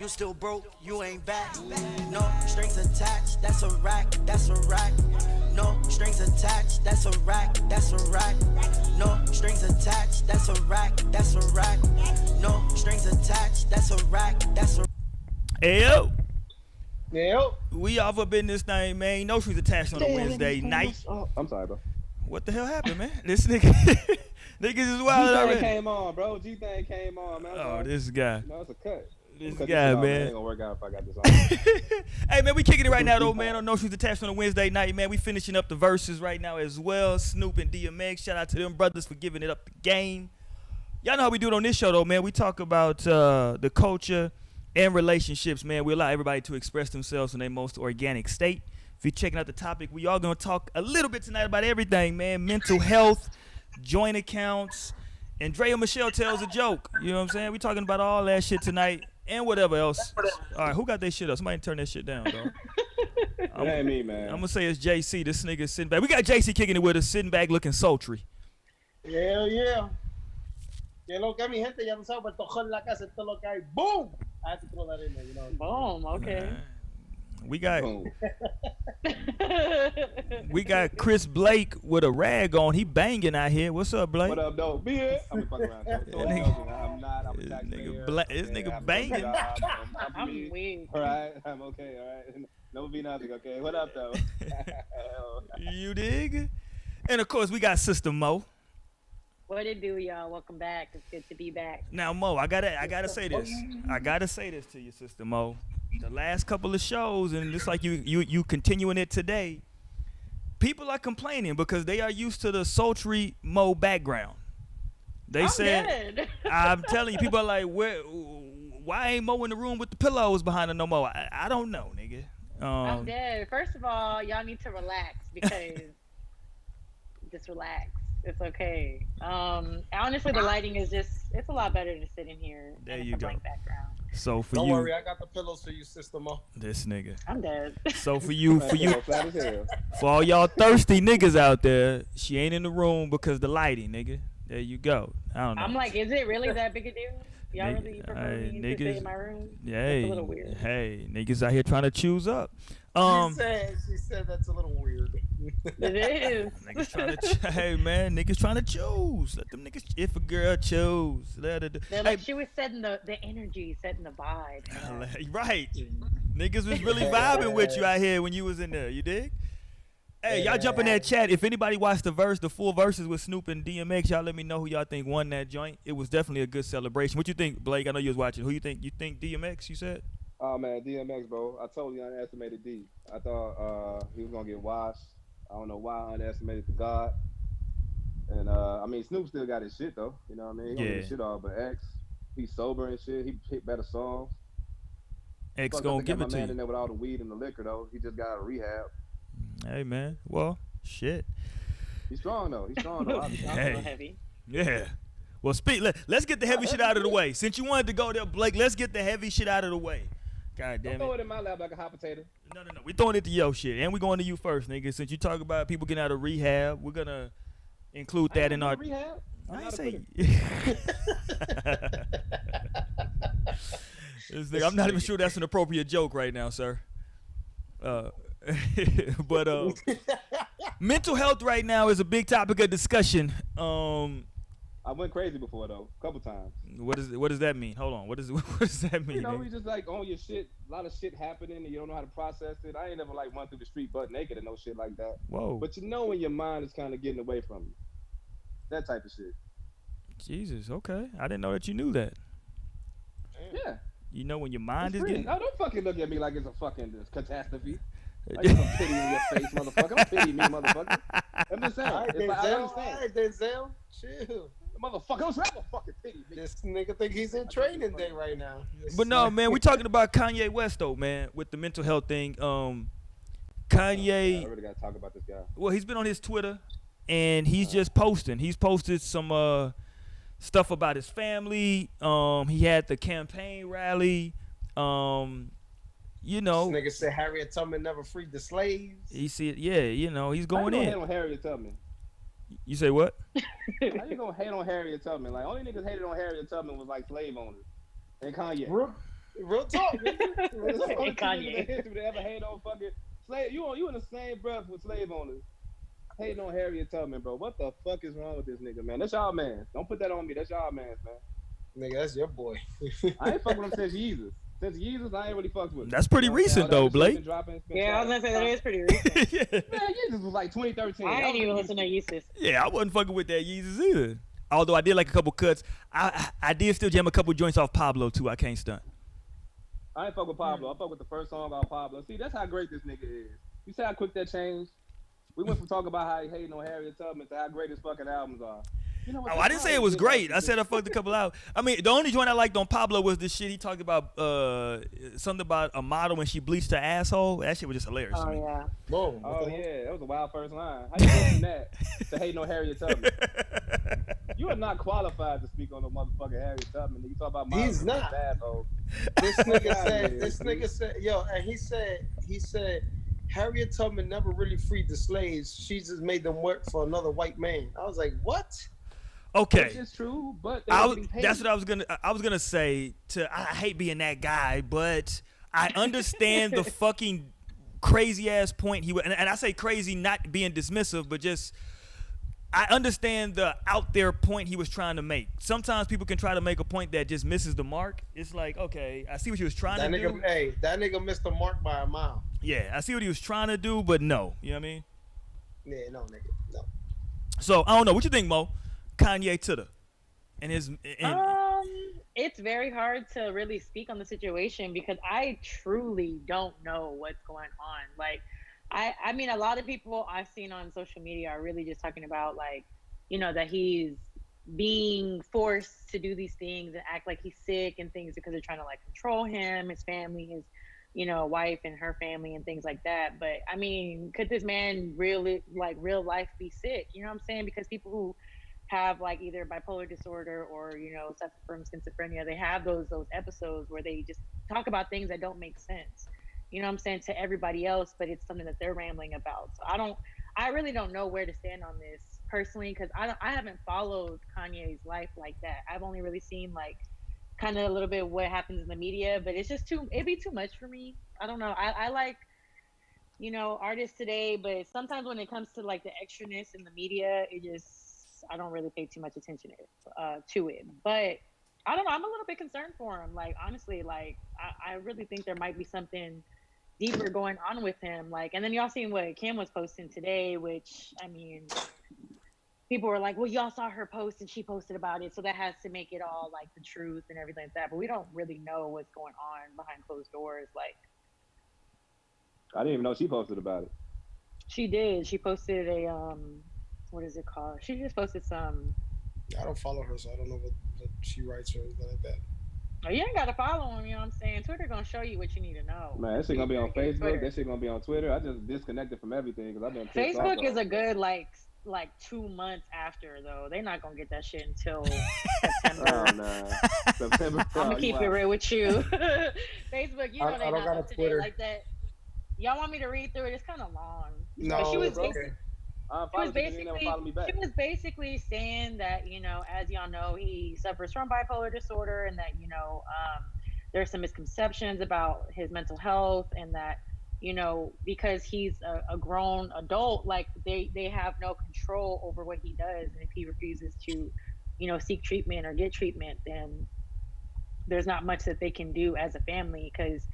You still broke, you ain't back. No strings attached, that's a rack, that's a rack. No strings attached, that's a rack, that's a rack. No strings attached, that's a rack, that's a rack. No strings attached, that's a rack, that's a. Hey yo, Yep. we off up in this thing, man. No strings attached on a Wednesday night. Oh, I'm sorry, bro. What the hell happened, man? This nigga, niggas is wild G-Thing already. came on, bro. G-Thing came on, man. Oh, this guy. No, it's a cut. This Cut guy, shit off, It man. ain't gonna work out if I got this on. Hey, man, we kicking it right now, though, man. On No Strings Attached on a Wednesday night, man. We finishing up the verses right now as well. Snoop and DMX. Shout out to them brothers for giving it up the game. Y'all know how we do it on this show, though, man. We talk about the culture and relationships, man. We allow everybody to express themselves in their most organic state. If you're checking out the topic, we all going to talk a little bit tonight about everything, man. Mental health, joint accounts, and Draya Michele tells a joke. You know what I'm saying? We talking about all that shit tonight and whatever else. All right, who got their shit up? Somebody turn that shit down, dog. It ain't me, man. I'm going to say it's JC. This nigga sitting back. We got JC kicking it with us, sitting back looking sultry. Hell yeah. Que lo que mi gente ya no sabe, pero toco en la casa, esto es lo que hay. Boom! I have to throw that in there, you know. Boom. Okay. We got Boom. we got Chris Blake with a rag on. He banging out here. What's up, Blake? What up, though? Be here. I'm fucking around. I'm not. I'm a This taxpayer. nigga I'm banging. I'm weak. All right. I'm okay. All right. No be nothing. Okay. What up, though? You dig? And of course, we got Sister Mo. What it do, y'all? Welcome back. It's good to be back. Now, Mo, I gotta say this. I gotta say this to you, Sister Mo. The last couple of shows, and just like you continuing it today, people are complaining because they are used to the sultry Mo background. They I'm said, dead. I'm telling you, people are like, why ain't Mo in the room with the pillows behind her no more? I don't know, nigga. I'm dead. First of all, y'all need to relax because just relax. It's okay. Honestly, the lighting is it's a lot better to sit in here. There and you it's a go. blank background. So for Don't you, worry, I got the pillows for you, Sister Mo. this nigga. I'm dead. So for you, Flat as hell. for all y'all thirsty niggas out there, she ain't in the room because the lighting, nigga. There you go. I don't know. I'm like, is it really that big a deal? Y'all Nigga, really prefer me to stay in my room? Hey, That's a little weird. hey, niggas out here trying to choose up. She said that's a little weird. It is. Niggas trying to, hey man, niggas trying to choose. Let them niggas, if a girl choose, let her do. They're Hey, like, she was setting the energy, setting the vibe. You know? right. Niggas was really vibing with you out here when you was in there. You dig? Hey, y'all jump in that chat. If anybody watched the full verses with Snoop and DMX, y'all let me know who y'all think won that joint. It was definitely a good celebration. What you think, Blake? I know you was watching. Who you think? You think DMX? You said? Oh man, DMX, bro. I totally underestimated D. I thought he was gonna get washed. I don't know why I underestimated the God. And I mean, Snoop still got his shit though. You know what I mean? He don't get his shit off, but X, he's sober and shit. He hit better songs. X Plus, I gonna think give my it to man you. in there with all the weed and the liquor though. He just got out of rehab. Hey man, well, shit. He's strong though. He's strong though. Sounds a Hey. little heavy. Yeah. Well, let's get the heavy shit out of the way. Since you wanted to go there, Blake, let's get the heavy shit out of the way. God Don't damn throw it. it in my lap like a hot potato. No. We throwing it to your shit. And we going to you first, nigga. Since you talk about people getting out of rehab, we're going to include that in our... rehab. I ain't say... This nigga, I'm not even sure that's an appropriate joke right now, sir. But mental health right now is a big topic of discussion. I went crazy before though, a couple times. What does that mean? Hold on. What does that mean? You know, nigga? we just like on your shit, a lot of shit happening and you don't know how to process it. I ain't never like run through the street butt naked and no shit like that. Whoa. But you know when your mind is kind of getting away from you. That type of shit. Jesus, okay. I didn't know that you knew that. Yeah. You know when your mind is It's getting... free. Oh, don't fucking look at me like it's a fucking catastrophe. I get some pity in your face, motherfucker. Don't pity me, motherfucker. I'm just saying. All right, It's like, I Denzel. understand. All right, Denzel. Chill. Motherfucker, don't ever fucking pity me. This nigga think he's in training day right now. But no, man, we talking about Kanye West, though, man, with the mental health thing. I Kanye, really gotta talk about this guy. well, he's been on his Twitter, and he's just posting. He's posted some stuff about his family. He had the campaign rally. You know, This nigga said Harriet Tubman never freed the slaves. he said, yeah, you know, he's going How you gonna in. hate on Harriet Tubman? You say what? How you gonna hate on Harriet Tubman? Like only niggas hated on Harriet Tubman was like slave owners and Kanye. Real talk, nigga. It's Real the talk. only two niggas Kanye. in history that ever hate on fucking slave. You in the same breath with slave owners hating on Harriet Tubman, bro. What the fuck is wrong with this nigga, man? That's y'all man. Don't put that on me. That's y'all man, man. Nigga, that's your boy. I ain't fuck with him since Yeezus. Since Yeezus, I ain't really fucked with him. That's pretty You know what I'm saying? recent All that though, other shit Blake. been dropping, it's been Yeah, I was trash. gonna say that is pretty recent. Yeah. Man, Yeezus was like 2013. I That ain't was even the listen to Yeezus. Yeezus. Yeah, I wasn't fucking with that Yeezus either. Although I did like a couple cuts. I did still jam a couple joints off Pablo too. I can't stunt. I ain't fuck with Pablo. I fuck with the first song off Pablo. See, that's how great this nigga is. You see how quick that changed? We went from talking about how he hating on Harriet Tubman to how great his fucking albums are. You know what? Oh, I didn't say it was great. I said I fucked a couple out. I mean, the only joint I liked on Pablo was this shit. He talked about something about a model when she bleached her asshole. That shit was just hilarious to Oh me. yeah. Boom. Oh yeah, that was a wild first line. How you go from that to hating on Harriet Tubman? You are not qualified to speak on no motherfucking Harriet Tubman. You talk about models He's not. asshole. This nigga Fuck outta said. here, This dude. nigga said. Yo, and he said. Harriet Tubman never really freed the slaves. She just made them work for another white man. I was like, what? Okay. Which is true, but they were getting paid. That's what I was gonna say. I hate being that guy, but I understand the fucking crazy ass point he would, and I say crazy not being dismissive, but just I understand the out there point he was trying to make. Sometimes people can try to make a point that just misses the mark. It's like, okay, I see what he was trying That to nigga, do. hey, that nigga missed the mark by a mile. Yeah, I see what he was trying to do, but no, you know what I mean? Yeah, no, nigga, no. So I don't know. What you think, Mo? Kanye to the and his It's very hard to really speak on the situation because I truly don't know what's going on. Like, I mean, a lot of people I've seen on social media are really just talking about like, you know, that he's being forced to do these things and act like he's sick and things because they're trying to like control him, his family, his, you know, wife and her family and things like that. But I mean, could this man really like real life be sick? You know what I'm saying? Because people who have like either bipolar disorder or, you know, suffer from schizophrenia, they have those episodes where they just talk about things that don't make sense, you know what I'm saying, to everybody else, but it's something that they're rambling about. So I really don't know where to stand on this personally, because I haven't followed Kanye's life like that. I've only really seen like kind of a little bit what happens in the media, but it's just it'd be too much for me. I don't know. I like, you know, artists today, but sometimes when it comes to like the extraness in the media, I don't really pay too much attention to it. But I don't know. I'm a little bit concerned for him. Like, honestly, like, I really think there might be something deeper going on with him. Like, and then y'all seen what Kim was posting today, which, I mean, people were like, well, y'all saw her post and she posted about it. So that has to make it all like the truth and everything like that. But we don't really know what's going on behind closed doors. Like, I didn't even know she posted about it. she did. She posted a, what is it called? She just posted some. I don't follow her, so I don't know what she writes or anything like that. Oh, you ain't got to follow him, you know what I'm saying? Twitter gonna show you what you need to know. Man, that shit gonna be on Facebook. Twitter. That shit gonna be on Twitter. I just disconnected from everything because I've been pissed off. Facebook is a good like 2 months after though. They're not gonna get that shit until September. Oh nah, September. I'm gonna keep it real with you. Facebook, you know I they don't not got up a to Twitter. date like that. Y'all want me to read through it? It's kind of long. No, But she was it's okay. she was basically saying that, you know, as y'all know, he suffers from bipolar disorder and that, you know, there's some misconceptions about his mental health and that, you know, because he's a grown adult, like they have no control over what he does. And if he refuses to, you know, seek treatment or get treatment, then there's not much that they can do as a family because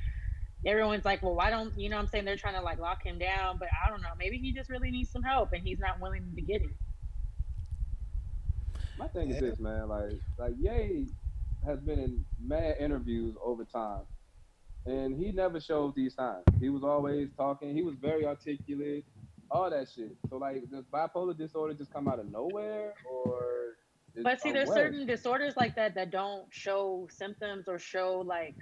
everyone's like, well, why don't, you know what I'm saying? They're trying to like lock him down, but I don't know. Maybe he just really needs some help and he's not willing to get it. My thing is this, man. Like Ye has been in mad interviews over time, and he never showed these signs. He was always talking. He was very articulate, all that shit. So like, does bipolar disorder just come out of nowhere, or? But see, there's certain disorders like that don't show symptoms or show like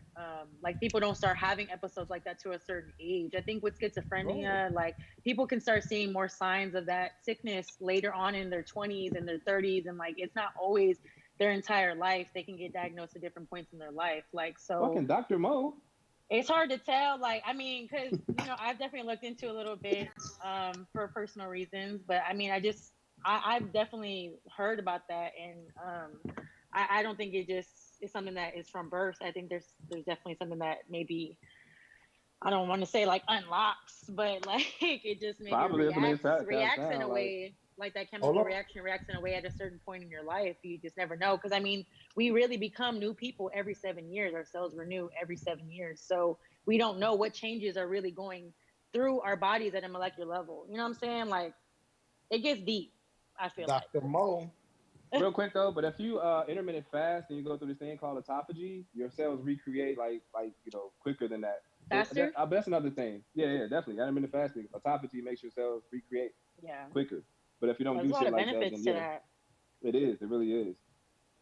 people don't start having episodes like that to a certain age. I think with schizophrenia, like people can start seeing more signs of that sickness later on in their 20s and their 30s, and like it's not always their entire life. They can get diagnosed at different points in their life. Like, so fucking Dr. Mo. It's hard to tell. Like, I mean, because you know, I've definitely looked into a little bit for personal reasons, but I mean, I've definitely heard about that, and I don't think it's is something that is from birth. I think there's definitely something that maybe I don't want to say like unlocks, but like it just maybe reacts in a way, like that chemical reaction reacts in a way at a certain point in your life. You just never know. Because I mean, we really become new people every 7 years. Our cells renew every 7 years. So we don't know what changes are really going through our bodies at a molecular level. You know what I'm saying? Like it gets deep, I feel Dr. like. Mo. Real quick though, but if you intermittent fast and you go through this thing called autophagy, your cells recreate like quicker than that. Faster? So that's another thing. Yeah, definitely. Intermittent fasting, autophagy makes your cells recreate quicker. But if you don't do shit like that, then it is. It really is.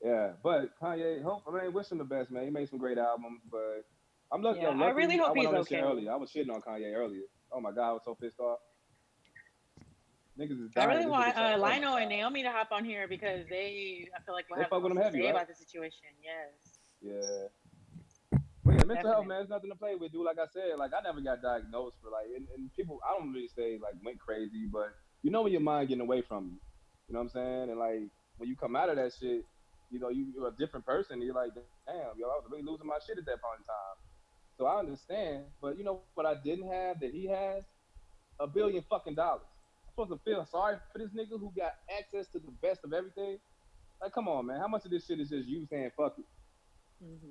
Yeah, but Kanye, I wish him the best, man. He made some great albums, but I'm lucky. I really hope he's okay. I was shitting on Kanye earlier. Oh my God, I was so pissed off. Niggas is dying. I really want Lionel and Naomi to hop on here because I feel like we'll have something to say about the situation. Yes. Yeah. But yeah, mental health, man, there's nothing to play with, dude. Like I said, like I never got diagnosed for and people, I don't really say like went crazy, but you know when your mind getting away from you. You know what I'm saying? And like when you come out of that shit, you're a different person. And you're like, damn, yo, I was really losing my shit at that point in time. So I understand, but you know what I didn't have that he has? $1 billion fucking dollars. I'm supposed to feel sorry for this nigga who got access to the best of everything. Like, come on, man. How much of this shit is just you saying fuck it? Mm-hmm.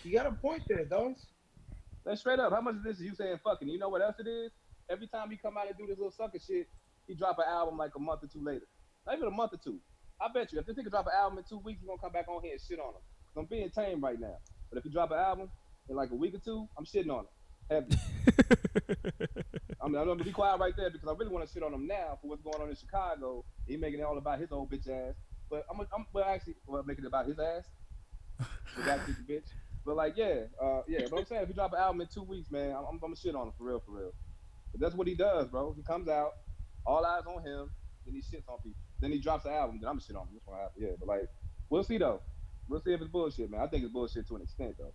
You got a point there, don't? That's straight up. How much of this is you saying fucking? You know what else it is? Every time he come out and do this little sucker shit, he drop an album like a month or two later. Not even a month or two. I bet you, if this nigga drop an album in 2 weeks, he's gonna come back on here and shit on him. I'm being tame right now. But if he drop an album in like a week or two, I'm shitting on him. Heavy. I'm gonna be quiet right there because I really want to shit on him now for what's going on in Chicago. He making it all about his old bitch ass. But I'm making it about his ass. The guy keep the bitch. But like, but I'm saying if he drop an album in 2 weeks, man, I'm gonna shit on him for real. But that's what he does, bro. He comes out, all eyes on him, then he shits on people. Then he drops the album, then I'm gonna shit on him. That's what happens. Yeah, but like, we'll see though. We'll see if it's bullshit, man. I think it's bullshit to an extent though.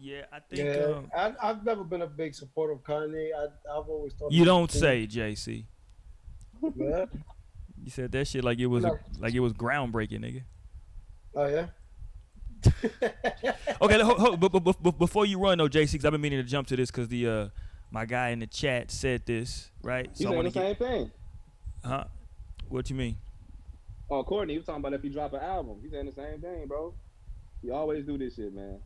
Yeah, I think. I've never been a big supporter of Kanye. I've always thought. You don't say, JC. Yeah. You said that shit like it was groundbreaking, nigga. Oh yeah. Okay, but before you run though, JC, because I've been meaning to jump to this because the my guy in the chat said this, right? He's saying the same thing. Huh? What you mean? Oh, Courtney, he was talking about if he drop an album. He's saying the same thing, bro. He always do this shit, man.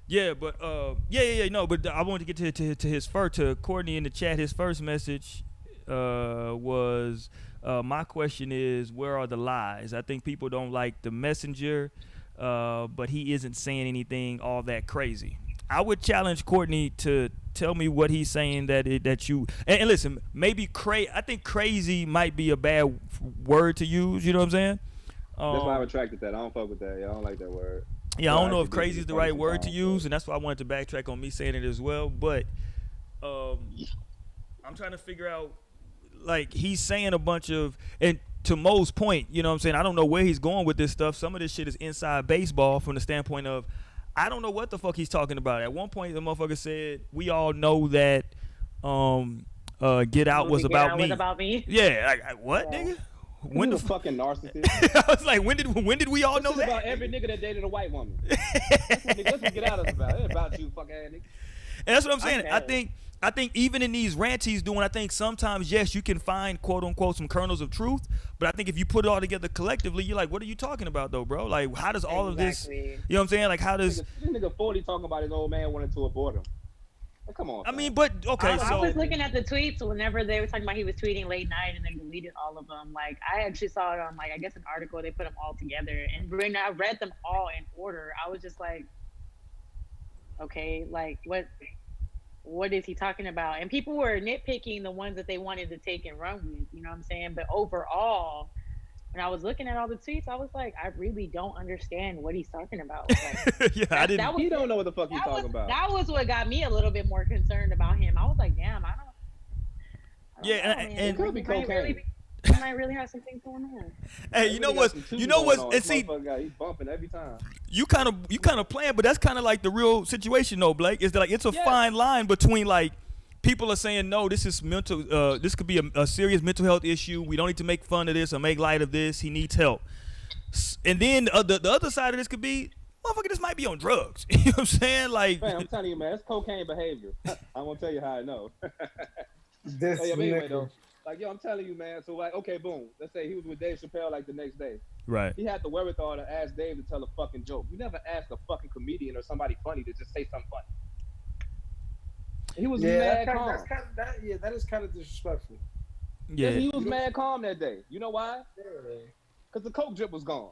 Yeah, but no, but I wanted to get to his first, to Courtney in the chat. His first message was, my question is, where are the lies? I think people don't like the messenger, but he isn't saying anything all that crazy. I would challenge Courtney to tell me what he's saying that you and listen, maybe I think crazy might be a bad word to use. You know what I'm saying? That's why I retracted that. I don't fuck with that. Yeah, I don't like that word. Yeah, I don't know if crazy is the right word to use, and that's why I wanted to backtrack on me saying it as well. But I'm trying to figure out, like, he's saying a bunch of, and to Mo's point, you know what I'm saying, I don't know where he's going with this stuff. Some of this shit is inside baseball from the standpoint of, I don't know what the fuck he's talking about. At one point, the motherfucker said, we all know that Get Out was about me. Yeah, like what, nigga? When the fucking narcissist? I was like, when did we all know that? About every nigga that dated a white woman. That's what Get Out is about. It ain't about you, fuck ass nigga. And that's what I'm saying. I think even in these rants he's doing, I think sometimes, yes, you can find quote unquote some kernels of truth, but I think if you put it all together collectively, you're like, what are you talking about though, bro? Like, how does all of this, you know what I'm saying? Like, how does this nigga 40 talking about his old man wanting to abort him? Like, come on. I mean, but okay, I was looking at the tweets whenever they were talking about he was tweeting late night and then deleted all of them. Like, I actually saw it on, like, I guess an article, they put them all together, and when I read them all in order, I was just like, okay, like, what is he talking about? And people were nitpicking the ones that they wanted to take and run with, you know what I'm saying? But overall, when I was looking at all the tweets, I was like, I really don't understand what he's talking about. Like, yeah, I didn't. He don't know what the fuck he's talking about. That was what got me a little bit more concerned about him. I was like, damn, I don't yeah, know, and it could be cocaine. He might really have something going on. Hey, you know what's, and see, he's bumping every time. You kind of playing, but that's kind of like the real situation, though, Blake. Is that like it's a fine line between like people are saying no, this is mental, this could be a serious mental health issue. We don't need to make fun of this or make light of this. He needs help. And then the other side of this could be, motherfucker, this might be on drugs. You know what I'm saying? Like, Man, I'm telling you, man, it's cocaine behavior. I'm gonna tell you how I know. This But anyway, nigga. though, like, yo, I'm telling you, man. So, like, okay, boom. Let's say he was with Dave Chappelle, like, the next day. right. He had the wherewithal to ask Dave to tell a fucking joke. You never ask a fucking comedian or somebody funny to just say something funny. He was mad calm. That is kind of disrespectful. Yeah. He was mad calm that day. You know why? Yeah. Because the coke drip was gone.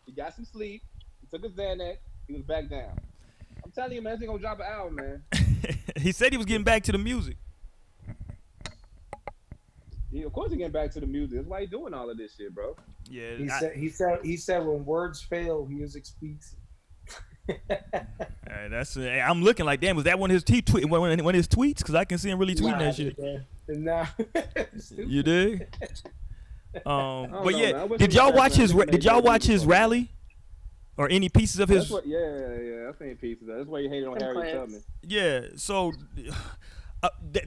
He got some sleep. He took his Xanax. He was back down. I'm telling you, man, this nigga gonna drop an album, man. He said he was getting back to the music. Yeah, of course he getting back to the music. That's why he doing all of this shit, bro. Yeah. He said when words fail, music speaks. That's. I'm looking like, damn. Was that one of his one of his tweets? Because I can see him really tweeting that shit. Nah. You did. But yeah, man. did y'all watch his rally, or any pieces of his? Yeah. I've seen pieces of it. That's why you hated on Harriet Tubman. Yeah. So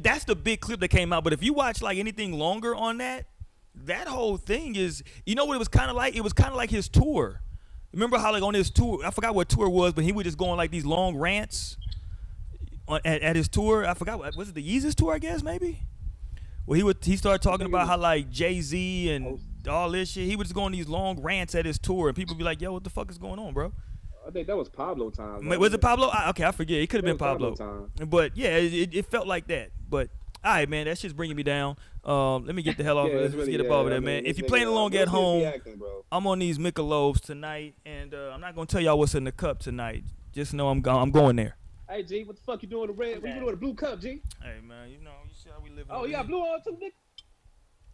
that's the big clip that came out. But if you watch like anything longer on that whole thing is, you know what it was kind of like? It was kind of like his tour. Remember how like on his tour, I forgot what tour it was, but he would just go on like these long rants at his tour. I forgot, was it the Yeezus tour, I guess, maybe? Well, he started talking about how like Jay-Z and all this shit. He would just go on these long rants at his tour, and people be like, yo, what the fuck is going on, bro? I think that was Pablo time. Was it Pablo? Okay, I forget. It could have been Pablo. Time. But yeah, it felt like that. But all right, man, that shit's bringing me down. Let me get the hell off. Let's get up over there, man. If you're playing along at home, I'm on these Michelobes tonight, and I'm not gonna tell y'all what's in the cup tonight. Just know I'm going there. Hey G, what the fuck you doing the red? What you doing the blue cup, G? Hey man, you see how we live. Oh, you got blue on too,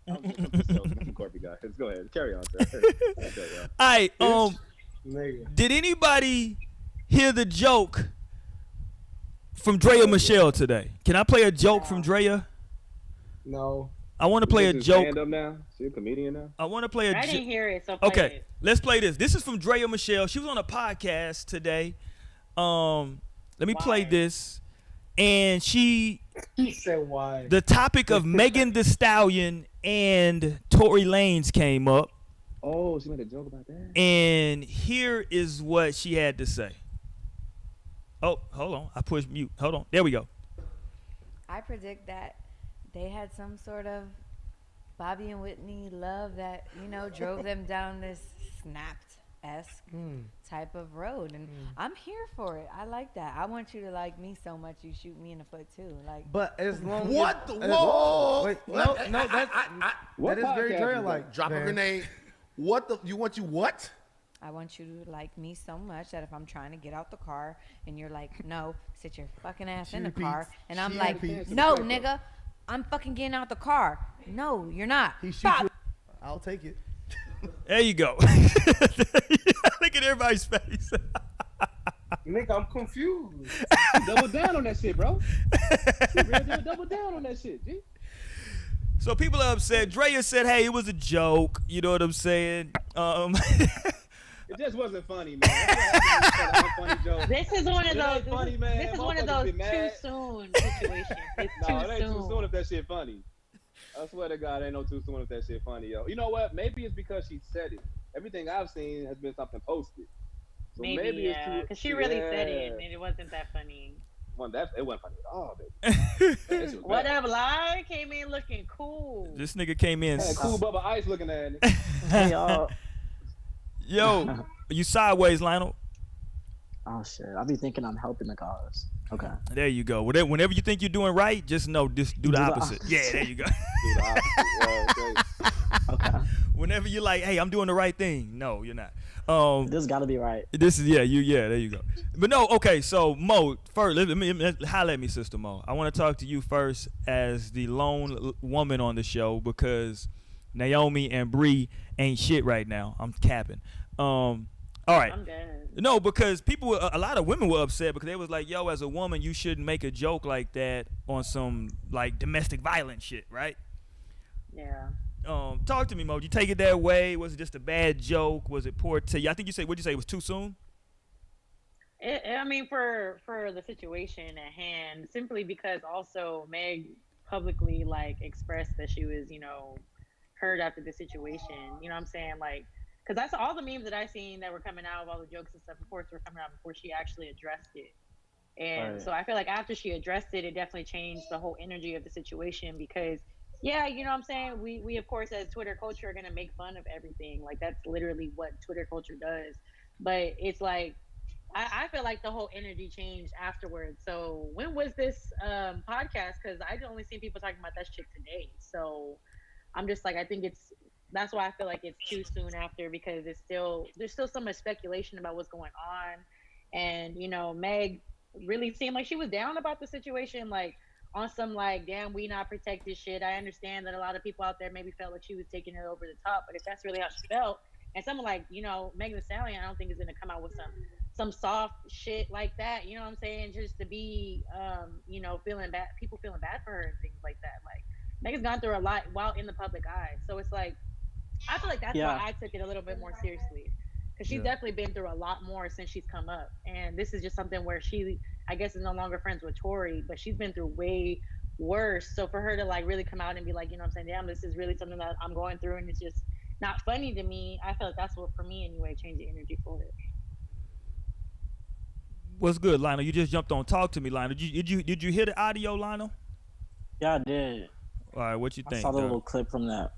nigga. Corporate guy. Let's go ahead. Carry on, sir. All right. Did anybody hear the joke from Draya Michele today? Can I play a joke from Draya? No. I want to play a joke. Stand up now. She a comedian now. I want to play a joke. I didn't hear it, so play okay, it. let's play this. This is from Draya Michele. She was on a podcast today. Let me play this. And he said why. The topic of Megan Thee Stallion and Tory Lanez came up. Oh, she made a joke about that? And here is what she had to say. Oh, hold on. I pushed mute. Hold on. There we go. I predict that they had some sort of Bobby and Whitney love that, drove them down this Snapped-esque type of road. And I'm here for it. I like that. I want you to like me so much you shoot me in the foot too. But as long what the whoa? Wait, no, that is very Draya-like. Drop a grenade. What the you what? I want you to like me so much that if I'm trying to get out the car and you're like, no, sit your fucking ass in the car, and I'm like, no, nigga, I'm fucking getting out the car. No, you're not. I'll take it. There you go. Look at everybody's face. Nigga, I'm confused. Double down on that shit, bro. Double down on that shit, G. So people are upset. Draya said, hey, it was a joke. You know what I'm saying? It just wasn't funny, man. Funny joke. This is one of those. Funny, man. This is one of those too soon situations. It's too it ain't soon. too soon if that shit funny. I swear to God, ain't no too soon if that shit funny, yo. You know what? Maybe it's because she said it. Everything I've seen has been something posted. So maybe yeah, because she really said it, and it wasn't that funny. It wasn't funny at all, baby. What up, Lie? Came in looking cool. This nigga came in. Cool Bubba Ice looking at it. Hey, y'all. Yo, you sideways, Lionel? Oh, shit. I be thinking I'm helping the cause. Okay. There you go. Whenever you think you're doing right, just know, just do the opposite. Yeah, there you go. Do the opposite. Yeah, okay. Whenever you're like, hey, I'm doing the right thing. No, you're not. This got to be right. This is, there you go. But no, okay, so Mo, first, let me holler at me, Sister Mo. I want to talk to you first as the lone woman on the show because Naomi and Bree ain't shit right now. I'm capping. All right. I'm good. No, because a lot of women were upset because they was like, yo, as a woman, you shouldn't make a joke like that on some like domestic violence shit, right? Yeah. Talk to me, Mo. Did you take it that way? Was it just a bad joke? Was it poor taste? I think you said, what'd you say, it was too soon? I mean, for the situation at hand, simply because also Meg publicly like expressed that she was, hurt after the situation. You know what I'm saying? Like, because that's all the memes that I seen that were coming out of all the jokes and stuff. Of course, were coming out before she actually addressed it. And Right. so I feel like after she addressed it, it definitely changed the whole energy of the situation because yeah, you know what I'm saying? We of course as Twitter culture are gonna make fun of everything. Like that's literally what Twitter culture does. But it's like I feel like the whole energy changed afterwards. So when was this podcast? Because I've only seen people talking about that shit today. So I'm just like I think that's why I feel like it's too soon after because there's still so much speculation about what's going on. And you know, Meg really seemed like she was down about the situation, like on some like, damn, we not protected shit. I understand that a lot of people out there maybe felt like she was taking it over the top, but if that's really how she felt, and someone like, you know, Megan Thee Stallion, I don't think is gonna come out with some soft shit like that, you know what I'm saying? Just to be you know, feeling bad, people feeling bad for her and things like that. Like Megan's gone through a lot while in the public eye. So it's like I feel like that's why Yeah. I took it a little bit more seriously. Because she's definitely been through a lot more since she's come up. And this is just something where she, I guess, is no longer friends with Tori, but she's been through way worse. So for her to like really come out and be like, you know what I'm saying, damn, this is really something that I'm going through and it's just not funny to me, I feel like that's what, for me anyway, changed the energy for it. What's good, Lionel? You just jumped on. Talk to me, Lionel. Did you hear the audio, Lionel? Yeah, I did. All right, what you I think? saw the little clip from that.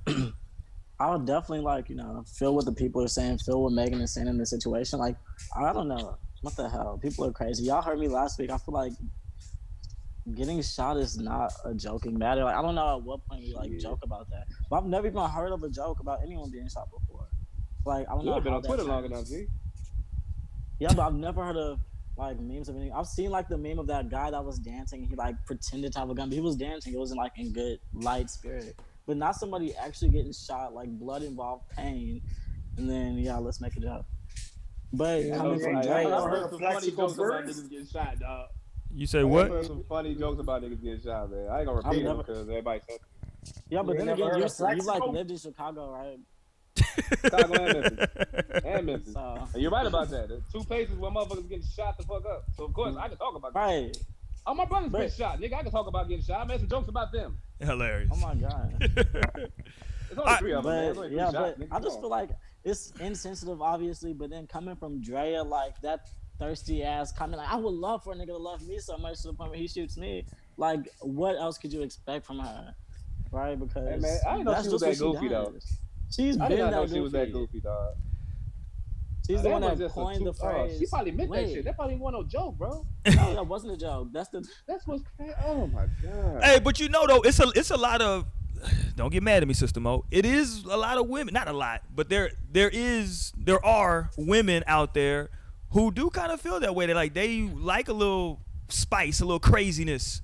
I would definitely like, you know, feel what the people are saying, feel what Megan is saying in this situation. Like, I don't know. What the hell? People are crazy. Y'all heard me last week. I feel like getting shot is not a joking matter. Like, I don't know at what point we like joke about that. But I've never even heard of a joke about anyone being shot before. Like, I don't know. You've been how on that Twitter long turns. enough, G. Yeah, but I've never heard of like memes of anything. I've seen like the meme of that guy that was dancing. He like pretended to have a gun, but he was dancing. It wasn't like in good light spirit. But not somebody actually getting shot, like blood involved pain. And then yeah, let's make it up. But Yeah, coming from I Drea, heard some funny jokes about niggas getting shot, dog. You say I what? heard some funny jokes about niggas getting shot, man. I ain't gonna repeat them because everybody said yeah, but then never again, heard you of like Flexico? lived in Chicago, right? Chicago and Memphis. And Memphis. So, And you're right about that. There's two places where motherfuckers getting shot the fuck up. So of course I can talk about that. right. Oh, my brothers But- get shot, nigga. I can talk about getting shot. I made some jokes about them. Hilarious. Oh my god. There's only three of them, man. There's only three Yeah, shots, but nigga. I just feel like it's insensitive, obviously. But then coming from Drea, like that thirsty ass comment, like I would love for a nigga to love me so much to the point where he shoots me. Like, what else could you expect from her, right? Because Hey, man, I didn't know she was that goofy, though. She's I been did not that know goofy. she was that goofy, dog. She's the one that just coined the phrase. she probably meant that shit. That probably wasn't no joke, bro. No, that wasn't a joke. That's what's crazy. Oh my god. Hey, but you know though, it's a lot of. Don't get mad at me, Sister Mo. It is a lot of women, not a lot, but there are women out there who do kind of feel that way. They like a little spice, a little craziness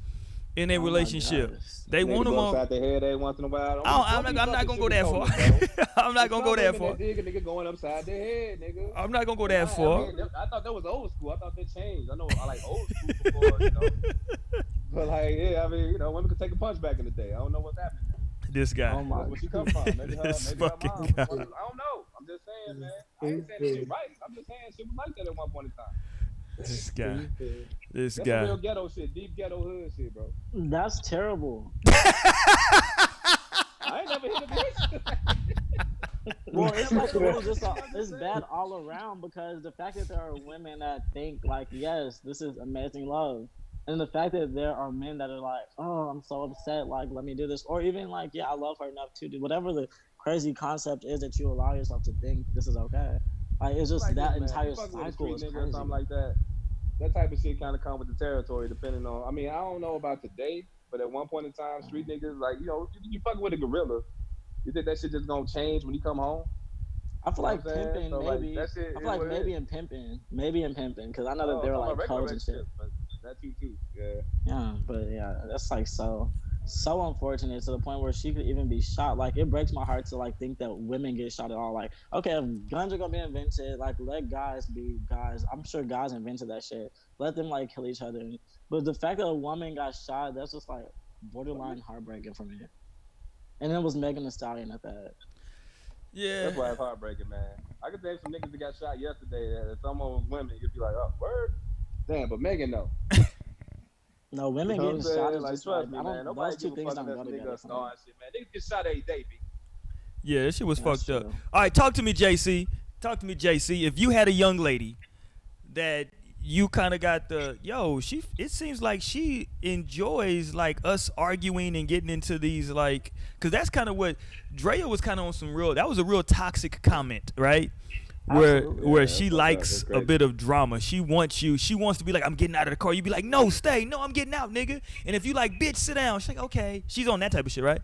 in their relationship. They want them on. Upside their head every once in a while. I'm not gonna go that far. I'm not gonna go that far. Dig a nigga going upside their head, nigga. I'm not gonna go that far. I thought that was old school. I thought that changed. I know I like old school before, you know. But like, yeah, I mean, you know, women could take a punch back in the day. I don't know what's happening. This guy. Oh my. Where she come from? Maybe her, This maybe her fucking mom. guy. I don't know. I'm just saying, man. I ain't saying that shit right. I'm just saying shit was like that at one point in time. This guy. This That's guy. real ghetto shit, deep ghetto hood shit, bro. That's terrible. I ain't never hit a bitch. Well, it's like really just it's bad all around because the fact that there are women that think like, yes, this is amazing love, and the fact that there are men that are like, oh, I'm so upset, like let me do this, or even like, yeah, I love her enough to do whatever the crazy concept is that you allow yourself to think this is okay. Like it's just like that this, entire fuck with a cycle street is nigga or crazy. something like that. That type of shit kind of come with the territory, depending on. I mean, I don't know about today, but at one point in time, street niggas like, you know, you fucking with a gorilla. You think that shit just gonna change when you come home? I feel like You know what I'm saying? pimping, So, like, maybe. that shit I is feel like what it maybe is. in pimping, because I know that there were like codes and shit. But that too. Yeah. Yeah, but yeah, that's like so unfortunate to the point where she could even be shot. Like it breaks my heart to like think that women get shot at all. Like, okay, if guns are gonna be invented, like let guys be guys. I'm sure guys invented that shit. Let them like kill each other. But the fact that a woman got shot, that's just like borderline heartbreaking for me. And it was Megan Thee Stallion at that. Yeah. That's why it's heartbreaking, man. I could name some niggas that got shot yesterday. That if someone was women, you'd be like, oh, word. Damn, but Megan though. No, women You know getting what I'm shot saying? is Like, just trust like, me, I man. don't. Nobody Those two give a things fuck don't unless go a nigga together. a star and shit, man. Niggas get shot every day, B. Yeah, that shit was That's fucked up. true. All right, talk to me, JC. Talk to me, JC. If you had a young lady that you kind of got it seems like she enjoys like us arguing and getting into these like, cause that's kind of what Drea was kind of on some real. That was a real toxic comment, right? Where she likes a bit of drama. She wants to be like, I'm getting out of the car. You be like, no, stay. No, I'm getting out, nigga. And if you like, bitch, sit down. She's like, okay. She's on that type of shit, right?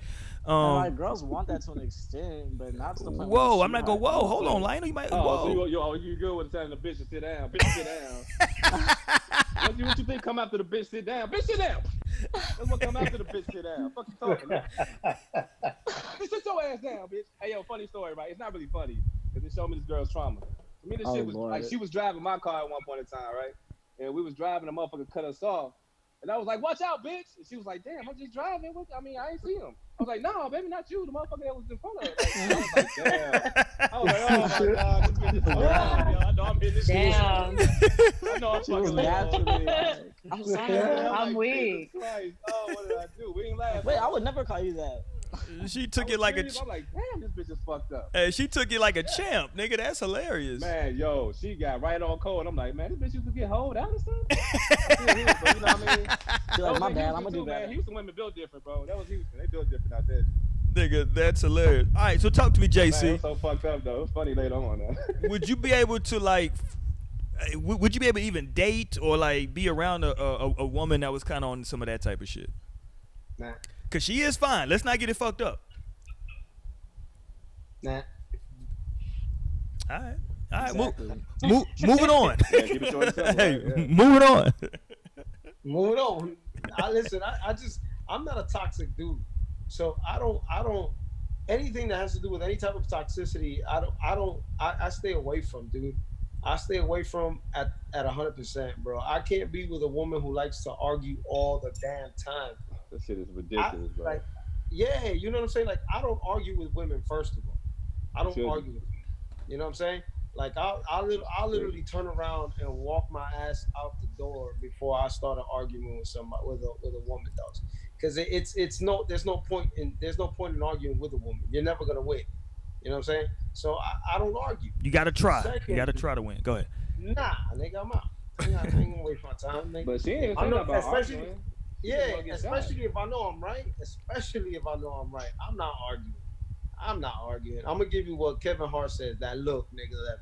And like girls want that to an extent, but not to the point. Whoa, I'm not going. Whoa, hold on, Lionel. You might. Oh, whoa. so you good with telling the bitch to sit down? Bitch, sit down. what you think come after the bitch sit down? Bitch, sit down. That's what come after the bitch sit down. Fuck you talking about? Bitch, sit your ass down, bitch. Hey, yo, funny story, right? It's not really funny because it showed me this girl's trauma. For me, this shit was Lord. like she was driving my car at one point in time, right? And we was driving, a motherfucker cut us off. And I was like, watch out, bitch. And she was like, damn, I'm just driving. I ain't see him. I was like, no, baby, not you. The motherfucker that was in front of us. I was like, damn. I was like, oh, my God. This bitch is so wrong, yo. I know I'm hitting this shit. Damn. I know I'm She was fucking naturally like, I'm sorry. I'm weak. Oh, what did I do? We ain't laughing. wait, I would never call you that. She took it like I'm like, damn, this bitch is fucked up. Hey, she took it like a champ, nigga. That's hilarious. Man, yo, she got right on code. I'm like, man, this bitch used to get hold out or something. You know what I mean? She's like, my bad, Houston I'm gonna do too, man. better. Houston women built different, bro. That was Houston. They built different out there. Nigga, that's hilarious. All right, so talk to me, Man, JC. it was so fucked up though. It was funny later on. Would you be able to like? Would you be able to even date or like be around a woman that was kind of on some of that type of shit? Nah. Cause she is fine. Let's not get it fucked up. Nah. All right. All right. Exactly. Moving on. Yeah, keep it short and simple, Hey, right? Yeah. moving on. Moving on. I'm not a toxic dude. So I don't anything that has to do with any type of toxicity, I stay away from, dude. I stay away from at 100%, bro. I can't be with a woman who likes to argue all the damn time. That shit is ridiculous, bro. Like, yeah, you know what I'm saying? Like, I don't argue with women, first of all. I don't argue with them. You know what I'm saying? Like, I'll literally turn around and walk my ass out the door before I start an argument with somebody, with a woman, does. Because there's no point in arguing with a woman. You're never gonna win. You know what I'm saying? So I don't argue. You gotta try. Second, You gotta try to win. Go ahead. Nah, nigga, I'm out. I ain't gonna waste my time, nigga. But she ain't even I'm saying not- about especially- arguing. Yeah, especially if I know I'm right. I'm not arguing. I'm gonna give you what Kevin Hart says. That look, nigga. That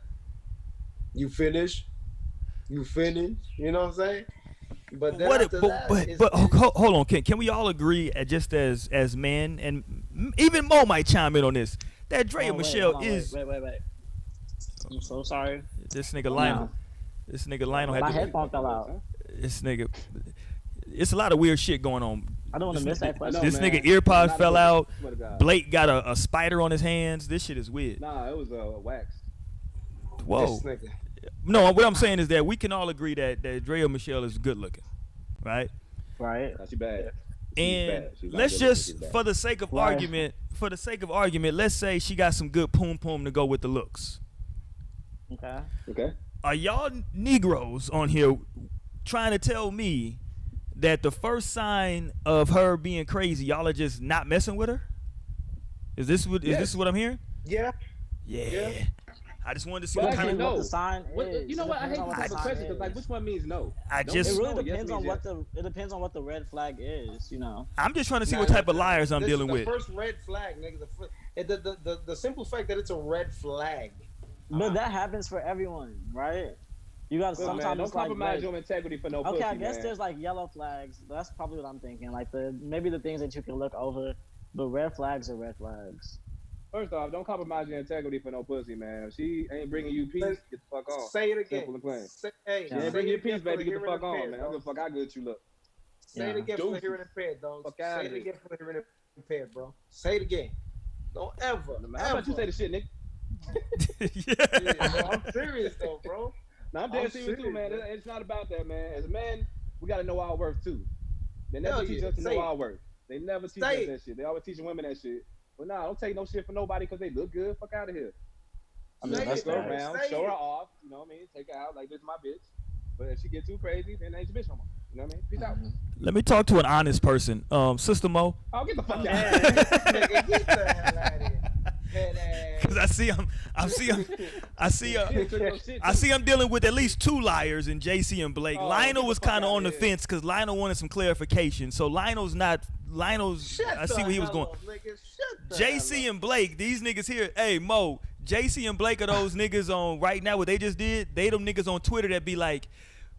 you finish. You know what I'm saying? But then after that, hold on. Can we all agree, just as men, and even Mo might chime in on this, that Draya Michele is. Wait. I'm so sorry. This nigga Lionel. This nigga Lionel had My to. headphone fell out. This nigga. It's a lot of weird shit going on. I don't want to miss that question. This man. nigga earpod Not fell a- out. swear to God. Blake got a spider on his hands. This shit is weird. Nah, it was wax. Whoa. this nigga. No, what I'm saying is that we can all agree that Draya Michele is good looking, right? Right. Nah, she bad. And She's not let's good looking, just, she's bad. for the sake of argument, let's say she got some good poom poom to go with the looks. Okay. Okay. Are y'all Negroes on here trying to tell me that the first sign of her being crazy, y'all are just not messing with her? Is this what I'm hearing? Yeah. Yeah. I just wanted to see Well, what kind actually, of. What no. the sign is. You know what? I hate Depends on this type of the question sign because, like, is. which one means no? I No just- means It really no, yes depends on means what yes. it depends on what the red flag is, you know. I'm just trying to see Nah, what type of liars I'm this dealing is with. the first red flag, nigga. The simple fact that it's a red flag. But that happens for everyone, right? You got Look, man, sometimes don't it's like compromise red. your integrity for no Okay, pussy, I guess man. there's like yellow flags. That's probably what I'm thinking. Like maybe the things that you can look over, but red flags are red flags. First off, don't compromise your integrity for no pussy, man. If she ain't bringing you peace, get the fuck on. Say it again. Simple and plain. Hey, She ain't say bringing it you peace, again for baby. the Get the hearing fuck on, impaired, man. I don't bro. give a fuck how good you look. Say it again for the hearing impaired, dog. Fuck Say outta it here. again for the hearing impaired, bro. Say it again. Don't ever. How about you say the shit, Nick? Yeah, bro, I'm serious though, bro. No, I'm dead I'm serious too, man. serious, It's not about that, man. As men, we gotta know our worth too. They never Hell teach yeah. us to Say know it. our worth. They never teach Say us it. that shit. They always teaching women that shit. But nah, don't take no shit from nobody because they look good. Fuck out of here. I mean, Say let's it, go man. around, Say show it. her off. You know what I mean? Take her out like this is my bitch. But if she get too crazy, then ain't your bitch no more. You know what I mean? Peace out. Let me talk to an honest person. Sister Mo, Oh, get the fuck out. Nigga, get the hell out of here. Because I see him dealing with at least two liars in JC and Blake. Lionel was kind of on the fence because Lionel wanted some clarification. So Lionel's. I see where he was going. JC and Blake, these niggas here. Hey Mo, JC and Blake are those niggas on right now. What they just did, they them niggas on Twitter that be like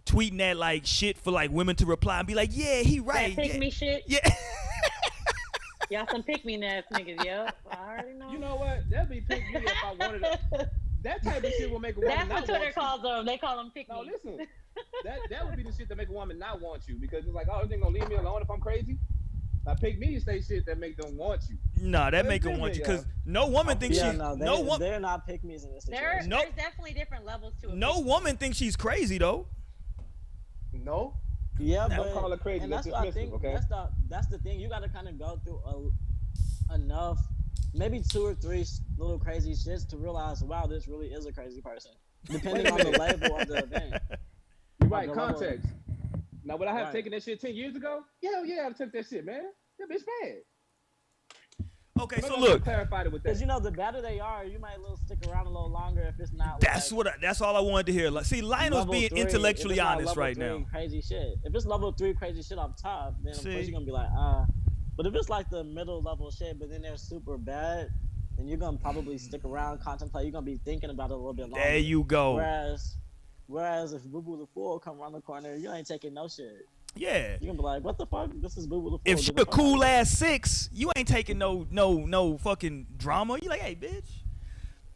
tweeting at like shit for like women to reply and be like, yeah, he right. That pick me shit. Yeah. Y'all some pick me ass niggas, yo. I already know. You know what? That'd be pick me if I wanted to. That type of shit will make a woman That's not what Twitter want calls them. They call them pick me. No, listen. That would be the shit that make a woman not want you because it's like, oh, they gonna leave me alone if I'm crazy. Now pick me say shit that make them want you. Nah, that make them want you because no woman thinks she's they're not pick me's in this situation. There's definitely different levels to it. No woman thinks she's crazy though. No. Yeah, don't but call her crazy. And that's what I think. Okay? That's the thing. You got to kind of go through enough, maybe 2 or 3 little crazy shits to realize, wow, this really is a crazy person. Depending on the label of the event. You're right. Context. Now, would I have taken that shit 10 years ago? Hell yeah, I'd took that shit, man. That bitch bad. Okay, so look. Clarified it with that. Because you know, the better they are, you might stick around a little longer if it's not. That's all I wanted to hear. Like, see, Lionel's being intellectually honest right now. Crazy shit. If it's level 3 crazy shit up top, then of course you're gonna be like, But if it's like the middle level shit, but then they're super bad, then you're gonna probably stick around, contemplate. You're gonna be thinking about it a little bit longer. There you go. Whereas if Boo Boo the Fool come around the corner, you ain't taking no shit. Yeah. You're gonna be like, what the fuck? This is Boo Boo the Fool. If she a cool ass 6, you ain't taking no fucking drama. You like, hey, bitch.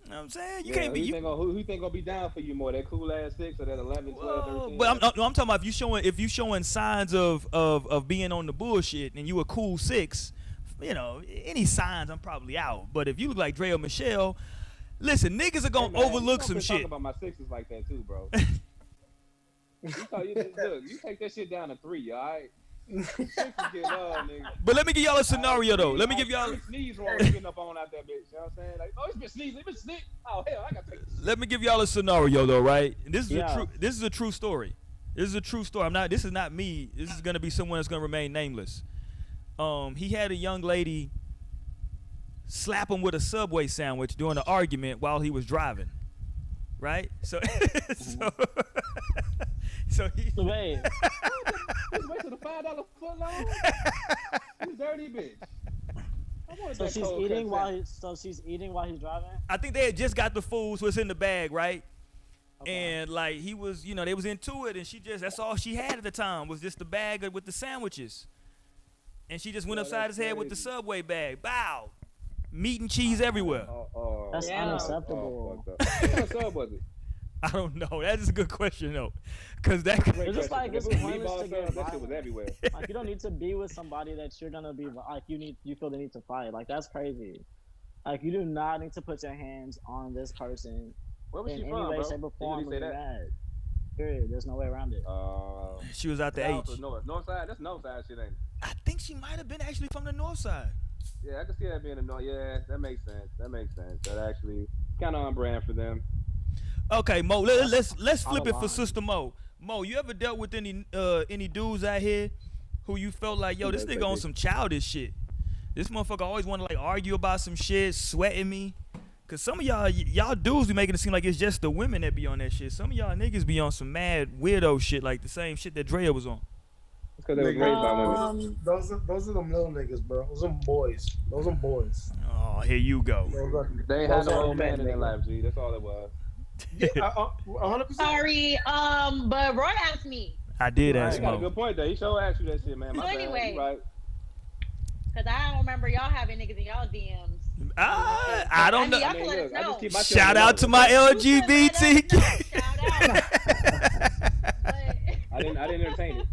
You know what I'm saying? You can't be. Who you think gonna be down for you more? That cool ass 6 or that 11, 12, 13? But I'm talking about if you showing signs of being on the bullshit and you a cool 6, you know, any signs I'm probably out. But if you look like Draya Michele, listen, niggas are gonna overlook some shit. Talk about my 6s like that too, bro. You take that shit down to 3, all right? 6 get love, nigga. But let me give y'all a scenario though. Let me give y'all. Sneeze wrong getting up on out that bitch. You know what I'm saying? Like, oh, it's been sneezing, it's been sneak. Oh hell, I gotta take this. Let me give y'all a scenario though, right? And this is a true story. This is a true story. This is not me. This is gonna be someone that's gonna remain nameless. He had a young lady slap him with a Subway sandwich during an argument while he was driving. Right? So he wait. Wait till the $5 foot long. You dirty bitch. So she's eating while he's driving? I think they had just got the food, so it's in the bag, right? Okay. And like he was, they was into it, and that's all she had at the time was just the bag with the sandwiches. And she just went upside his head with the Subway bag. Bow. Meat and cheese everywhere. That's unacceptable. What kind of sub was it? I don't know. That is a good question though, because that. It's just like it's pointless to get that shit was everywhere. Like you don't need to be with somebody that you're gonna be like you feel the need to fight. Like that's crazy. Like you do not need to put your hands on this person in any way, shape, or form. Period. There's no way around it. She was out the H. North side. That's north side shit, ain't it? I think she might have been actually from the north side. Yeah, I can see that being a north. Yeah, that makes sense. That actually kind of on brand for them. Okay, Mo, let's flip it for Sister Mo. Mo, you ever dealt with any dudes out here who you felt like, yo, this nigga on some childish shit? This motherfucker always want to like argue about some shit, sweating me. Cause some of y'all dudes be making it seem like it's just the women that be on that shit. Some of y'all niggas be on some mad weirdo shit, like the same shit that Draya was on. Because they were raised by women. Those are them little niggas, bro. Those are boys. Oh, here you go. They ain't had no old man in their life, G. That's all it was. Yeah, 100%. Sorry, but Roy asked me. I did ask Mo. Got a Mo. good point, though. He sure asked you that shit, man. So anyway, right. Because I don't remember y'all having niggas in y'all DMs. I don't know. Y'all can let us know. Shout out to my LGBT. Shout out. I didn't entertain it.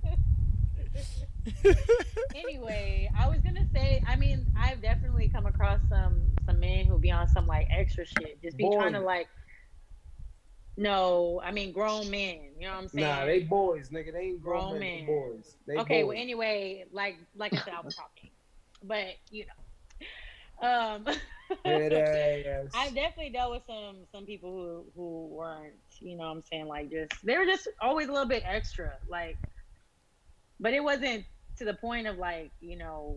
Anyway, I was gonna say, I mean, I've definitely come across some men who be on some like extra shit, just be trying to like. No, I mean grown men. You know what I'm saying? Nah, they boys, nigga. They ain't grown men. They boys. They okay, boys. Well, anyway, like I said, I was talking, but you know, yes. I've definitely dealt with some people who weren't, you know what I'm saying, like they were just always a little bit extra, like, but it wasn't to the point of like, you know,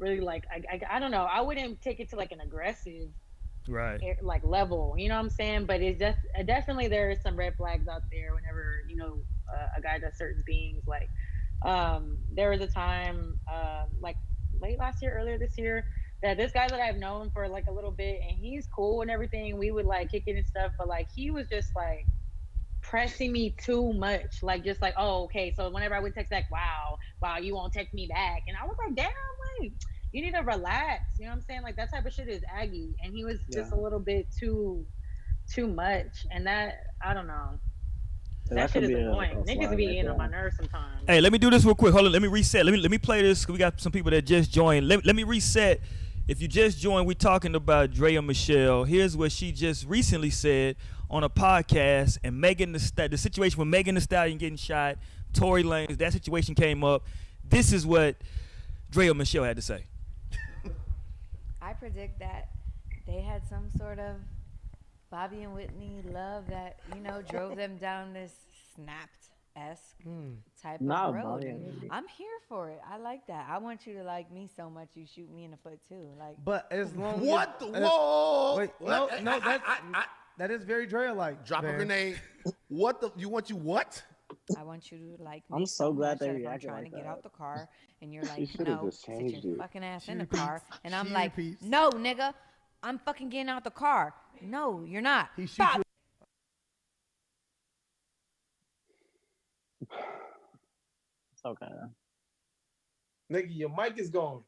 really like I don't know. I wouldn't take it to like an aggressive Right. like level. You know what I'm saying? But it's just definitely there is some red flags out there whenever a guy does certain things. Like there was a time like late last year, earlier this year, that this guy that I've known for like a little bit, and he's cool and everything. We would like kick it and stuff, but like he was just like pressing me too much. Like just like, oh, okay. So whenever I would text back, wow, you won't text me back. And I was like, damn, like you need to relax. You know what I'm saying? Like that type of shit is aggy. And he was just a little bit too much. And that I don't know. That shit is annoying. Niggas be getting on my nerves sometimes. Hey, let me do this real quick. Hold on, let me reset. Let me play this. We got some people that just joined. Let me reset. If you just joined, we're talking about Draya Michele. Here's what she just recently said on a podcast, and the situation with Megan Thee Stallion getting shot, Tory Lanez, that situation came up. This is what Draya Michele had to say. I predict that they had some sort of Bobby and Whitney love that, drove them down this snapped-esque type of road. And I'm here for it. I like that. I want you to like me so much you shoot me in the foot too. Like, but as long what? as, Whoa! Wait, no, that is very Draya-like. Drop a grenade. What the? You want you what? I want you to like me I'm so glad they I'm reacted trying like to get that. out the car, and you're She like, should've no, just sit changed your it. fucking ass She in the repeats. car. And I'm She like, repeats. no, nigga, I'm fucking getting out the car. No, you're not. He shoots Bop. you. It's okay. Nigga, your mic is gone.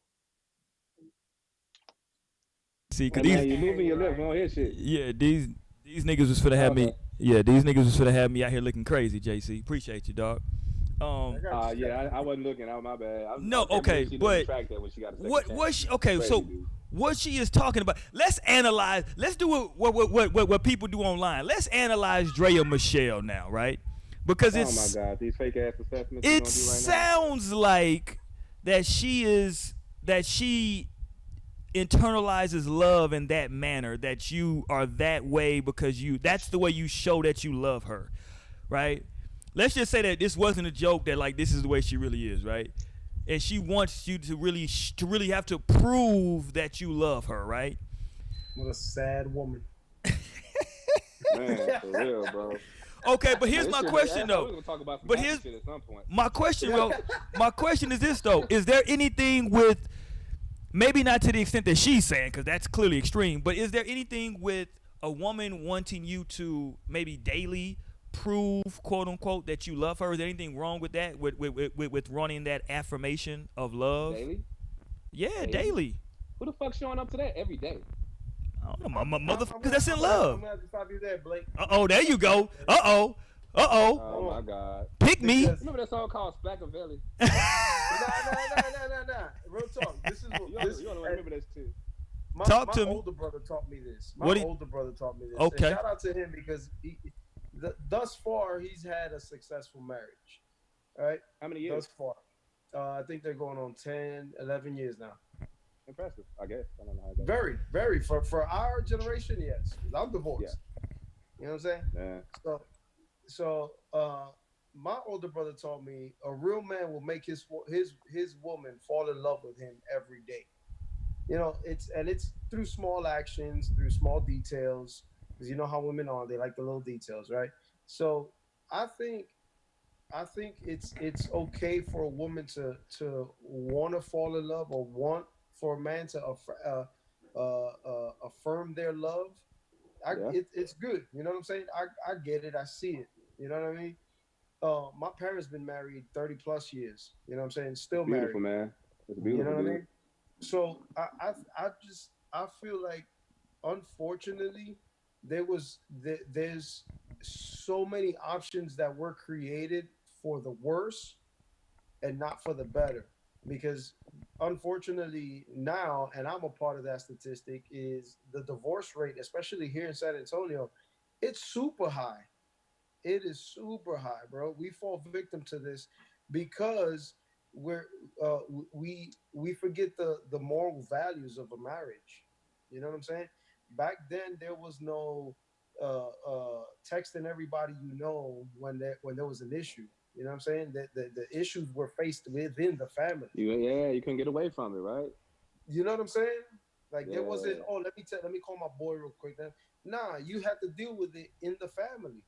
See, cause Man, these you moving your lips, we don't hear shit. yeah these niggas was finna have me. Okay. Yeah, these niggas was finna have me out here looking crazy. JC, appreciate you, dog. Yeah, I wasn't looking. That was my bad. No, okay, she but track that when she got a second what chance. she okay? Crazy, So dude. what she is talking about? Let's analyze. Let's do what people do online. Let's analyze Draya Michele now, right? Because Oh my God, these fake ass assessments. it gonna do right sounds like that she internalizes love in that manner, that you are that way because that's the way you show that you love her, right? Let's just say that this wasn't a joke, that like this is the way she really is, right? And she wants you to really have to prove that you love her, right? What a sad woman. now. Man, for real, bro. Okay, but here's This my shit- question I- though. We gonna talk about some But happy here's shit at some point. my question, bro. My question is this though: is there anything with, maybe not to the extent that she's saying, because that's clearly extreme, but is there anything with a woman wanting you to maybe daily prove, quote unquote, that you love her? Is there anything wrong with that? With running that affirmation of love? Daily? Yeah, daily. Who the fuck showing up to that every day? I don't know, my motherfuckers that's in love. I'm gonna have to stop you there, Blake. There you go. Oh my God. Pick me. Remember that song called Splackavelli? Nah. Real talk. This is what You don't remember that shit. Talk to my me. older brother taught me this. Older brother taught me this. Okay. And shout out to him because thus far he's had a successful marriage. All right. How many years? Thus far. I think they're going on 10, 11 years now. Impressive, I guess. I don't know how that Very, very. For our generation, yes. I'm divorced. Yeah. You know what I'm saying? Yeah. So my older brother told me a real man will make his woman fall in love with him every day. You know, it's through small actions, through small details, because you know how women are, they like the little details, right? So I think it's okay for a woman to want to fall in love, or want for a man to affirm their love. It's good. You know what I'm saying? I get it. I see it. You know what I mean? My parents been married 30 plus years. You know what I'm saying? Still beautiful, married. man. It's beautiful. You know what dude. I mean? So I feel like, unfortunately, there's so many options that were created for the worse and not for the better. Because unfortunately now, and I'm a part of that statistic, is the divorce rate, especially here in San Antonio, it's super high. It is super high, bro. We fall victim to this because we forget the moral values of a marriage. You know what I'm saying? Back then there was no texting everybody when there was an issue. You know what I'm saying? The issues were faced within the family. You couldn't get away from it, right? You know what I'm saying? Like there wasn't. Yeah. Oh, let me call my boy real quick. Then, nah, you have to deal with it in the family.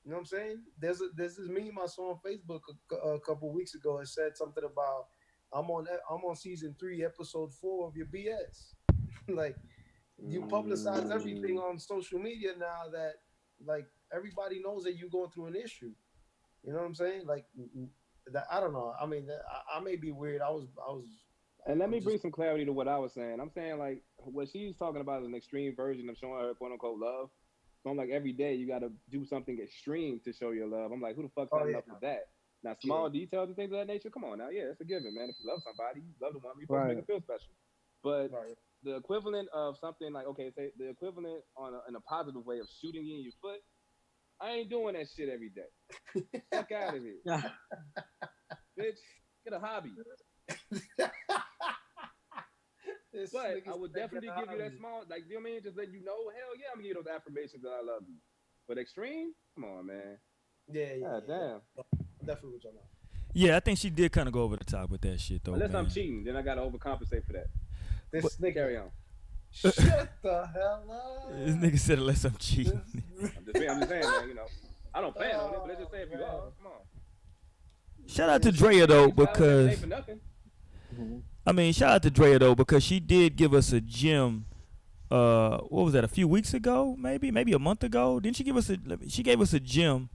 You know what I'm saying? There's this meme I saw on Facebook a couple weeks ago. It said something about I'm on season 3, episode 4 of your BS. Like you publicize everything Mm. on social media now that like everybody knows that you're going through an issue. You know what I'm saying? Like that. I don't know. I mean, I may be weird. And let I'm me just. bring some clarity to what I was saying. I'm saying like what she's talking about is an extreme version of showing her quote unquote love. So I'm like every day you got to do something extreme to show your love. I'm like, who the fuck's Oh had yeah, enough of that? Now yeah, small details and things of that nature. Come on now, yeah, it's a given, man. If you love somebody, you love the one, you're supposed to make Right. them feel special. But right. the equivalent of something like okay, say the equivalent in a positive way of shooting you in your foot. I ain't doing that shit every day. Fuck out of here, Yeah. bitch. Get a hobby. This But nigga I would said, "Get definitely out give you of that here." small, like, you know what I mean? Just let you know, hell yeah, I'm gonna give you those affirmations that I love you. But extreme? Come on, man. Yeah, yeah, God yeah. damn. I'm definitely with you on that. Yeah, I think she did kind of go over the top with that shit though, Unless I'm man. cheating, then I gotta overcompensate for that. This nigga, Carry on. shut the hell This up. nigga said unless I'm cheating. I'm just saying, man, you know. I don't plan on it, but let's just say if you man. are, come on. Shout out to Drea though, Ain't because for nothing. I mean, shout out to Drea though, because she did give us a gem. What was that? A few weeks ago, maybe a month ago. Didn't she give us a? She gave us a gem,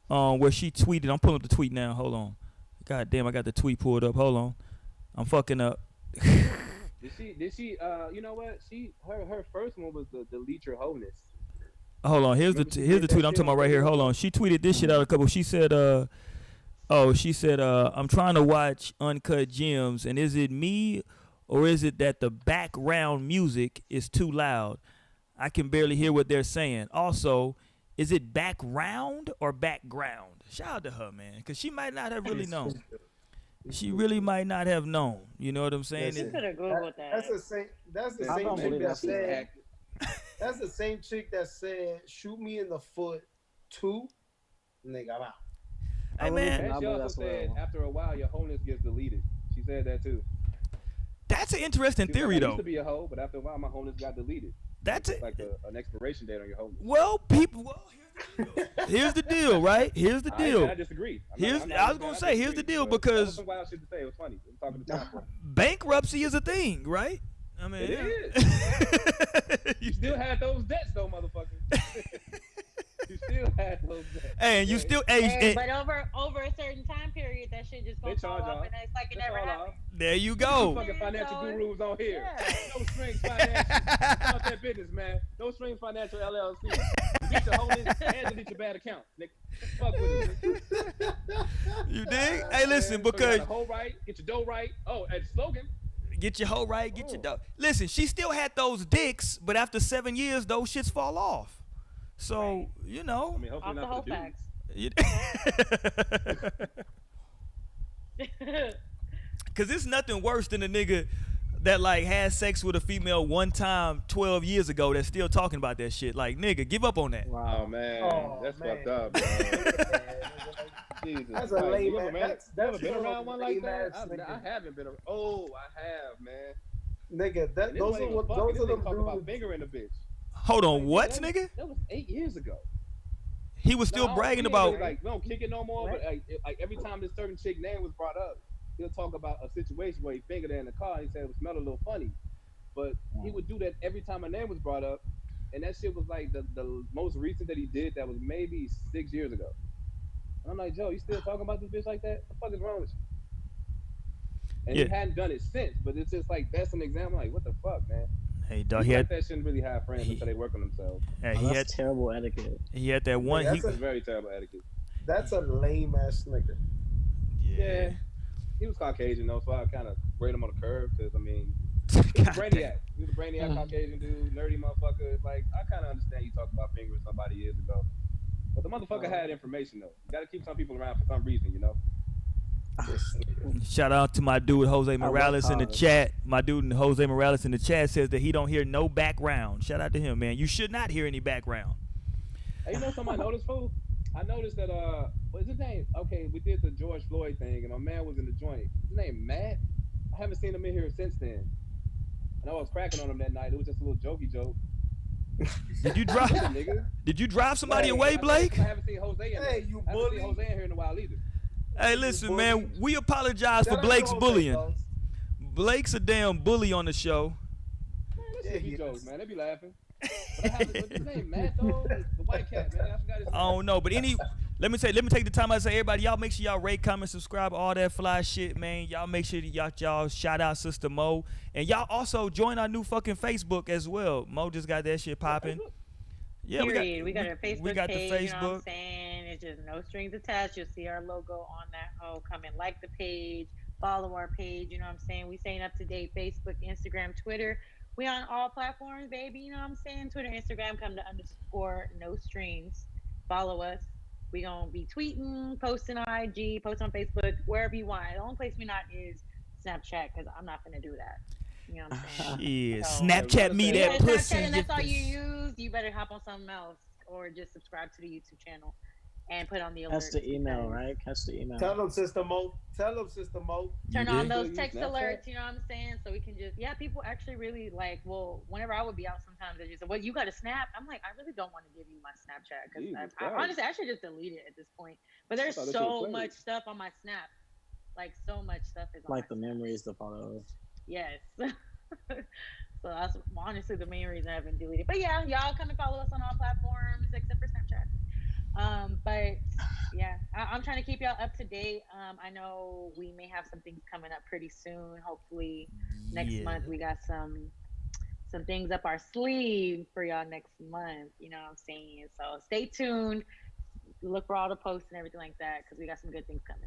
where she tweeted. I'm pulling up the tweet now. Hold on. God damn, I got the tweet pulled up. Hold on. I'm fucking up. Did she you know what? Her first one was the delete your wholeness. Hold on. Here's Remember she here's did the that tweet I'm shit talking on about right here. Hold Facebook? on. She tweeted this shit out a couple. She said, I'm trying to watch Uncut Gems, and is it me or is it that the background music is too loud? I can barely hear what they're saying. Also, is it background or background? Shout out to her, man, because she might not have really known. She really might not have known. You know what I'm saying? Listen, You could have googled that. That's the same. That's the I same don't chick believe that that's said. That's the same chick that said, "Shoot me in the foot, too." Nigga, I'm out. Hey, I man, And she believe also that's said real. after a while your wholeness gets deleted. She said that too. that's an interesting She was theory, like, I though. used to be a hoe, but after a while my wholeness got deleted. That's It's it. like an expiration date on your wholeness. Well, people. Well, here's the deal, right? Here's the I deal. disagree. I was gonna say, here's the deal, That was because some wild shit to say. It was funny. I'm talking to time for it. bankruptcy is a thing, right? I mean, It is. You still had those debts though, motherfucker. You still had those debts. And you Okay? still, But over a certain time period, that shit just They gonna fall charge off, off. and it's like it They never fall happened. off. there you You go. fucking financial So, gurus on here. yeah. No Strings Financial. Start that business, man. No Strings Financial LLC. Delete your wholeness and delete your bad account, nigga. Fuck with it. You dig? Hey, listen, So you because got a hoe right, get your dough right. Oh, and slogan. get your hoe right, get your Oh. dough. Listen, she still had those dicks, but after 7 years, those shits fall off. So, you know. I mean, hopefully Off the not whole for the dude. facts. Cause it's nothing worse than a nigga that like had sex with a female one time 12 years ago that's still talking about that shit. Like, nigga, give up on that. Oh Wow. man, Oh, that's man. fucked up, bro. Jesus That's a Christ. lame You ever, man. man, That's you ever been one of around them one like lame that? ass I niggas. haven't been. Oh, I have, man. Nigga, And this those wasn't are even what fucking. those This are the nigga talk about dudes. fingering a bitch. Hold on, Like, what, that nigga? That was 8 years ago. He was still Nah, bragging we ain't about. really, like, we don't kick it no more. What? But like every time this certain chick name was brought up, he'll talk about a situation where he fingered her in the car. And he said it smelled a little funny, but he would do that every time her name was brought up. And that shit was like the most recent that he did. That was maybe 6 years ago. And I'm like, Joe, you still talking about this bitch like that? What the fuck is wrong with you? And Yeah. he hadn't done it since, but it's just like that's an example. Like, what the fuck, man? Hey, dog, People like that shouldn't really have friends until they work on themselves. hey, Oh, that's terrible etiquette. he had that one. That's It's very terrible etiquette. That's a lame ass nigga. Yeah. He was Caucasian though, so I kind of grade him on the curve because I mean, he was a God damn. brainiac. He was a brainiac Caucasian dude, nerdy motherfucker. Like I kind of understand you talking about fingering somebody years ago, but the motherfucker had information though. You got to keep some people around for some reason, you know. Shout out to my dude Jose Morales in the hard. chat. My dude Jose Morales in the chat says that he don't hear no background. Shout out to him, man. You should not hear any background. Hey, you know something I noticed, fool? I noticed that what's his name? Okay, we did the George Floyd thing, and my man was in the joint. His name Matt. I haven't seen him in here since then. And I was cracking on him that night. It was just a little jokey joke. Did you drive? Nigga. Did you drive somebody Hey, away, Blake? I haven't seen Jose in there. Hey, you I haven't seen bully. Jose in here in a while either. Hey, listen, man. We apologize for Shout out to Blake's Jose, bullying. folks. Blake's a damn bully on the show. Man, that Yeah, shit he be jokes, is. man. They be laughing. What happened? What's his name? Matt, though? The white cat, man. I forgot his name. I don't know, but let me take the time out to say, everybody, y'all make sure y'all rate, comment, subscribe, all that fly shit, man. Y'all make sure y'all shout out Sister Mo, and y'all also join our new fucking Facebook as well. Mo just got that shit popping. Yeah, we got our Facebook we got page, the Facebook. you know what I'm saying? It's just no strings attached. You'll see our logo on that hoe. Come and like the page, follow our page, you know what I'm saying? We staying up to date. Facebook, Instagram, Twitter. We on all platforms, baby. You know what I'm saying? Twitter, Instagram, come to _no strings. Follow us. We gonna be tweeting, posting on IG, posting on Facebook, wherever you want. The only place we not is Snapchat, because I'm not gonna do that. You know what I'm saying? Shit, So, Snapchat me yeah, that pussy. Snapchat, and that's all you use. You better hop on something else, or just subscribe to the YouTube channel and put on the alerts. Catch the email, right? Catch the email. Tell them, Sister Mo. Tell them, Sister Mo. Turn You on did? those text alerts, you know what I'm saying? So we can just, people actually really like, well, whenever I would be out sometimes, they just say, well, you got a Snap? I'm like, I really don't want to give you my Snapchat, because I honestly, I should just delete it at this point. But there's so much stuff on my Snap. Like, so much stuff is on like my the Snap. memories, the photos. Yes. So that's honestly the main reason I haven't deleted. But yeah, y'all come and follow us on all platforms except for Snapchat. But yeah, I'm trying to keep y'all up to date. I know we may have some things coming up pretty soon. Hopefully next month we got some things up our sleeve for y'all next month. You know what I'm saying? So stay tuned. Look for all the posts and everything like that, because we got some good things coming.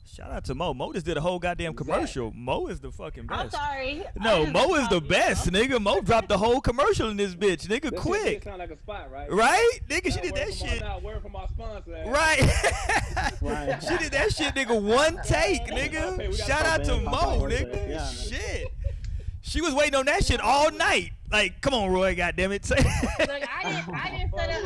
Shout out to Mo. Mo just did a whole goddamn commercial. Mo is the fucking best. I'm sorry. No, Mo is the best, nigga. Mo dropped the whole commercial in this bitch, nigga. That Quick. shit sound like a spot, right? Right? Nigga, she did that shit. Word from our sponsor. Right. Right. She did that shit, nigga, one take, nigga. Shout out to Mo, nigga. Yeah. Shit. She was waiting on that shit all night. Like, come on, Roy, goddamn it. Look, I didn't set up.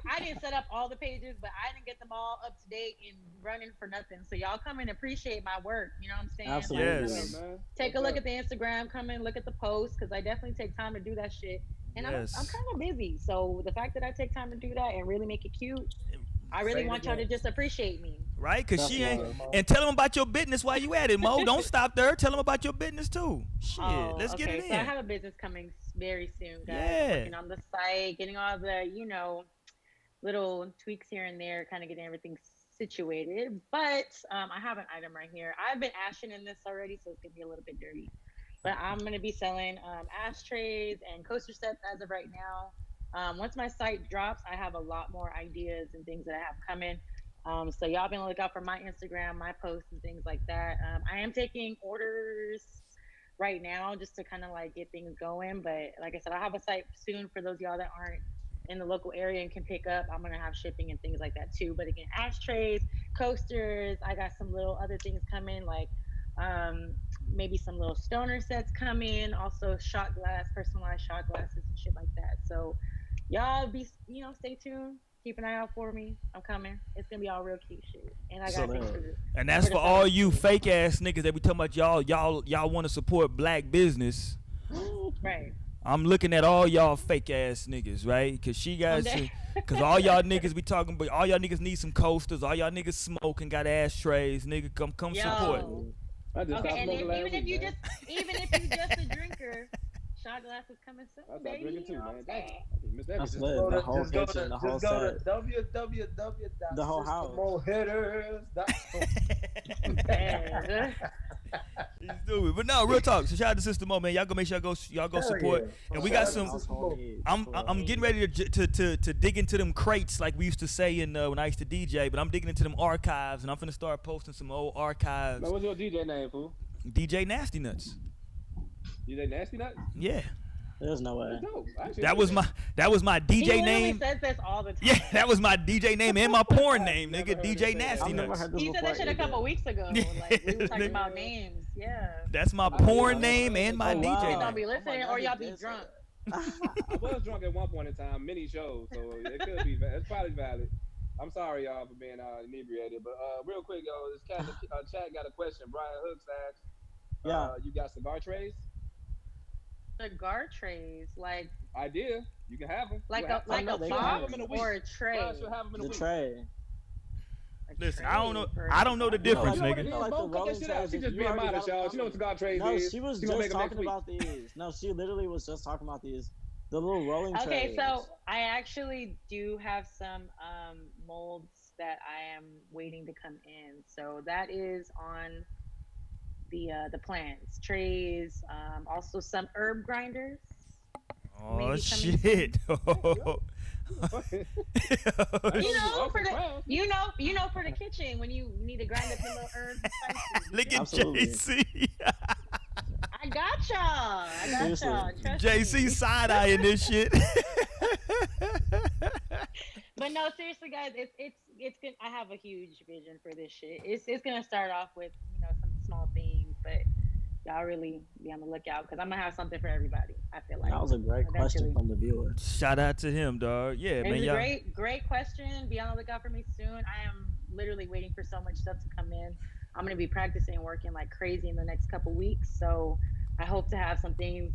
I didn't set up all the pages, but I didn't get them all up to date and running for nothing. So y'all come and appreciate my work. You know what I'm saying? Absolutely. Yes. Yeah, man. Take a look at the Instagram. Come and look at the posts, because I definitely take time to do that shit. And Yes. I'm kind of busy, so the fact that I take time to do that and really make it cute, I really want y'all to just appreciate me. Right? Because she ain't. That's And tell them about your business while you at it, Mo. Don't stop there. Tell them about your business, too. Shit. Let's get it in. So I have a business coming very soon, guys. Yeah. Working on the site, getting all the, little tweaks here and there, kind of getting everything situated. But I have an item right here. I've been ashing in this already, so it's going to be a little bit dirty. But I'm going to be selling ashtrays and coaster sets as of right now. Once my site drops, I have a lot more ideas and things that I have coming. So y'all be on the lookout for my Instagram, my posts, and things like that. I am taking orders right now just to kind of like get things going. But like I said, I'll have a site soon for those of y'all that aren't in the local area and can pick up. I'm going to have shipping and things like that too. But again, ashtrays, coasters, I got some little other things coming, like maybe some little stoner sets coming, also shot glass, personalized shot glasses and shit like that. So y'all be, stay tuned. Keep an eye out for me. I'm coming. It's gonna be all real cute shit. And I got things for this. And that's for all you fake ass niggas that be talking about y'all want to support black business. Right. I'm looking at all y'all fake ass niggas, right? Cause cause all y'all niggas be talking, but all y'all niggas need some coasters. All y'all niggas smoke and got ashtrays. Nigga, come support. Okay, and even if you just a drinker, shot glass is coming soon, baby. Drinking too, man. That's lit. The whole kitchen, the whole set. The whole house. He's stupid. But no, real talk. So shout out to Sister Mo, man. Y'all go make sure y'all go support. Yeah. And we got some. I'm getting ready to dig into them crates like we used to say when I used to DJ. But I'm digging into them archives, and I'm finna start posting some old archives. Now, what's your DJ name, fool? DJ Nasty Nuts. DJ Nasty Nuts? Yeah. There's no way. That was my DJ name. He says this all the time. Yeah, that was my DJ name and my porn name, nigga. DJ Nasty Nuts. He said that shit a couple weeks ago. Like we were talking about names. Yeah. That's my porn name and my DJ Y'all name. don't be listening, or y'all be drunk. I was drunk at one point in time, many shows, so it could be. It's probably valid. I'm sorry, y'all, for being inebriated. But real quick, yo, this chat got a question. Brian Hooks asked, "You got cigar trays?" cigar trays, idea. You can have them. like I know they She'll have them box in a week. or a tray. She'll have them in a the week. tray. A Listen, tray I don't know. for I don't know the cigar? difference, You know what nigga. it is, like the Bo? Cut that rolling shit out. trays. She If just you being already modest, got 'em y'all. She know what cigar trays No, is. she was She gonna make just them next talking week. about these. No, she literally was just talking about these. The little rolling Okay, trays. so I actually do have some molds that I am waiting to come in. So that is on the plans. Trays, also some herb grinders. Oh Maybe coming shit. You know, Arts for and the crafts. for the kitchen when you need to grind up your little herbs and spices. Look at Absolutely. JC. I got y'all. Seriously. Trust JC me. side eyeing this shit. But no, seriously, guys, it's good. I have a huge vision for this shit. It's gonna start off with some small things, but y'all really be on the lookout because I'm gonna have something for everybody. I feel like That was a great question eventually. from the viewer. Shout out to him, dog. Yeah, man. It's a Y'all. great question. Be on the lookout for me soon. I am literally waiting for so much stuff to come in. I'm gonna be practicing and working like crazy in the next couple weeks. So I hope to have some things,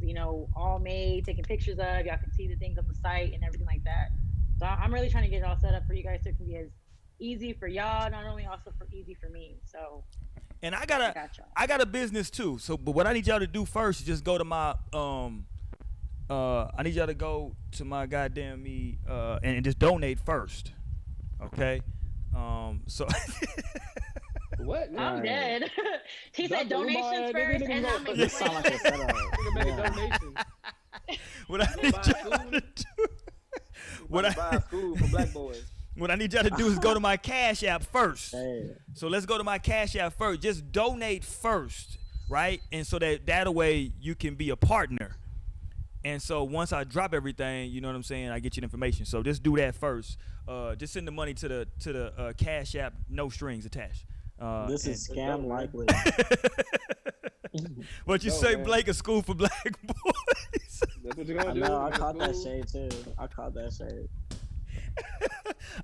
all made, taking pictures of. Y'all can see the things on the site and everything like that. So I'm really trying to get it all set up for you guys so it can be as easy for y'all, not only also for easy for me. So And I got y'all. got a business too. So, but what I need y'all to do first is just go to my I need y'all to go to my goddamn me and just donate first. Okay? So What? I'm Right. dead. He Drop said the donations Uber, first, nigga, and nigga, I'll nigga, make This sound like a setup. Nigga make a Yeah. donation. what I need y'all to do what Buy I a school for black boys. what I need y'all to do is go to my Cash App first. Hey. So let's go to my Cash App first. Just donate first, right? And so that way you can be a partner. And so once I drop everything, you know what I'm saying, I get you the information. So just do that first. Just send the money to the Cash App, no strings attached. This is dope, scam man. likely. What you No, say, man. Blake? A school for black boys. That's what you're I gonna do. know. I Nigga, caught that school. shade too. I caught that shade.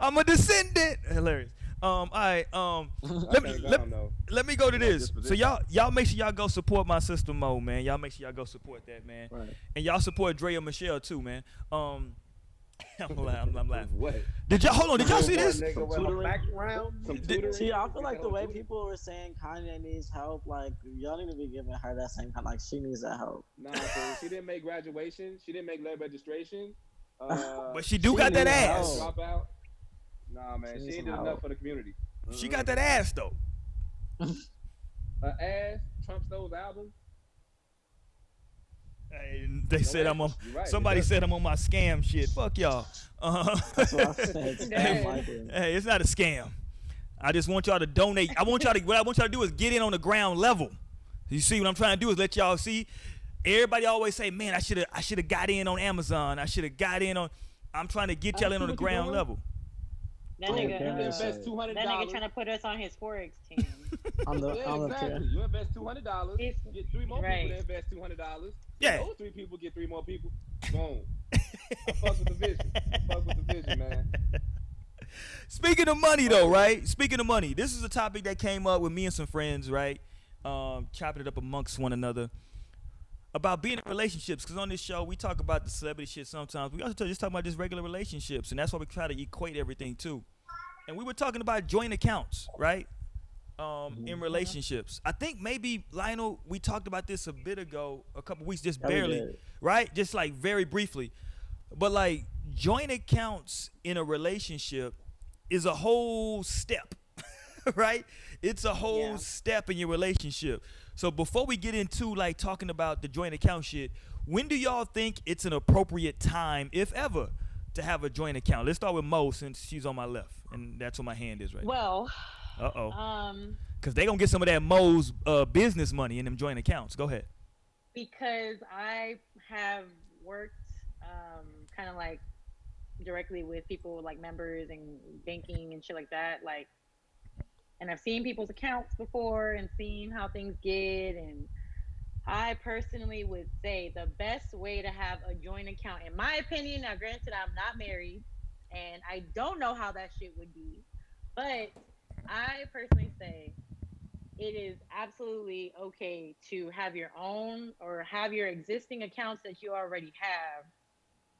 I'm a descendant. Hilarious. All right. Let me Thank let, God, though. let me go to No this. So disposition. y'all make sure y'all go support my sister Mo, man. Y'all make sure y'all go support that, man. Right. And y'all support Draya Michele too, man. I'm laughing. What? Did y'all hold on? Did y'all see this? Nigga with a tutoring. background. Some Did- tutoring? See, I feel You like got the no way tutor? people were saying Kanye needs help, like y'all need to be giving her that same kind. Like she needs that help. Nah, so she didn't make graduation. She didn't make lead registration. But she do got that needs ass. help. Dropout. Nah, man, She she needs ain't some did enough help. for the community. She got that ass though. Ass. Trump stole album. Hey, they No said I'm on. answers. You're right, Somebody it does. said I'm on my scam shit. Fuck y'all. That's what I said. Scam Hey. likely. Hey, it's not a scam. I just want y'all to donate. What I want y'all to do is get in on the ground level. You see what I'm trying to do is let y'all see. Everybody always say, man, I should have got in on Amazon. I should have got in on. I'm trying to get y'all in on the what you ground doing? level. That Oh, nigga, okay. You Yeah. invest $200. that nigga trying to put us on his forex team. On the Yeah, on the exactly. You invest $200, He's- get 3 more right. people to invest $200. Yeah. Those 3 people get 3 more people. Boom. I fuck with the vision. I fuck with the vision, man. Speaking of money, though, right? Speaking of money, this is a topic that came up with me and some friends, right? Chopping it up amongst one another about being in relationships. Because on this show, we talk about the celebrity shit sometimes. We also just talk about just regular relationships, and that's why we try to equate everything too. And we were talking about joint accounts, right? In relationships. I think maybe Lionel, we talked about this a bit ago, a couple weeks, just Yeah, we barely, did. right? Just like very briefly. But like joint accounts in a relationship is a whole step, right? It's a whole Yeah. step in your relationship. So before we get into like talking about the joint account shit, when do y'all think it's an appropriate time, if ever, to have a joint account? Let's start with Mo since she's on my left, and that's where my hand is right Well, now. Uh-oh. um, Because they going to get some of that Mo's business money in them joint accounts. Go ahead. because I have worked kind of like directly with people like members and banking and shit like that, like, and I've seen people's accounts before and seen how things get, and I personally would say the best way to have a joint account, in my opinion, now granted I'm not married and I don't know how that shit would be, but I personally say it is absolutely okay to have your own or have your existing accounts that you already have,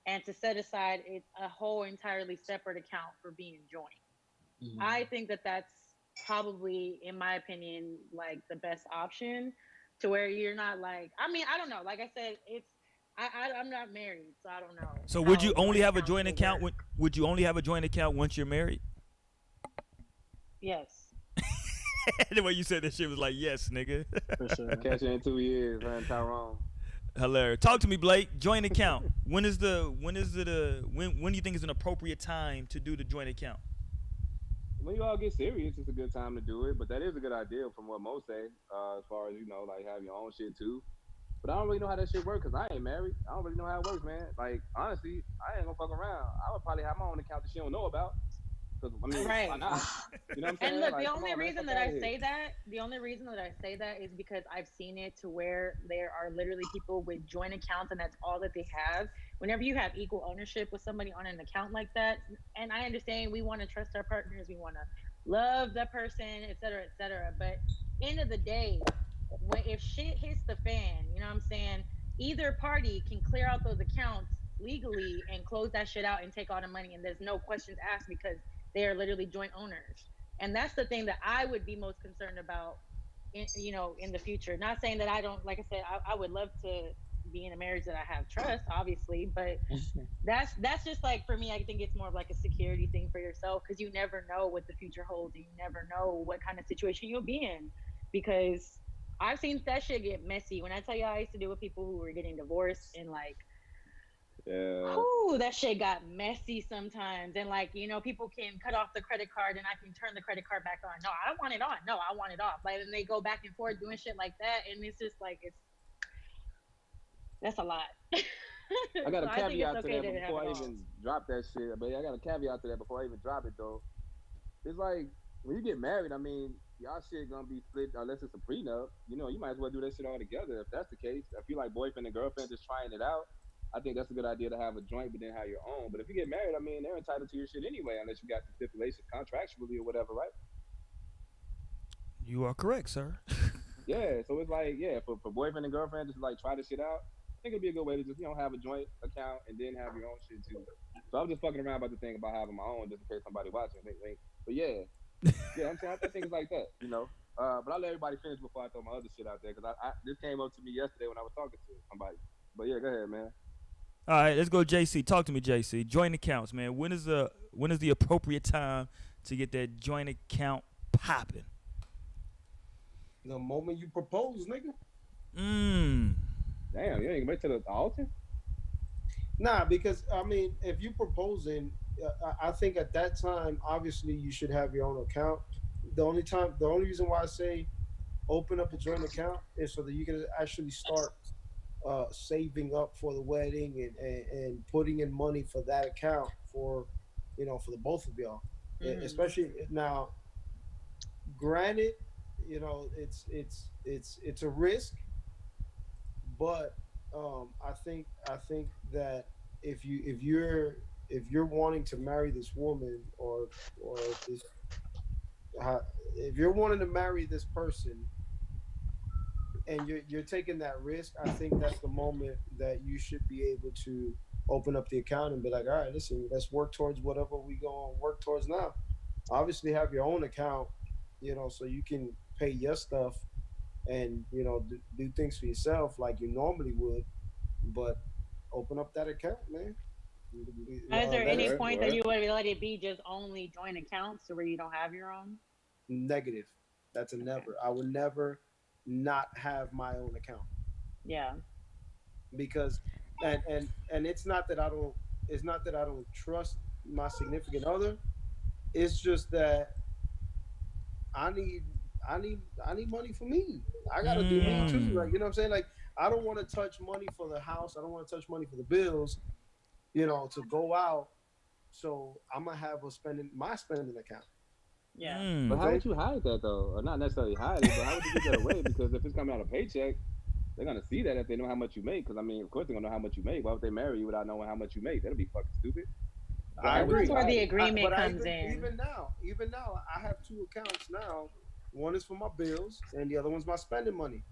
and to set aside a whole entirely separate account for being joint. I think that that's probably, in my opinion, like the best option, to where you're not like, I mean, I don't know. Like I said, I'm not married, so I don't know So would how you only joint have a accounts joint will account work. when? Would you only have a joint account once you're married? Yes. The way you said that shit was like, yes, nigga. For sure. Catch it in 2 years, man. Tyrone. Hilarious. Talk to me, Blake. Joint account. When do you think is an appropriate time to do the joint account? When you all get serious, it's a good time to do it. But that is a good idea from what Mo say, as far as like have your own shit too. But I don't really know how that shit works because I ain't married. I don't really know how it works, man. Like honestly, I ain't gonna fuck around. I would probably have my own account that she don't know about. Because I mean, why Right. not? You know what I'm And saying? look, Like, come on, man, fuck out of here. the only reason that I say that is because I've seen it to where there are literally people with joint accounts and that's all that they have. Whenever you have equal ownership with somebody on an account like that, and I understand we want to trust our partners, we want to love that person, et cetera, et cetera. But end of the day, if shit hits the fan, you know what I'm saying? Either party can clear out those accounts legally and close that shit out and take all the money, and there's no questions asked because they are literally joint owners. And that's the thing that I would be most concerned about in the future. Not saying that I don't, like I said, I would love to be in a marriage that I have trust, obviously, but that's just like, for me, I think it's more of like a security thing for yourself, because you never know what the future holds and you never know what kind of situation you'll be in. Because I've seen that shit get messy. When I tell you, I used to deal with people who were getting divorced, and like, Yeah. whoo, that shit got messy sometimes. And like, people can cut off the credit card and I can turn the credit card back on. No, I want it on. No, I want it off. Like, and they go back and forth doing shit like that. And it's just like, that's a lot. I got So a I think it's caveat to okay that, but to have before it I all. even drop that shit, but I got a caveat to that before I even drop it though. It's like when you get married, I mean, y'all shit gonna be split unless it's a prenup. You might as well do that shit all together if that's the case. If you like boyfriend and girlfriend just trying it out, I think that's a good idea to have a joint, but then have your own. But if you get married, I mean, they're entitled to your shit anyway, unless you got some stipulations contractually or whatever, right? You are correct, sir. Yeah, so it's like, yeah, for boyfriend and girlfriend, just like try this shit out. I think it'd be a good way to just, have a joint account and then have your own shit too. So I'm just fucking around about the thing about having my own just in case somebody watching. Wink, wink. But yeah, I'm saying I think it's like that. But I'll let everybody finish before I throw my other shit out there because this came up to me yesterday when I was talking to somebody. But yeah, go ahead, man. All right, let's go, JC. Talk to me, JC. Joint accounts, man. When is the appropriate time to get that joint account popping? The moment you propose, nigga. Damn, you ain't wait to the altar? Nah, because I mean, if you proposing, I think at that time, obviously, you should have your own account. The only reason why I say open up a joint account is so that you can actually start saving up for the wedding and putting in money for that account for the both of y'all. Especially now, granted, it's a risk, but I think that if you're wanting to marry this woman or this if you're wanting to marry this person and you're taking that risk, I think that's the moment that you should be able to open up the account and be like, all right, listen, let's work towards whatever we going to work towards now. Obviously, have your own account, so you can pay your stuff and do things for yourself like you normally would, but open up that account, man. Is there any Word, point that word. you would let it be just only joint accounts to where you don't have your own? Negative. That's a never. I would never not have my own account Yeah. because and it's not that I don't trust my significant other. It's just that I need I need money for me. I gotta do me Yeah. too. Like, you know what I'm saying? Like, I don't want to touch money for the house. I don't want to touch money for the bills, to go out. So I'm gonna have my spending account. Yeah. But You how know would you hide that though? Or not necessarily hide it, but how would you give that away? Because if it's coming out of paycheck, they're gonna see that if they know how much you make. Because I mean, of course they're gonna know how much you make. Why would they marry you without knowing how much you make? That'd be fucking stupid. So I how would That's agree. you where hide the it? agreement But I comes in. even now, I have two accounts now One is for my bills, and the other one's my spending money.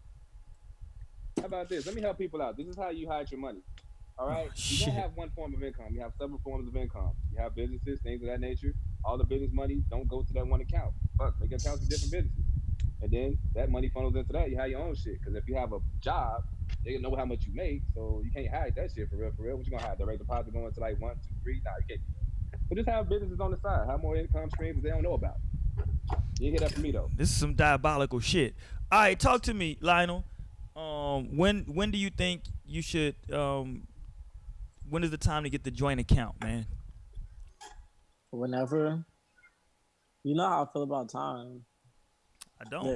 How about this? Let me help people out. This is how you hide your money. All right, you don't have one form of income. You have several forms of income. You have businesses, things of that nature. All the business money don't go to that one account. Fuck, make accounts for different businesses, and then that money funnels into that. You have your own shit. Because if you have a job, they know how much you make, so you can't hide that shit for real. For real, what you gonna hide? Direct deposit going to like 1, 2, 3? Nah, you can't do that. But just have businesses on the side. Have more income streams that they don't know about. You hear that from me though. This is some diabolical shit. All right, talk to me, Lionel. When do you think you should? When is the time to get the joint account, man? Whenever. You know how I feel about time. I don't.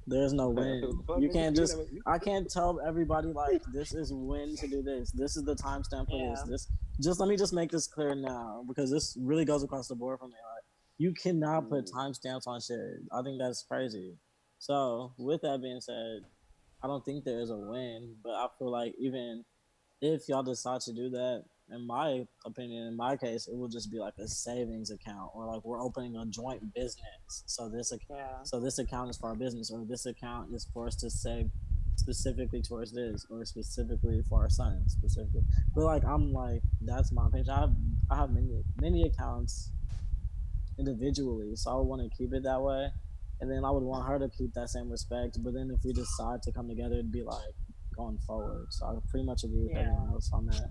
There's no when. You can't just. I can't tell everybody like this is when to do this. This is the timestamp for this. This. Just let me just make this clear now because this really goes across the board for me. Like you cannot put timestamps on shit. I think that's crazy. So with that being said, I don't think there is a win, but I feel like even if y'all decide to do that, in my opinion, in my case, it will just be like a savings account or like we're opening a joint business. So this account is for our business, or this account is for us to save specifically towards this, or specifically for our son specifically. But like I'm like that's my opinion. I have many accounts individually, so I would want to keep it that way. And then I would want her to keep that same respect. But then if we decide to come together, it'd be like going forward. So I pretty much agree with everyone else on that.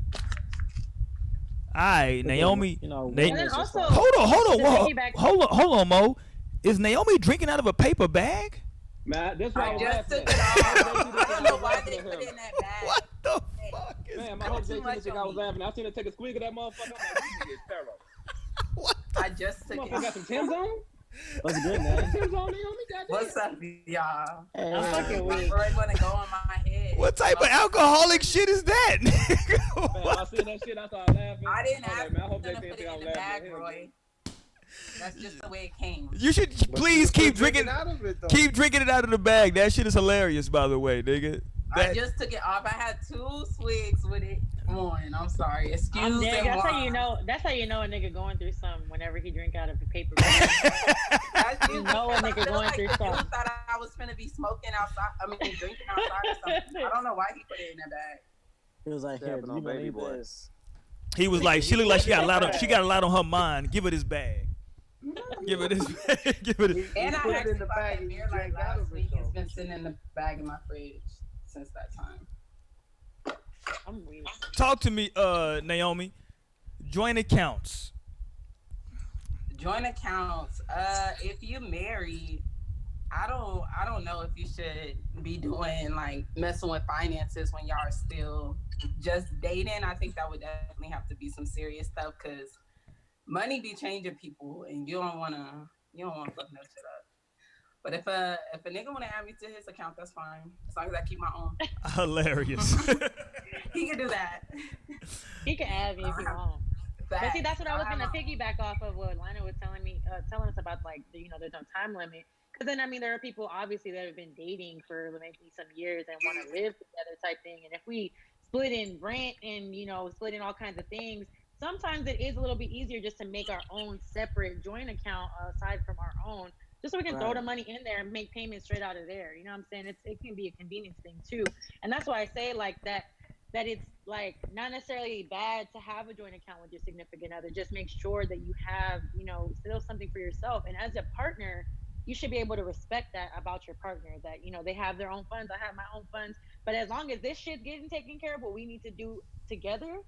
Alright, Naomi. and then also, hold on, Mo. Is Naomi drinking out of a paper bag? Man, that's why I just took it off. I don't know why they put it in that bag. What the fuck is man, my whole day I was laughing. I seen her take a squeak of that motherfucker. I'm like, this is thorough. What? I just took it. Got some Tim's on? What's good, man? Tim's on, Naomi? Goddamn. What's up, y'all? Hey. I'm fucking My weak. brain wanna go on my head. What type of alcoholic shit is that? Man, I seen that shit. I started laughing. I didn't was ask like, man, I hope them they to think put it I'm in the bag, laughing. Roy. That's just the way it came. You should please keep drinking. out of it, though. Keep drinking it out of the bag. That shit is hilarious, by the way, nigga. I just took it off. I had 2 swigs with it on. I'm sorry. Excuse me. That's how you know. That's how you know a nigga going through something. Whenever he drink out of a paper bag, you know a nigga going through something. I thought I was finna be smoking outside. I mean, drinking outside or something. I don't know why he put it in that bag. He was like, "Here, you believe this?" He was like, she looked like she got a lot on. She got a lot on her mind. Give her this bag. Give her this bag. Give her this. And I put it actually in the bought bag that and beer you like drank out last of it, week. It's though. been sitting in the bag in my fridge since that time. I'm weak. Talk to me, Naomi. Joint accounts. Joint accounts. If you married, I don't know if you should be doing like messing with finances when y'all are still just dating. I think that would definitely have to be some serious stuff because money be changing people, and you don't wanna fuck no shit up. But if a nigga wanna add me to his account, that's fine. As long as I keep my own. Hilarious. He can do that. He can add me if he wants. But see, that's what I was gonna piggyback off of what Lina was telling us about, like, there's no time limit. Because then, I mean, there are people obviously that have been dating for maybe some years and want to live together type thing. And if we split in rent and, split in all kinds of things, sometimes it is a little bit easier just to make our own separate joint account aside from our own, just so we can throw the money in there and make payments straight out of there. You know what I'm saying? It can be a convenience thing too. And that's why I say like that it's like not necessarily bad to have a joint account with your significant other. Just make sure that you have, still something for yourself. And as a partner, you should be able to respect that about your partner, that, they have their own funds. I have my own funds. But as long as this shit's getting taken care of, what we need to do together,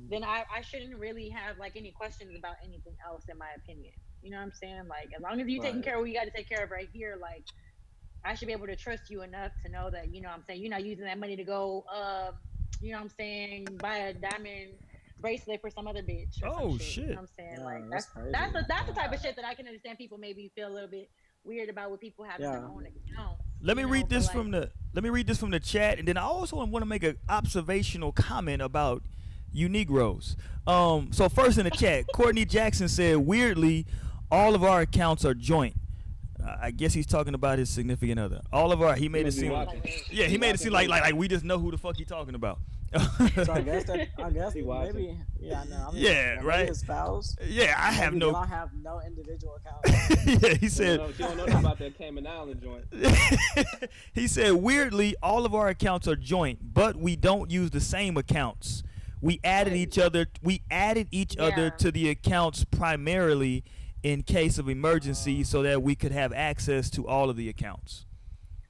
then I shouldn't really have like any questions about anything else, in my opinion. You know what I'm saying? Like, as long as you're taking care of what you got to take care of right here, like, I should be able to trust you enough to know that, what I'm saying, you're not using that money to go, what I'm saying, buy a diamond bracelet for some other bitch. Oh, shit. You know what I'm saying? Yeah, like, that's that's the type of shit that I can understand people maybe feel a little bit weird about with people having their own account. Let me read this from the chat, and then I also want to make an observational comment about you Negroes. So first in the chat, Courtney Jackson said, weirdly, all of our accounts are joint. I guess he's talking about his significant other. All of our, he made it seem like we just know who the fuck he talking about. So I guess He watching. maybe yeah, I know. I mean, Yeah, maybe right. his spouse. Yeah, I have Maybe they no. don't have no individual accounts. Yeah, he She don't said. know, she don't know nothing about that Cayman Island joint. He said, weirdly, all of our accounts are joint, but we don't use the same accounts. We added each other. We added each other Yeah. to the accounts primarily in case of emergency, so that we could have access to all of the accounts.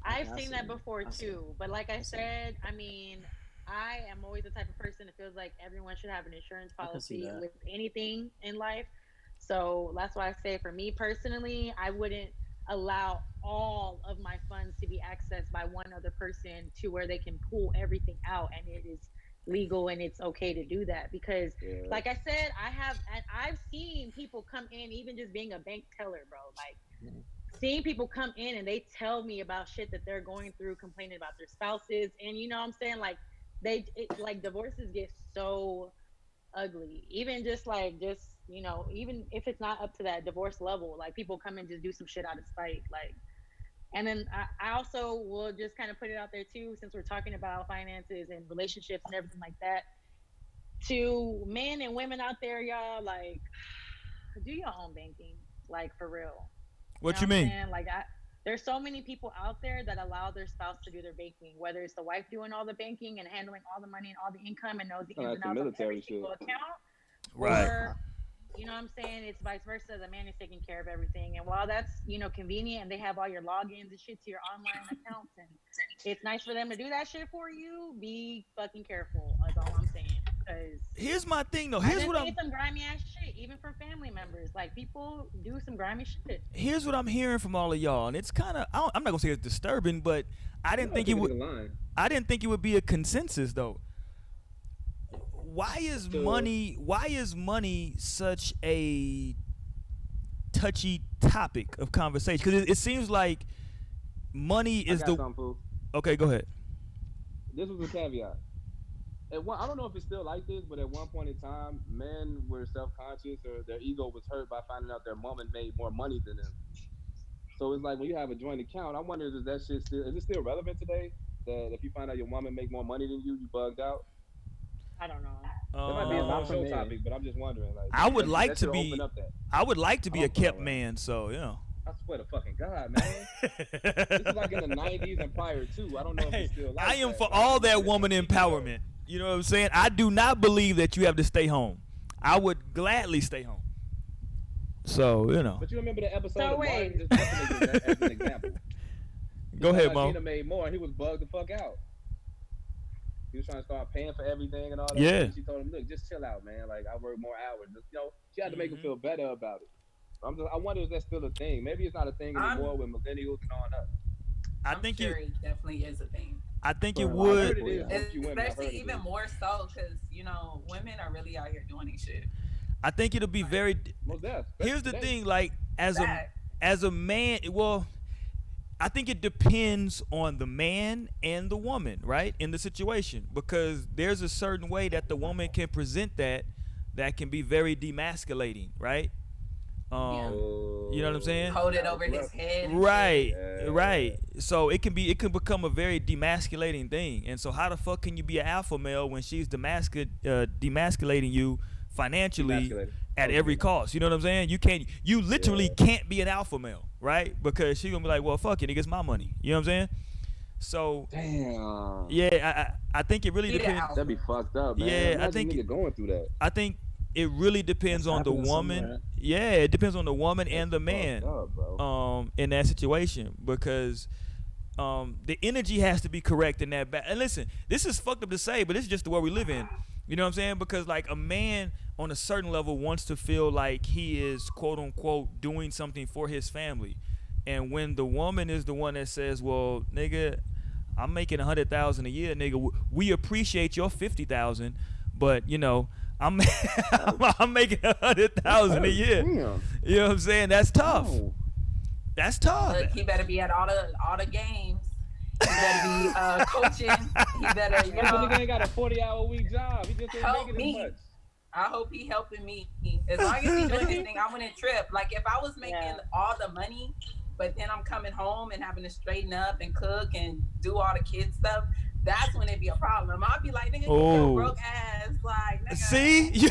I've Okay, I seen see. that before I see. too. But like I I see. said, I mean, I am always the type of person that feels like everyone should have an insurance I can see policy that. with anything in life. So that's why I say for me personally, I wouldn't allow all of my funds to be accessed by one other person to where they can pull everything out and it is legal and it's okay to do that because Yeah. like I said, I've seen people come in even just being a bank teller, bro. Like Mhm. seeing people come in and they tell me about shit that they're going through, complaining about their spouses, and you know what I'm saying? Like like divorces get so ugly. Even just even if it's not up to that divorce level, like people come and just do some shit out of spite, like. And then I also will just kind of put it out there too, since we're talking about finances and relationships and everything like that. To men and women out there, y'all, like, do your own banking, like for real. You know What what you I'm mean? saying? Like there's so many people out there that allow their spouse to do their banking, whether it's the wife doing all the banking and handling all the money and all the income and knows the Sound ins like and some outs of every military single shit. account, Right. or you know what I'm saying? It's vice versa. The man is taking care of everything. And while that's, convenient and they have all your logins and shit to your online accounts and it's nice for them to do that shit for you, be fucking careful, is all I'm saying. Because Here's my thing though. I done seen some grimy ass shit, even from family members. Like people do some grimy shit. Here's what I'm hearing from all of y'all, and it's kind of. I'm not gonna say it's disturbing, but I You didn't know, I think it think a would. nigga lying. I didn't think it would be a consensus though. Why is So money? Why is money such a touchy topic of conversation? Because it seems like money I is got the. something, fool. Okay, go ahead. This was a caveat. I don't know if it's still like this, but at one point in time, men were self-conscious or their ego was hurt by finding out their woman made more money than them. So it's like when you have a joint account, I wonder is it still relevant today? That if you find out your woman make more money than you bugged out. I don't know. That might be a long Not for show me. topic, but I'm just wondering. Like I would like that to should open be. up that. I would like to be I'm a kept playing. man. So I swear to fucking God, man. This is like in the '90s and prior too. I don't know if Hey, it's still like I am that, for but all that it's woman on TV, though. empowerment. You know what I'm saying? I do not believe that you have to stay home. I would gladly stay home. So But you remember the episode So of Martin? wait. Just as an example. Go ahead, Mo. Gina made more, and he was bugged the fuck out. He was trying to start paying for everything and all that. Yeah. And she told him, "Look, just chill out, man. Like I work more hours. Just, she had to make him feel better about it. I wonder if that's still a thing. Maybe it's not a thing anymore with millennials and on up. I I'm think sure it definitely is a thing. I think it For a lot of I heard would. it people, is. yeah. For a few women, I heard Especially it even is. more so because women are really out here doing these shit. I think it'll be very. Most deaf. Here's the Today. thing, like as a man, well, I think it depends on the man and the woman, right, in the situation, because there's a certain way that the woman can present that can be very demasculating, right? You know what I'm saying? Hold it over his head. and Right, shit. right. So it can become a very demasculating thing. And so how the fuck can you be an alpha male when she's demasculating you financially at every cost? You know what I'm saying? You literally can't be an alpha male, right? Because she's gonna be like, well, fuck it, it gets my money. You know what I'm saying? So damn. yeah, I think it really depends. That'd be fucked up, man. Yeah, Imagine I think nigga going through that. I think it really depends on the happening woman. somewhere. Yeah, it depends on the woman and the man. Fucked up, bro. In that situation, because the energy has to be correct in that and listen, this is fucked up to say, but this is just the world we live in. You know what I'm saying? Because like a man on a certain level wants to feel like he is quote unquote doing something for his family, and when the woman is the one that says, well, nigga, I'm making 100,000 a year, nigga, we appreciate your 50,000, but I'm I'm making 100,000 a year. Damn. You know what I'm saying? That's tough. Oh. That's tough. Look, he better be at all the games. He better be coaching. He better, This nigga ain't got a 40-hour week job. He just ain't help making me. as much. I hope he helping me. As long as he doing his thing, I wouldn't trip. Like if I was making all the money, but then I'm coming home and having to straighten up and cook and do all the kid stuff, that's when it be a problem. I'll be like, nigga, get your broke ass, like, nigga. See? Do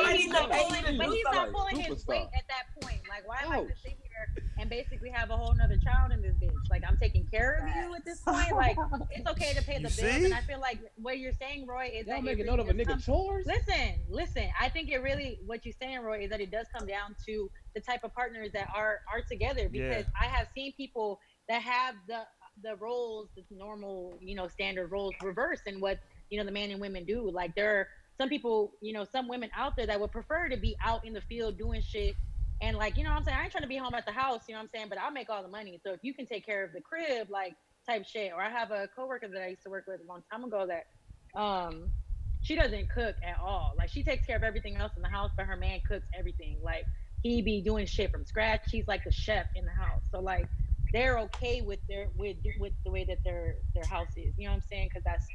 I He's need to pay you to do but he's something? not pulling his weight at that point. Like, why am I to sit here and basically have a whole nother child in this bitch? Like, I'm taking care of you at this point. Like, it's okay to pay the bills. And I feel like what you're saying, Roy, is Y'all that making really note of a nigga chores? Listen. I think it really, what you're saying, Roy, is that it does come down to the type of partners that are together. Because I have seen people that have the roles, the normal, standard roles reversed in what, the man and women do. Like, there are some people, some women out there that would prefer to be out in the field doing shit. And like, what I'm saying, I ain't trying to be home at the house, what I'm saying, but I'll make all the money. So if you can take care of the crib, like, type shit. Or I have a coworker that I used to work with a long time ago that she doesn't cook at all. Like, she takes care of everything else in the house, but her man cooks everything. Like, he be doing shit from scratch. He's like the chef in the house. So like, they're okay with with the way that their house is. You know what I'm saying? Because that's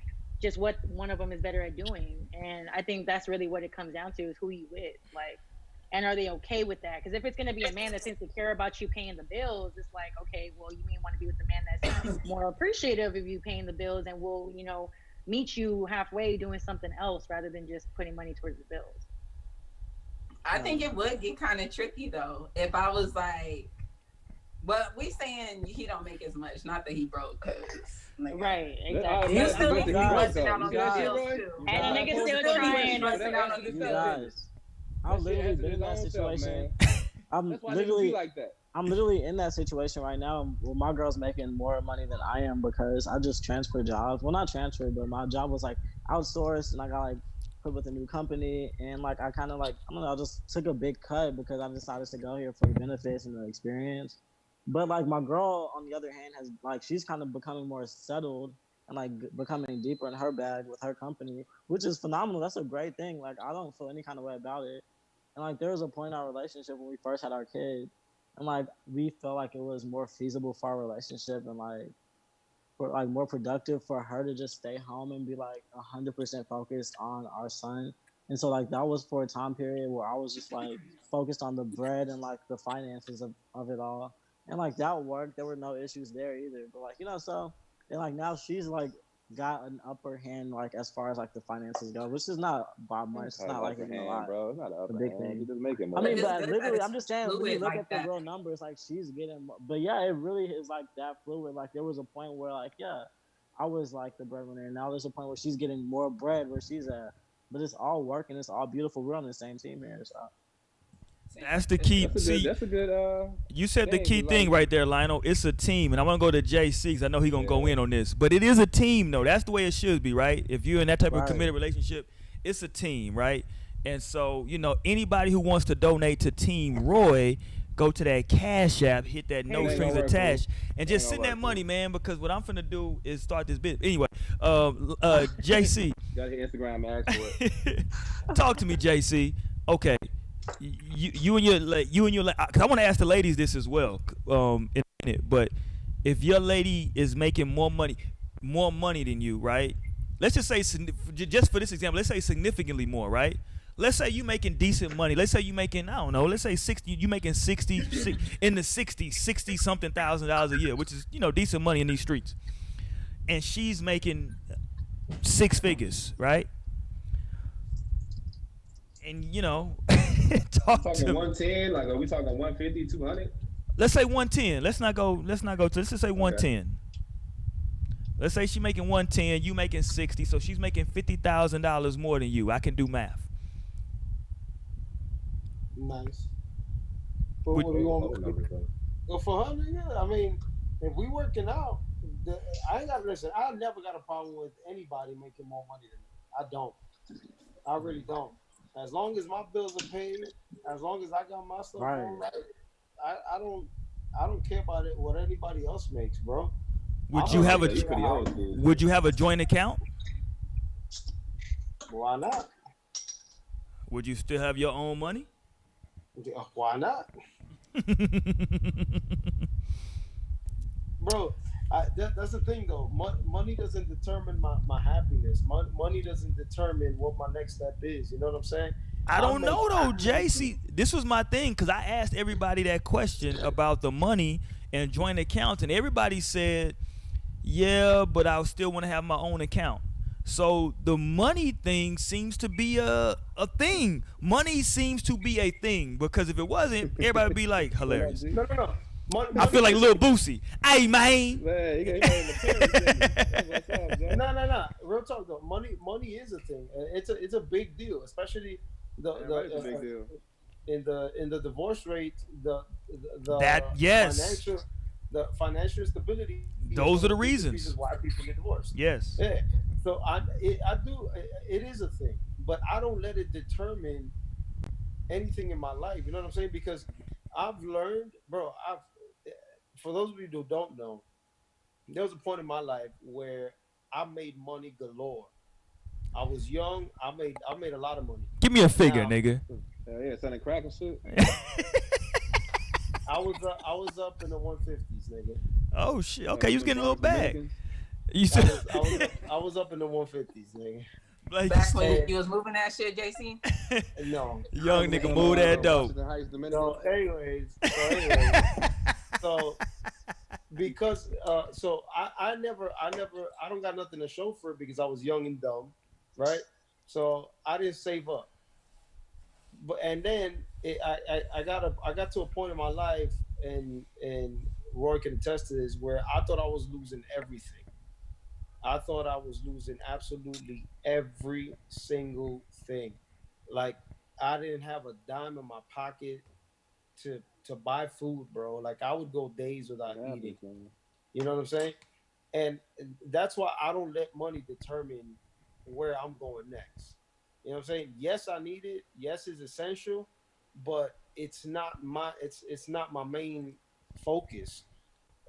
just what one of them is better at doing. And I think that's really what it comes down to, is who you with. Like, and are they okay with that? Because if it's going to be a man that seems to care about you paying the bills, it's like, okay, well, you may want to be with a man that's more appreciative of you paying the bills and will, meet you halfway doing something else rather than just putting money towards the bills. I think it would get kind of tricky though if I was like, well, we saying he don't make as much, not that he broke, cause right, exactly. You still need to be busting out on your bills too, and the nigga still trying. Busting out on his bills. I've literally been in that situation. I'm literally in that situation right now. Well, my girl's making more money than I am because I just transferred jobs. Well, not transferred, but my job was like outsourced, and I got like put with a new company, and like I kind of like, I don't know, I just took a big cut because I decided to go here for the benefits and the experience. But like my girl, on the other hand, has like, she's kind of becoming more settled and like becoming deeper in her bag with her company, which is phenomenal. That's a great thing. Like, I don't feel any kind of way about it. And like, there was a point in our relationship when we first had our kid, and like we felt like it was more feasible for our relationship and like for like more productive for her to just stay home and be like 100% focused on our son. And so like that was for a time period where I was just like focused on the bread and like the finances of it all. And like that worked. There were no issues there either. But like, so and like now she's like got an upper hand like as far as like the finances go, which is not by much. It's not like a lot, bro. It's not an upper big hand. thing. You just make it more. I mean, but literally, I'm just saying, when you look like at the real numbers, like she's getting more. But yeah, it really is like that fluid. Like there was a point where like, yeah, I was like the breadwinner, and now there's a point where she's getting more bread where she's at. But it's all working. It's all beautiful. We're on the same team here, so. That's the key. That's a good. You said the key thing right there, Lionel. It's a team, and I want to go to JC because I know he's gonna go in on this. But it is a team, though. That's the way it should be, right? If you're in that type of committed relationship, it's a team, right? And so, anybody who wants to donate to Team Roy, go to that Cash App, hit that no strings attached, and just send that money, man. Because what I'm finna do is start this business. Anyway, JC, got his Instagram and ask for it. Talk to me, JC. Okay. You and your because I want to ask the ladies this as well in a minute, but if your lady is making more money than you, right? Let's just say, just for this example, let's say significantly more, right? Let's say you making decent money. Let's say you making, I don't know, let's say 60, you making 60 in the 60 something $1,000 a year, which is decent money in these streets, and she's making 6 figures, right? And talking 110, like, are we talking 150, 200? Let's say 110. Let's just say 110. Let's say she's making 110, you making 60, so she's making $50,000 more than you. I can do math. Nice. But what do you want? For her, yeah. I mean, if we working out, I ain't got to listen. I never got a problem with anybody making more money than me. I don't. I really don't. As long as my bills are paid, as long as I got my stuff on right, I don't care about it what anybody else makes, bro. Would you have a joint account? Why not? Would you still have your own money? Why not? Bro, that's the thing though. Money doesn't determine my happiness. Money doesn't determine what my next step is. You know what I'm saying? I don't know though, Jay. See, this was my thing because I asked everybody that question about the money and joint accounts, and everybody said Yeah, but I still want to have my own account. So the money thing seems to be a thing. Money seems to be a thing because if it wasn't, everybody would be like hilarious. No. I feel like Lil Boosie. Hey man. Man, he got in the parents, didn't he? That's what's up, Joe. No. Real talk though. Money is a thing. It's a big deal, especially It's a big deal. in the divorce rate. The financial stability. Those are the reasons why people get divorced. Yes. Yeah. So it is a thing, but I don't let it determine anything in my life. You know what I'm saying? Because I've learned, bro. For those of you who don't know, there was a point in my life where I made money galore. I was young. I made a lot of money. Give me a figure, nigga. Yeah, selling crack and shit. I was up in the 150s, nigga. Oh shit. Okay, you was getting a little bag. You said I was up in the 150s, nigga. Like, Back when you was moving that shit, JC? No. Young nigga move that dope. So anyways, so because so I don't got nothing to show for it because I was young and dumb, right? So I didn't save up. But and then I got to a point in my life, and Roy can attest to this, where I thought I was losing everything. I thought I was losing absolutely every single thing. Like I didn't have a dime in my pocket to buy food, bro. Like I would go days without eating. You know what I'm saying? And that's why I don't let money determine where I'm going next. You know what I'm saying? Yes, I need it. Yes, it's essential, but it's not my main focus.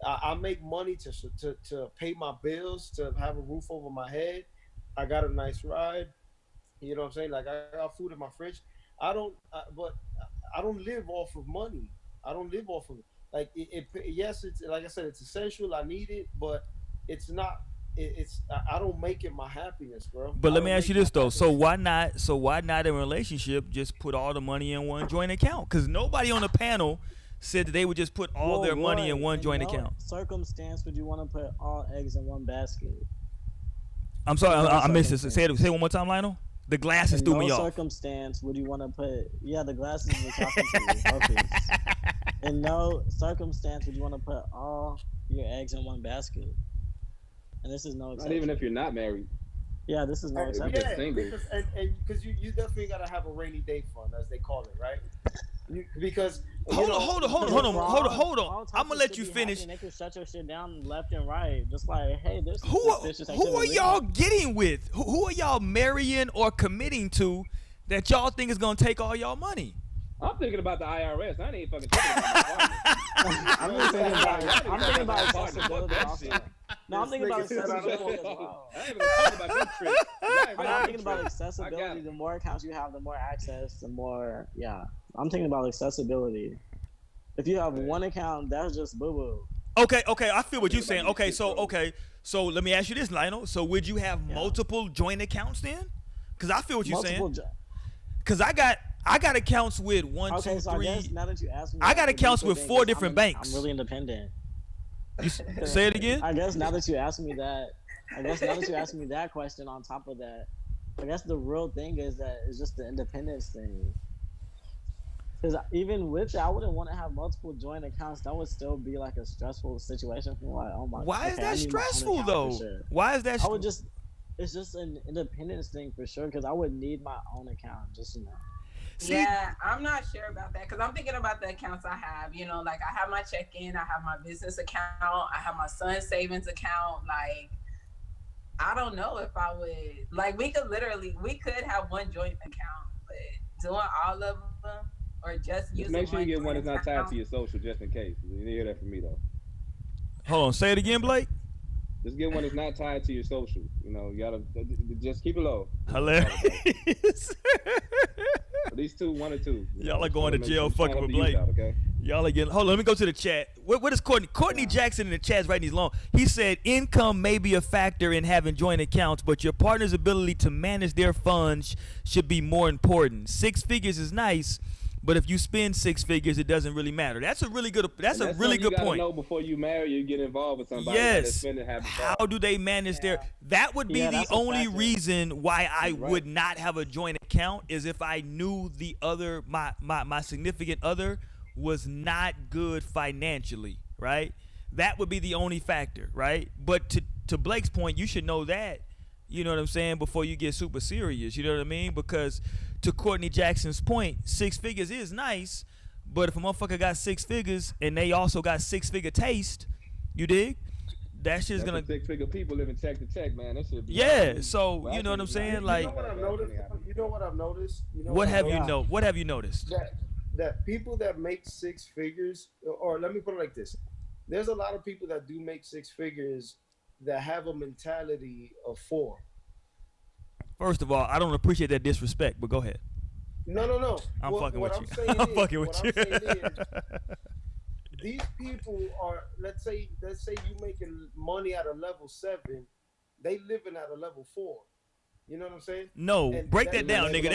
I make money to pay my bills, to have a roof over my head. I got a nice ride. You know what I'm saying? Like I got food in my fridge. But I don't live off of money. I don't live off of it. Like yes, it's like I said, it's essential. I need it, but it's not. I don't make it my happiness, bro. But let me ask you this though. So why not in a relationship just put all the money in one joint account? Because nobody on the panel said that they would just put all their money in one joint account. Circumstance would you want to put all eggs in one basket? I'm sorry, I missed this. Say it one more time, Lionel. The glasses threw me off. In no circumstance would you want to put. Yeah, the glasses were talking to you. Focus. In no circumstance would you want to put all your eggs in one basket. And this is no exception. Not even if you're not married. Yeah, this is no exception. Yeah, because you definitely gotta have a rainy day fund, as they call it, right? Because hold on. I'm gonna let you finish. They can shut your shit down left and right, just like, hey, this. Who are y'all getting with? Who are y'all marrying or committing to that y'all think is gonna take all y'all money? I'm thinking about the IRS. I ain't fucking thinking about my partner. I'm thinking about accessibility also. No, I'm thinking about accessibility as well. I ain't even talking about this trip. I'm thinking about accessibility. The more accounts you have, the more access, the more, yeah. I'm thinking about accessibility. If you have one account, that's just boo-boo. Okay, I feel what you're saying. So let me ask you this, Lionel. So would you have multiple joint accounts then? Because I feel what you're saying. Because I got accounts with 1, 2, 3. I guess now that you asked me, I got accounts with 4 different banks. I'm really independent. Say it again. I guess now that you asked me that question on top of that, I guess the real thing is that it's just the independence thing. Because even with it, I wouldn't want to have multiple joint accounts. That would still be like a stressful situation for me. Like, oh my. Why is that stressful though? Sure. Why is that? It's just an independence thing for sure. Because I would need my own account, just Yeah, I'm not sure about that because I'm thinking about the accounts I have. You know, like I have my check-in, I have my business account, I have my son's savings account. Like, I don't know if I would. Like, we could have one joint account, but doing all of them or just using. Make sure you get one that's not tied to your social, just in case. You didn't hear that from me though. Hold on, say it again, Blake. Just get one that's not tied to your social. You know, you gotta just keep it low. Hilarious. At least 1 or 2. Y'all are going to jail fucking with Blake. Okay? Y'all are getting. Hold on, let me go to the chat. What is Courtney? Courtney Jackson in the chat is writing these long. He said income may be a factor in having joint accounts, but your partner's ability to manage their funds should be more important. 6 figures is nice, But if you spend 6 figures, it doesn't really matter. That's a really good. That's a really good point. You gotta know before you marry, you get involved with somebody. Yes. How do they manage their? That would be the only reason why I would not have a joint account is if I knew the other my significant other was not good financially, right? That would be the only factor, right? But to Blake's point, you should know that. You know what I'm saying? Before you get super serious, you know what I mean? Because to Courtney Jackson's point, 6 figures is nice, but if a motherfucker got 6 figures and they also got 6-figure taste, you dig? That shit's gonna 6-figure people living check to check, man. That shit. So you know what I'm saying? Like, you know what I've noticed? You know what I've noticed? What have you noticed? That people that make 6 figures, or let me put it like this: there's a lot of people that do make 6 figures that have a mentality of 4. First of all, I don't appreciate that disrespect, but go ahead. No. I'm fucking with you. I'm fucking with you. These people are, let's say you making money at a level 7, they living at a level 4. You know what I'm saying? No, and break that down, nigga.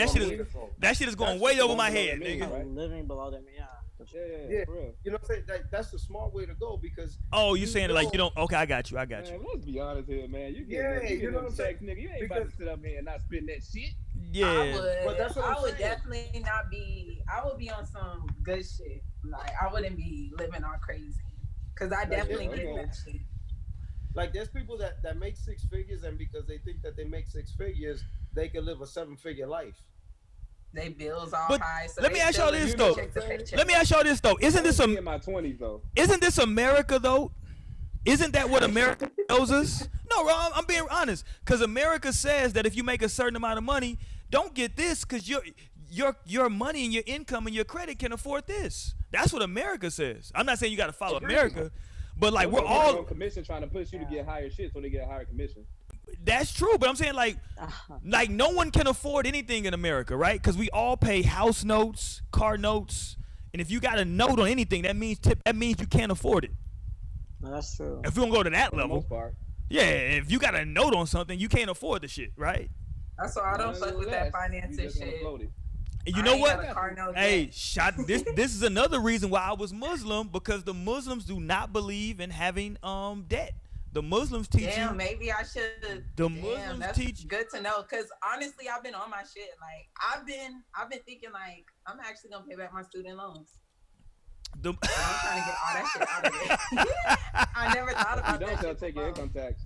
That shit is going way over my head, nigga. Living below them, yeah. For real. You know what I'm saying? That's the smart way to go because. Oh, you saying like you don't? Okay, I got you. Man, let's be honest here, man. You know what I'm saying, nigga. You ain't about to sit up here and not spend that shit. Yeah, I would definitely not be. I would be on some good shit. Like I wouldn't be living on crazy because I definitely get that shit. Like there's people that make 6 figures and because they think that they make 6 figures, they can live a 7-figure life. They bills all high. So let me ask y'all this though. Let me ask y'all this though. Isn't this in my 20s though? Isn't this America though? Isn't that what America tells us? No, I'm being honest. Because America says that if you make a certain amount of money, don't get this because your money and your income and your credit can afford this. That's what America says. I'm not saying you got to follow America, but like we're all on commission trying to push you to get higher shit so they get a higher commission. That's true, but I'm saying like no one can afford anything in America, right? Because we all pay house notes, car notes, and if you got a note on anything, that means you can't afford it. No, that's true. If we don't go to that For level, the most part. Yeah, if you got a note on something, you can't afford the shit, right? That's why I don't fuck with that financing shit. And you know what? Hey, this is another reason why I was Muslim, because the Muslims do not believe in having debt. The Muslims teach you. Maybe I should. Muslims teach. Good to know, cause honestly, I've been on my shit. Like I've been thinking like I'm actually gonna pay back my student loans. I'm trying to get all that shit out of it. I never thought about that. You don't take your income tax.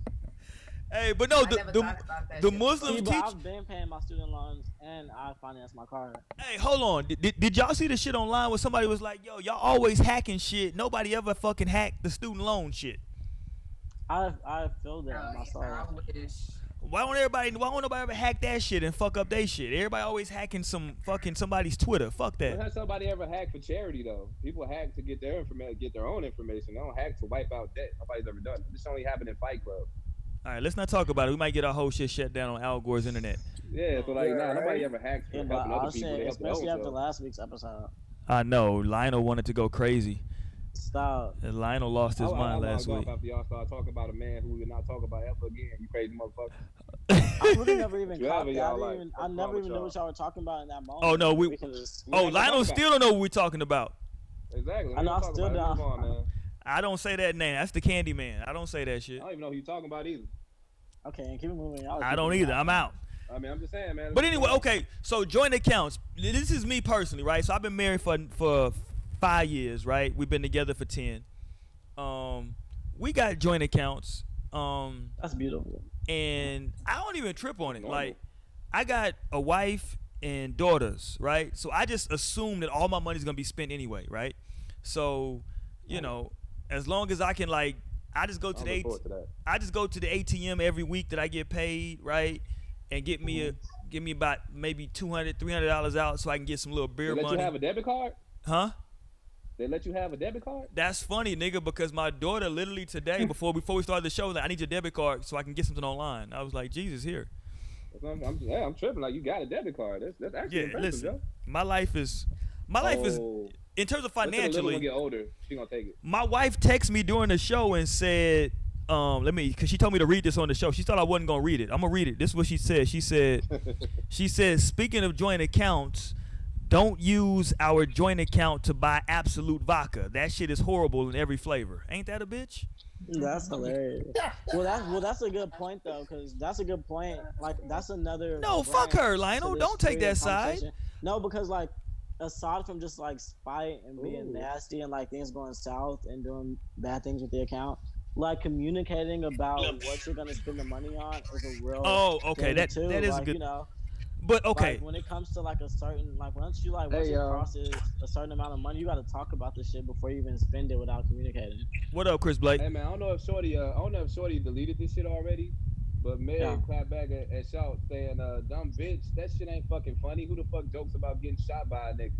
Hey, but no, the Muslims teach. I've been paying my student loans and I financed my car. Hey, hold on. Did y'all see the shit online where somebody was like, "Yo, y'all always hacking shit. Nobody ever fucking hacked the student loan shit." I feel that myself. I wish. Why won't nobody ever hack that shit and fuck up their shit? Everybody always hacking somebody's Twitter. Fuck that. Well, has somebody ever hacked for charity though? People hack to get their own information. They don't hack to wipe out debt. Nobody's ever done it. This only happened in Fight Club. All right, let's not talk about it. We might get our whole shit shut down on Al Gore's internet. Yeah, so like, nobody ever hacked for helping other people. Especially after last week's episode. I know. Lionel wanted to go crazy. Stop. And Lionel lost his mind last week. After y'all start talking about a man who we will not talk about ever again, you crazy motherfucker. I really never even caught that. I never even knew what y'all were talking about in that moment. Oh no, Lionel still don't know what we're talking about. Exactly. I know. I still don't. I don't say that name. That's the Candy Man. I don't say that shit. I don't even know who you're talking about either. Okay, and keep it moving. I don't either. I'm out. I mean, I'm just saying, man. But anyway, okay. So joint accounts. This is me personally, right? So I've been married for 5 years, right? We've been together for 10. We got joint accounts. That's beautiful. And I don't even trip on it. Like, I got a wife and daughters, right? So I just assume that all my money's gonna be spent anyway, right? So, you know, as long as I can, like, I just go to the ATM every week that I get paid, right? And get me about maybe $200, $300 out so I can get some little beer money. Let you have a debit card? Huh? They let you have a debit card? That's funny, nigga, because my daughter literally today, before we started the show, was like, I need your debit card so I can get something online. I was like, Jesus, here. I'm tripping. Like, you got a debit card. That's actually impressive, listen, yo. my life is, in terms of financially. When get older, she gonna take it. My wife texted me during the show and said, because she told me to read this on the show. She thought I wasn't gonna read it. I'm gonna read it. This is what she said. She said, speaking of joint accounts, don't use our joint account to buy Absolute vodka. That shit is horrible in every flavor. Ain't that a bitch? That's hilarious. That's a good point though, because that's a good point. Like that's another No, fuck branch her, to Lionel. this Don't take theory that of side. conversation. No, because like aside from just like spite and being Ooh. nasty and like things going south and doing bad things with the account, like communicating about what you're gonna spend the money on is a real Oh, okay. thing That too. is a Like, good. you know, But okay. like when it comes to like a certain like once Hey, it crosses a certain amount of money, you got to talk about the shit before you even spend it without communicating. What up, Chris Blake? hey man, I don't know if Shorty deleted this shit already, but Meg Yeah. clapped back at Shout saying, "Dumb bitch, that shit ain't fucking funny. Who the fuck jokes about getting shot by a nigga?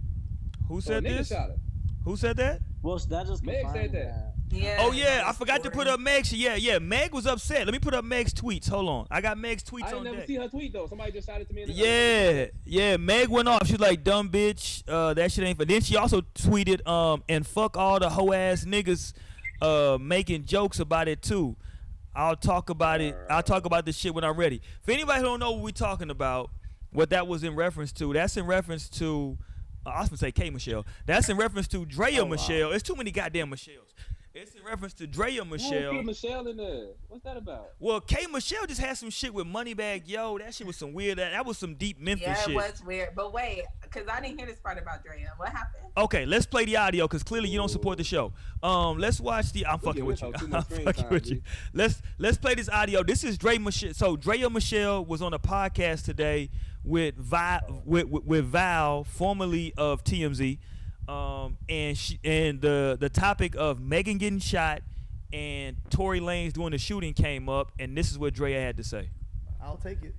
Who So a said nigga this? shot her. Who said that? Well, that just Meg said confirms that. that. Yeah. Oh yeah, I that's forgot to put boring. up Meg's. Yeah. Meg was upset. Let me put up Meg's tweets. Hold on. I got Meg's tweets I on didn't never deck. see her tweet though. Somebody just shot it to me. Yeah. Meg went off. She was like, "Dumb bitch, that shit ain't." But then she also tweeted, "And fuck all the hoe ass niggas, making jokes about it too. I'll talk about it. I'll talk about this shit when I'm ready." For anybody who don't know what we're talking about, what that was in reference to, that's in reference to. I was gonna say K Michelle. That's in reference to Draya Michelle. It's too many goddamn Michelles. It's in reference to Draya Michelle. Put Michelle in there. What's that about? Well, K Michelle just had some shit with Moneybag Yo. That shit was some weird. That was some deep Memphis Yeah, shit. it was weird. But wait, because I didn't hear this part about Drea. What happened? Okay, let's play the audio because clearly you don't support the show. Let's watch the. I'm fucking with you. I'm fucking with you. Let's play this audio. This is Dre Michelle. So Draya Michelle was on a podcast today with Val, formerly of TMZ, and the topic of Megan getting shot and Tory Lanez doing the shooting came up, and this is what Draya had to say. I'll take it.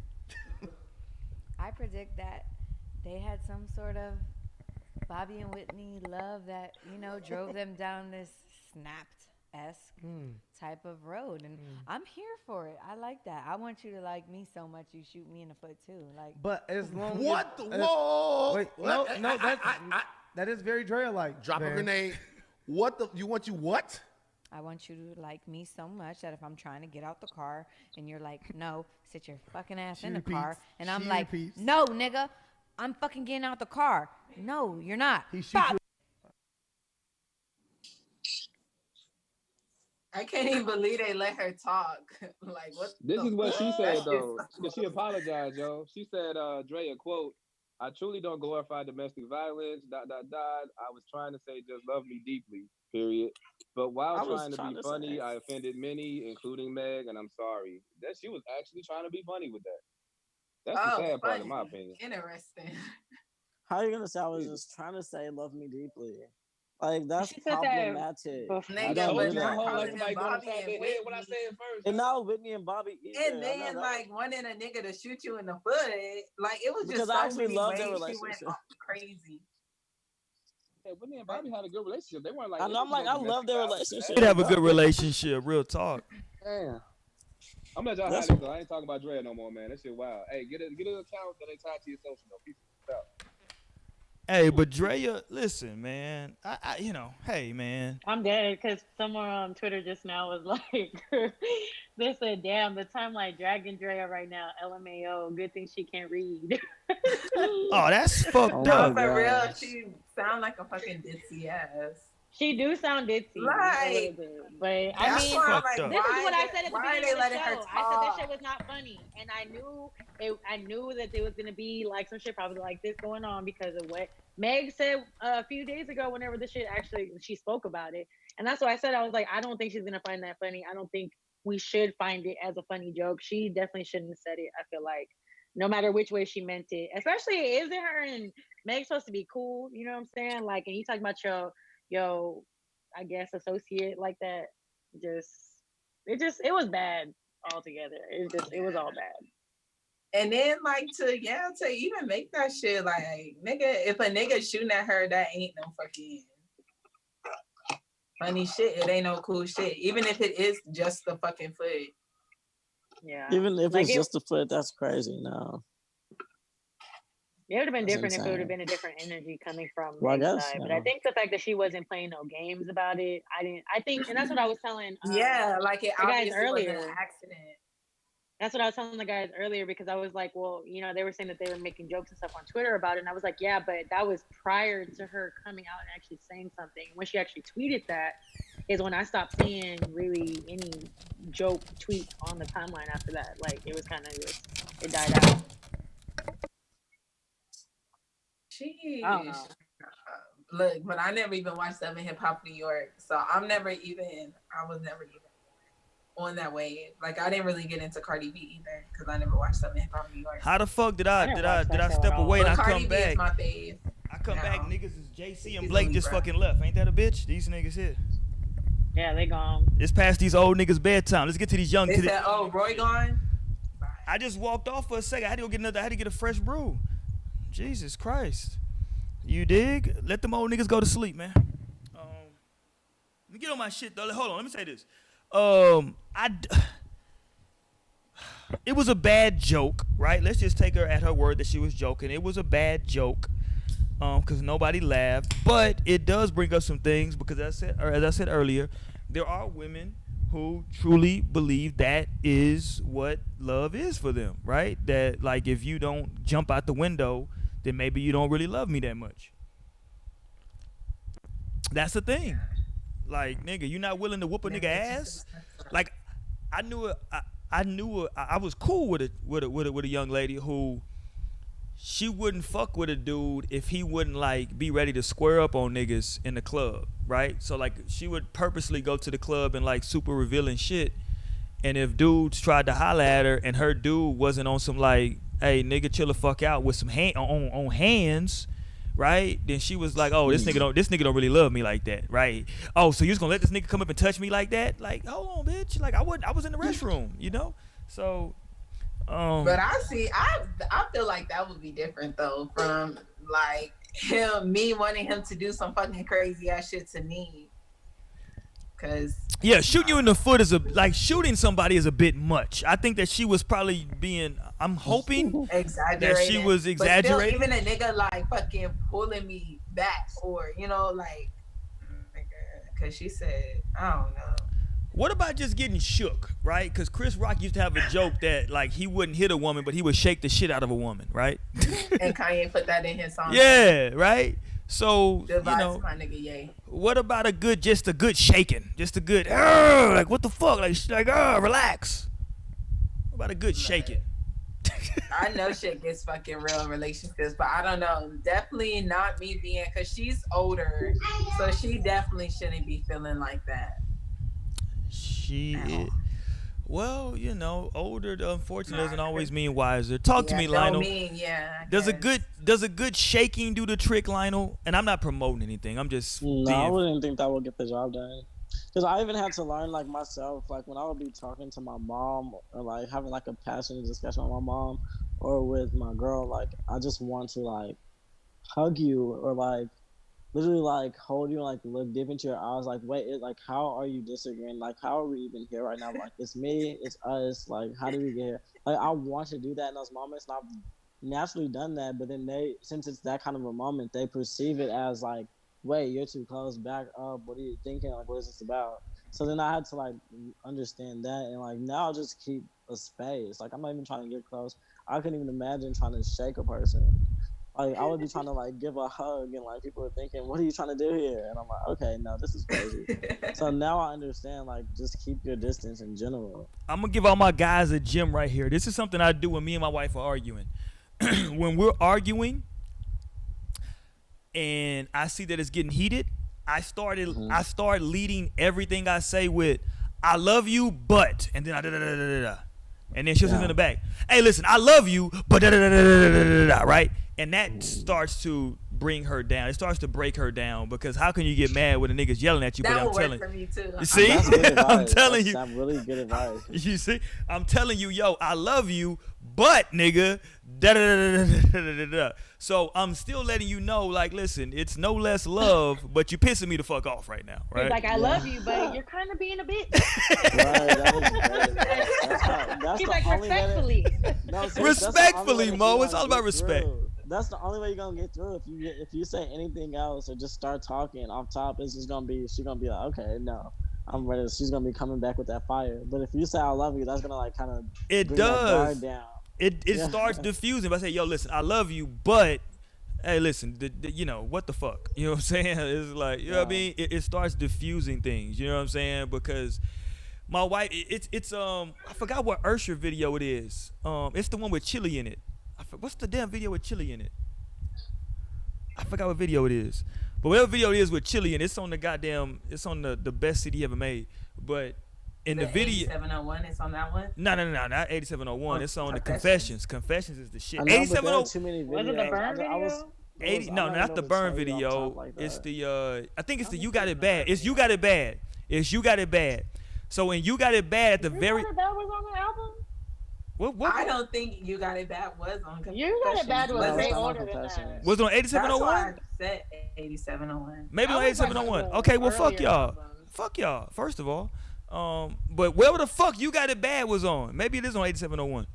I predict that they had some sort of Bobby and Whitney love that, drove them down this snapped-esque type of road. And I'm here for it. I like that. I want you to like me so much you shoot me in the foot too. Like, But as long What? as, Whoa! wait, no, that is very Drea-like. Drop a man. grenade. What the? You what? I want you to like me so much that if I'm trying to get out the car and you're like, no, sit your fucking ass in the car. And I'm like, no, nigga, I'm fucking getting out the car. No, you're not. He shoots you. I can't even believe they let her talk. Like, what? This is what she fuck? said That though. shit's so Cause she apologized, yo. She said, Drea, quote, "I truly don't glorify domestic violence, ... I was trying to say just love me deeply, period. But while trying to be funny, I offended many, including Meg, and I'm sorry." That she was actually trying to be funny with that. That's the sad part, in my opinion. Interesting. How are you gonna say I was just trying to say love me deeply? Like that's She said that problematic. Nigga, don't but do you're that. calling them Bobby and Whitney. When I say it first. And now Whitney and Bobby either. And then like wanting a nigga to shoot you in the foot, like it was just Because I so actually many love ways their she relationship. went crazy. Yeah, Whitney and Bobby had a good relationship. They weren't like. I know, I'm like, I love their relationship. They did have a good relationship. Real talk. Damn. I'm gonna let y'all have this though. I ain't talking about Drea no more, man. That shit wild. Hey, get an account that ain't tied to your social though. Peace out. Hey, but Draya, listen, man. Hey, man. I'm dead because someone on Twitter just now was like, they said, damn, the timeline dragging Drea right now, LMAO, good thing she can't read. Oh, that's fucked up. For real, she sound like a fucking ditzy ass. She do sound ditzy, Right. a little bit, but I That's mean, why I'm like, this is what I said at the why are beginning they of the letting her show. I said that talk? shit was not funny, and I knew that there was gonna be like some shit probably like this going on because of what Meg said a few days ago. Whenever the shit actually she spoke about it, and that's why I said I was like, I don't think she's gonna find that funny. I don't think we should find it as a funny joke. She definitely shouldn't have said it. I feel like no matter which way she meant it, especially isn't her and Meg supposed to be cool? You know what I'm saying? Like, and you talking about yo, I guess associate like that. It was bad altogether. It was all bad. And then like to even make that shit like nigga, if a nigga shooting at her, that ain't no fucking funny shit. It ain't no cool shit. Even if it is just the fucking foot. Yeah. Even if Like it's just a foot, that's crazy. No. It would have been That's different if it would have insane. been a different energy coming from Well, I Meg's guess, side. But yeah. I think the fact that she wasn't playing no games about it, I think, and that's what I was telling Yeah, like it the guys obviously wasn't earlier. an accident. That's what I was telling the guys earlier because I was like, well, they were saying that they were making jokes and stuff on Twitter about it. And I was like, yeah, but that was prior to her coming out and actually saying something. When she actually tweeted that is when I stopped seeing really any joke tweets on the timeline after that. Like, it was kind of just, it died out. Sheesh. I don't know. Look, but I never even watched Love and Hip Hop New York. So I was never even on that wave. Like, I didn't really get into Cardi B either because I never watched Love and Hip Hop New York. How the fuck did I step away and I come back? Is my fave. I come back, niggas is JC and Blake just fucking left. Ain't that a bitch? These niggas here. Yeah, they gone. It's past these old niggas' bedtime. Let's get to these young kids. They said, "Oh, Roy gone." I just walked off for a second. I had to go get another. I had to get a fresh brew. Jesus Christ. You dig? Let them old niggas go to sleep, man. Let me get on my shit though. Hold on. Let me say this. It was a bad joke, right? Let's just take her at her word that she was joking. It was a bad joke, because nobody laughed. But it does bring up some things because as I said earlier, there are women who truly believe that is what love is for them, right? That like if you don't jump out the window, then maybe you don't really love me that much. That's the thing. Like, nigga, you not willing to whoop a nigga ass? Like, I was cool with a young lady who she wouldn't fuck with a dude if he wouldn't like be ready to square up on niggas in the club, right? So like she would purposely go to the club and like super revealing shit, and if dudes tried to holler at her and her dude wasn't on some like, hey nigga, chill the fuck out with some on hands, right? Then she was like, oh, this nigga don't really love me like that, right? Oh, so you just gonna let this nigga come up and touch me like that? Like, hold on, bitch. Like I was in the restroom, you know? So but I feel like that would be different though from like me wanting him to do some fucking crazy ass shit to me. Cause yeah, shooting you in the foot shooting somebody is a bit much. I think that she was probably being, I'm hoping exaggerating. That she was exaggerating. But still, even a nigga like fucking pulling me back or like, cause she said, I don't know. What about just getting shook, right? Because Chris Rock used to have a joke that like he wouldn't hit a woman, but he would shake the shit out of a woman, right? And Kanye put that in his song. Yeah, right. So my nigga, yay. What about a good shaking, just a good like what the fuck, like relax. What about a good shaking? I know shit gets fucking real in relationships, but I don't know. Definitely not me being, cause she's older, so she definitely shouldn't be feeling like that. Well, older unfortunately doesn't always mean wiser. Talk to me, Lionel. Does a good shaking do the trick, Lionel? And I'm not promoting anything. I'm just I wouldn't think that would get the job done. Because I even had to learn like myself, like when I would be talking to my mom or like having like a passionate discussion with my mom or with my girl, like I just want to like hug you or like literally like hold you and like look deep into your eyes, like wait, like how are you disagreeing? Like how are we even here right now? Like it's me, it's us. Like how did we get here? Like I want to do that in those moments, and I've naturally done that. But then since it's that kind of a moment, they perceive it as like, wait, you're too close, back up. What are you thinking? Like what is this about? So then I had to like understand that, and like now I'll just keep a space. Like I'm not even trying to get close. I couldn't even imagine trying to shake a person. Like I would be trying to like give a hug, and like people are thinking, "What are you trying to do here?" And I'm like, "Okay, no, this is crazy." So now I understand. Like, just keep your distance in general. I'm gonna give all my guys a gem right here. This is something I do when me and my wife are arguing. When we're arguing, and I see that it's getting heated, I start leading everything I say with, "I love you, but," and then I da da da da da. And then she'll sit in the back. Hey, listen, I love you, but da da da da da da da, right? And that starts to bring her down. It starts to break her down because how can you get mad when a nigga's yelling at you? That but would work for me too. You see, I'm telling you, that's really good advice. You see, I'm telling you, yo, I love you, but nigga, da da da da da da da. So I'm still letting you know, like, listen, it's no less love, but you're pissing me the fuck off right now, right? He's like, I love you, but you're kind of being a bitch. That's He's like, respectfully. Respectfully, Mo. It's all about respect. That's the only way you're gonna get through. If you say anything else or just start talking off top, it's just gonna be she's gonna be like, okay, no, I'm ready. She's gonna be coming back with that fire. But if you say I love you, that's gonna like kind of It bring that guard does. down. It starts diffusing. If I say, yo, listen, I love you, but hey, listen, you know, what the fuck? You know what I'm saying? It's like, you know what I mean? It starts diffusing things, you know what I'm saying? Because my wife, it's I forgot what Usher video it is. It's the one with Chili in it. What's the damn video with Chili in it? I forgot what video it is. But whatever video it is with Chili in it, it's on the goddamn, it's on the best CD ever made. But in the video, 8701, it's on that one. No, not 8701. It's on the Confessions. Confessions is the shit. I know, but there 8701. are too many videos. Was it the burn video? 80, no, not the burn video. Like it's the I think it's the You Got It Bad. It's You Got It Bad. It's You Got It Bad. So when You Got It Bad at the very, You Got It Bad was on the album? what I don't think You Got It Bad was on Confessions. You Got It Bad was No, way it's not on older than that. Confessions. was it on That's why 8701? I said 8701. Maybe on I was like 8701. the Okay, well fuck earlier y'all. albums. Fuck y'all. First of all, but wherever the fuck You Got It Bad was on, maybe it is on 8701.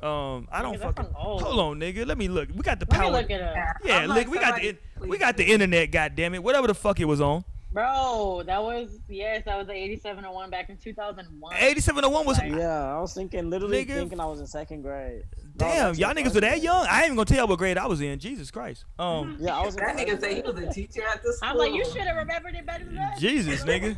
I don't Nigga, that's fucking. old. Hold on, nigga. Let me look. We got the Let me power. look it up. Yeah, I'm like, look, we got the somebody we got the please. internet. Goddamn it, whatever the fuck it was on. Bro, that was the 8701 back in 2001. 8701 was. Like, Yeah, I was literally Nigga. thinking I was in second grade. Damn, that's y'all in niggas first were that grade. young. I ain't even gonna tell what grade I was in. Jesus Christ. Yeah, I was in That nigga first said he grade. was a teacher at the school. I'm like, you should have remembered it better than that. Jesus, nigga.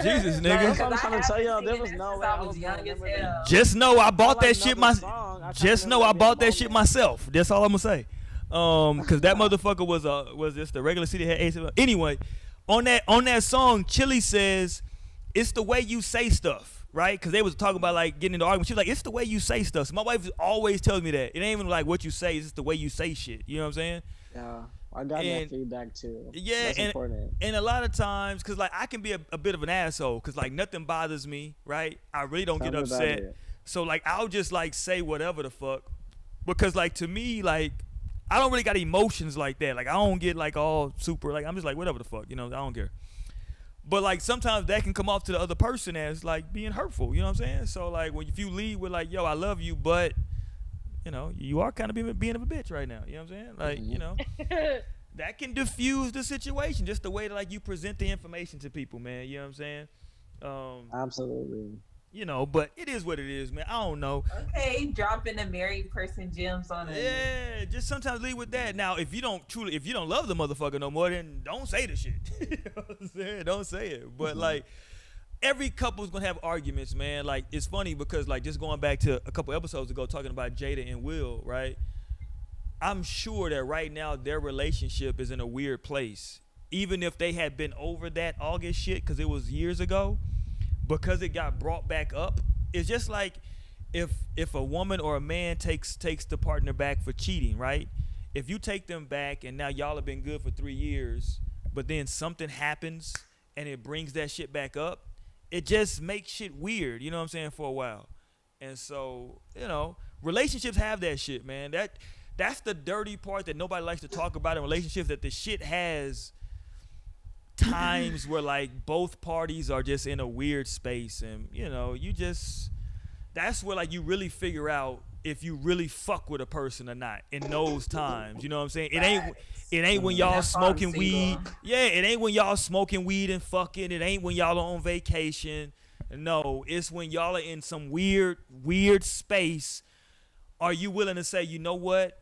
Jesus, No, that's nigga. what I'm I trying to have tell been y'all. There singing was that no since way I I was was young gonna as remember hell. that. Just know I bought like that shit another my. song. I can't Just know remember I the bought that shit moment. myself. That's all I'm gonna say. Cause that motherfucker was just the regular CD had 87. Anyway, on that song, Chili says, "It's the way you say stuff." Right? Because they was talking about like getting into argument. She was like, "It's the way you say stuff." So my wife always tells me that. It ain't even like what you say, it's just the way you say shit. You know what I'm saying? Yeah, I got And- that feedback too. Yeah, That's and important. and a lot of times, cause like I can be a bit of an asshole, cause like nothing bothers me, right? I really don't get Tell me about upset. it. So like I'll just like say whatever the fuck, because like to me like I don't really got emotions like that. Like I don't get like all super like I'm just like whatever the fuck, you know, I don't care. But like sometimes that can come off to the other person as like being hurtful, you know what I'm saying? So like if you lead with like, yo, I love you, but you know, you are kind of being of a bitch right now, you know what I'm saying? Like, you know, that can diffuse the situation, just the way that like you present the information to people, man, you know what I'm saying? Absolutely. You know, but it is what it is, man. I don't know. Okay, dropping the married person gems on it. Yeah, just sometimes leave with that. Now, if you don't love the motherfucker no more, then don't say the shit. You know what I'm saying? Don't say it. But like, every couple's gonna have arguments, man. Like, it's funny because like just going back to a couple episodes ago, talking about Jada and Will, right? I'm sure that right now their relationship is in a weird place. Even if they had been over that August shit, because it was years ago, because it got brought back up, it's just like if a woman or a man takes the partner back for cheating, right? If you take them back and now y'all have been good for 3 years, but then something happens and it brings that shit back up, it just makes shit weird, you know what I'm saying, for a while. And so, you know, relationships have that shit, man. That's the dirty part that nobody likes to talk about in relationships, that the shit has times where like both parties are just in a weird space, and you know, that's where like you really figure out if you really fuck with a person or not in those times. You know what I'm saying? It ain't when y'all That's why I'm smoking weed. single. Yeah, it ain't when y'all smoking weed and fucking. It ain't when y'all are on vacation. No, it's when y'all are in some weird space. Are you willing to say, you know what?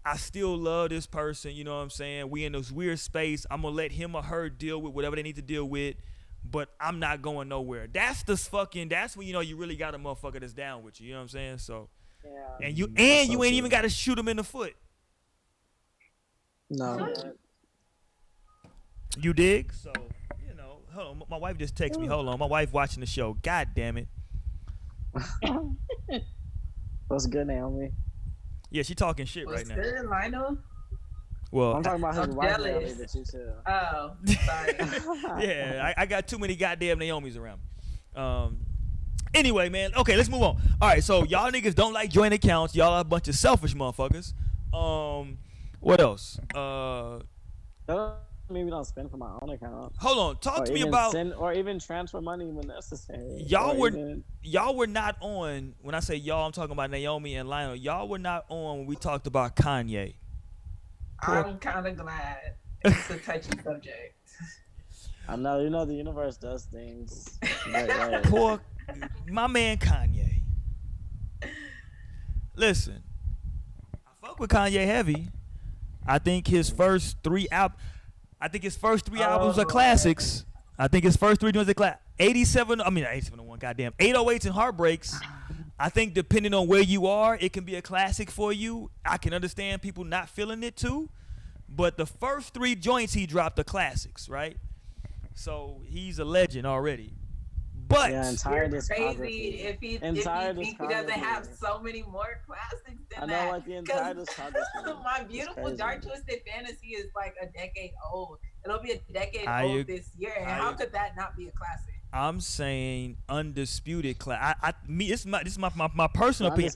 I still love this person, you know what I'm saying? We in this weird space. I'm gonna let him or her deal with whatever they need to deal with, but I'm not going nowhere. That's when you know you really got a motherfucker that's down with you know what I'm saying? So, Yeah. and you ain't even got to shoot him in the foot. No. You dig? So, you know, hold on. My wife just texted me. Hold on. My wife watching the show. God damn it. What's good, Naomi? Yeah, she talking shit What's right now. good, Lionel? Well, I'm talking about his I'm wife, jealous. Naomi, but you too. Oh, sorry. yeah, I got too many goddamn Naomis around me. Anyway, man. Okay, let's move on. All right, so y'all niggas don't like joint accounts. Y'all are a bunch of selfish motherfuckers. What else? Maybe don't spend from my own account. Hold on. Talk Or to me even about send, or even transfer money when necessary. y'all Or were even- y'all were not on. When I say y'all, I'm talking about Naomi and Lionel. Y'all were not on when we talked about Kanye. I'm kind of glad. It's a touchy subject. I know, the universe does things great ways. Poor my man Kanye. Listen, I fuck with Kanye heavy. I think his first three albums are classics. I think his first three joints are classics. 87 01, goddamn. 808s and Heartbreaks. I think depending on where you are, it can be a classic for you. I can understand people not feeling it too. But the first three joints he dropped are classics, right? So he's a legend already. But entire crazy if you think he doesn't have so many more classics than that. I know, like the entire discography. My Beautiful Dark Twisted Fantasy is like a decade old. It'll be a decade old this year. And how could that not be a classic? I'm saying undisputed classic. This is my personal opinion.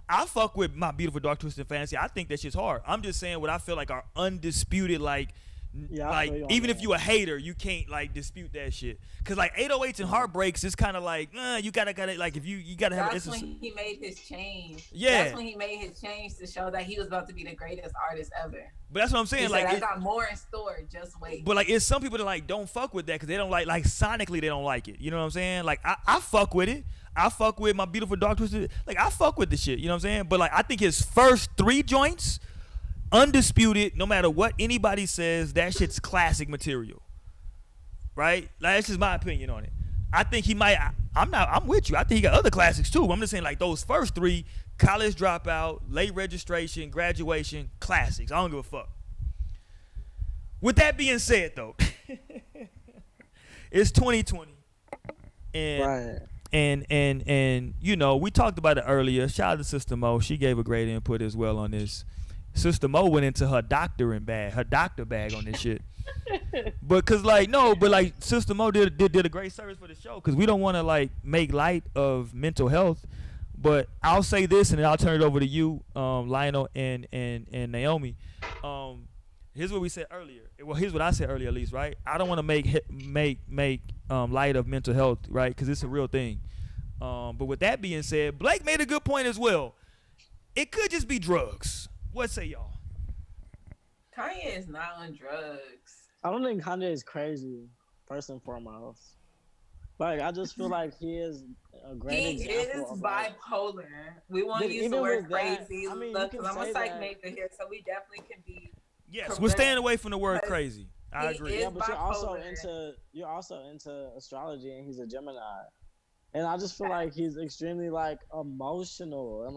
I fuck with My Beautiful Dark Twisted Fantasy. I think that shit's hard. I'm just saying what I feel like are undisputed, even if you a hater, you can't dispute that shit. Cause 808s and Heartbreaks is kind of you gotta if you gotta have. That's when he made his change. Yeah, that's when he made his change to show that he was about to be the greatest artist ever. But that's what I'm saying. I got more in store. Just wait. But it's some people that don't fuck with that because they don't like sonically they don't like it. You know what I'm saying? I fuck with it. I fuck with My Beautiful Dark Twisted. I fuck with the shit. You know what I'm saying? But I think his first three joints, undisputed, no matter what anybody says, that shit's classic material. Right? That's just my opinion on it. I think he might. I'm with you. I think he got other classics too. I'm just saying those first three, College Dropout, Late Registration, Graduation, classics. I don't give a fuck. With that being said, though, it's 2020, and. Right. And we talked about it earlier. Shout out to Sister Mo. She gave a great input as well on this. Sister Mo went into her doctor bag on this shit. But Sister Mo did a great service for the show because we don't want to make light of mental health. But I'll say this and then I'll turn it over to you, Lionel and Naomi. Here's what we said earlier. Well, here's what I said earlier, at least, right? I don't want to make light of mental health, right? Because it's a real thing. But with that being said, Blake made a good point as well. It could just be drugs. What say y'all? Kanye is not on drugs. I don't think Kanye is crazy, first and foremost. I just feel like he is a great example. He is bipolar. We want to use the word crazy. I mean, look, I'm a psych major here, so we definitely can be. Yes, correct. We're staying away from the word crazy. I agree. Yeah, but you're also into astrology, and he's a Gemini. And I just feel like he's extremely emotional, and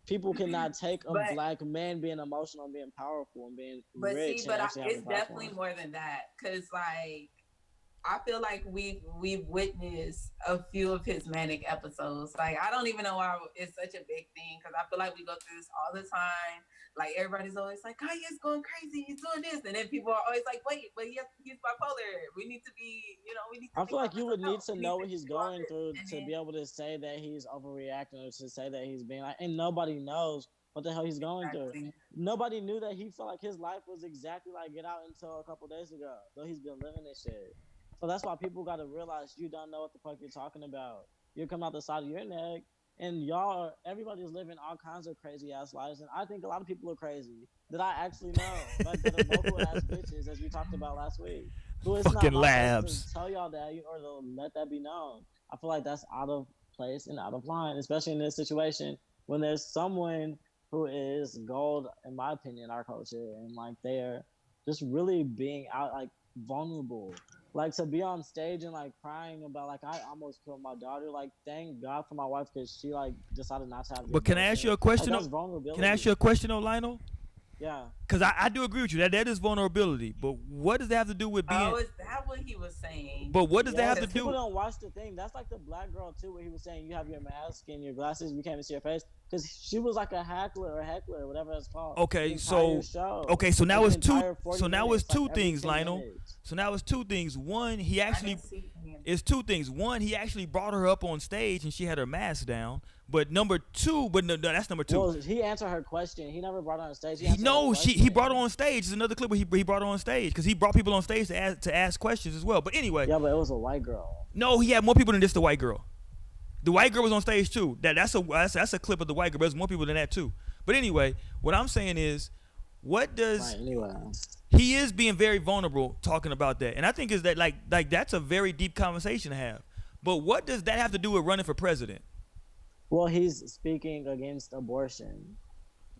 people cannot take a black man being emotional and being powerful and being rich. It's definitely more than that, because I feel like we've witnessed a few of his manic episodes. I don't even know why it's such a big thing, because I feel like we go through this all the time. Everybody's always Kanye's going crazy, he's doing this, and then people are always wait, but he's bipolar. We need to be, I feel like you would need to know what he's going through to be able to say that he's overreacting or to say that he's being and nobody knows what the hell he's going through. Nobody knew that he felt like his life was exactly like Get Out until a couple days ago. So he's been living this shit. So that's why people got to realize you don't know what the fuck you're talking about. You're coming out the side of your neck, and everybody's living all kinds of crazy ass lives. And I think a lot of people are crazy that I actually know, that are vocal ass bitches, as we talked about last week. Who is fucking not labs. To tell y'all that or to let that be known. I feel like that's out of place and out of line, especially in this situation when there's someone who is gold, in my opinion, in our culture, and they're just really being out vulnerable. To be on stage and crying about I almost killed my daughter. Thank God for my wife because she decided not to have. But can I ask you a question? Can I ask you a question, Lionel? Yeah. Because I do agree with you that is vulnerability. But what does that have to do with being? Oh, is that what he was saying? But what does that have to do? People don't watch the thing. That's the black girl too, where he was saying you have your mask and your glasses, we can't even see your face. Because she was a heckler or heckler, whatever it's called. Okay, so now it's two. So now it's two things, Lionel. So now it's two things. One, it's two things. One, he actually brought her up on stage and she had her mask down. But number two, that's number two. Well, he answered her question. He never brought her on stage. He brought her on stage. It's another clip where he brought her on stage because he brought people on stage to ask questions as well. But anyway. Yeah, but it was a white girl. No, he had more people than just the white girl. The white girl was on stage too. That's a clip of the white girl. There's more people than that too. But anyway, what I'm saying is, What does Right, anyway. he is being very vulnerable talking about that, and I think is that like that's a very deep conversation to have. But what does that have to do with running for president? Well, he's speaking against abortion.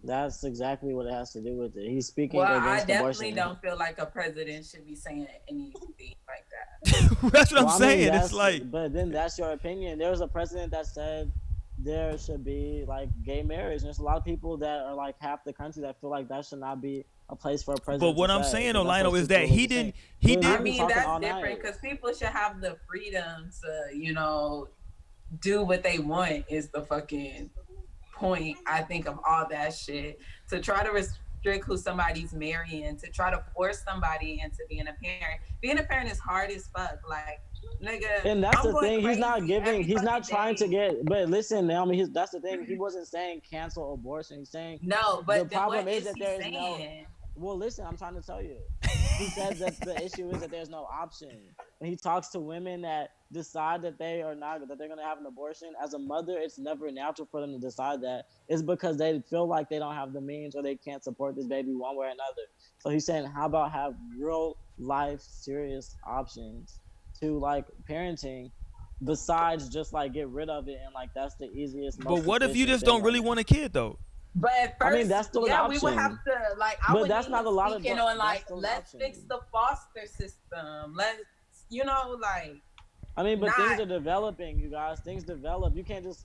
That's exactly what it has to do with it. He's speaking Well, I against definitely abortion. don't feel like a president should be saying anything like that. That's what Well, I'm I saying. mean, It's like, but then that's your opinion. There was a president that said there should be like gay marriage. There's a lot of people that are like half the country that feel like that should not be a place for a president. but what to I'm say. saying, But that's Lionel, what is that people he are saying. didn't. He But I didn't. we've been mean, talking that's all different night. because people should have the freedom to, do what they want is the fucking point, I think, of all that shit. To try to restrict who somebody's marrying, to try to force somebody into being a parent. Being a parent is hard as fuck. Like, nigga, And that's I'm the going thing. He's not crazy giving. every He's not fucking trying to day. get. But listen, Naomi. That's the thing. He wasn't saying cancel abortion. He's saying No, but the then problem what is is that he there is saying? Well, listen, I'm trying to tell you. He says that the issue is that there's no option. When he talks to women that decide that they're going to have an abortion, as a mother, it's never natural for them to decide that. It's because they feel like they don't have the means or they can't support this baby one way or another. So he's saying, how about have real life serious options to like parenting besides just like get rid of it and like that's the easiest. But what if you just don't really want a kid though? But at first, I mean, that's still an yeah, we would option. have to like. I But would that's need not to a lot of speaking that's on like, still an let's option. fix the foster system. Let's, like. I mean, but not- things are developing, you guys. Things develop. You can't just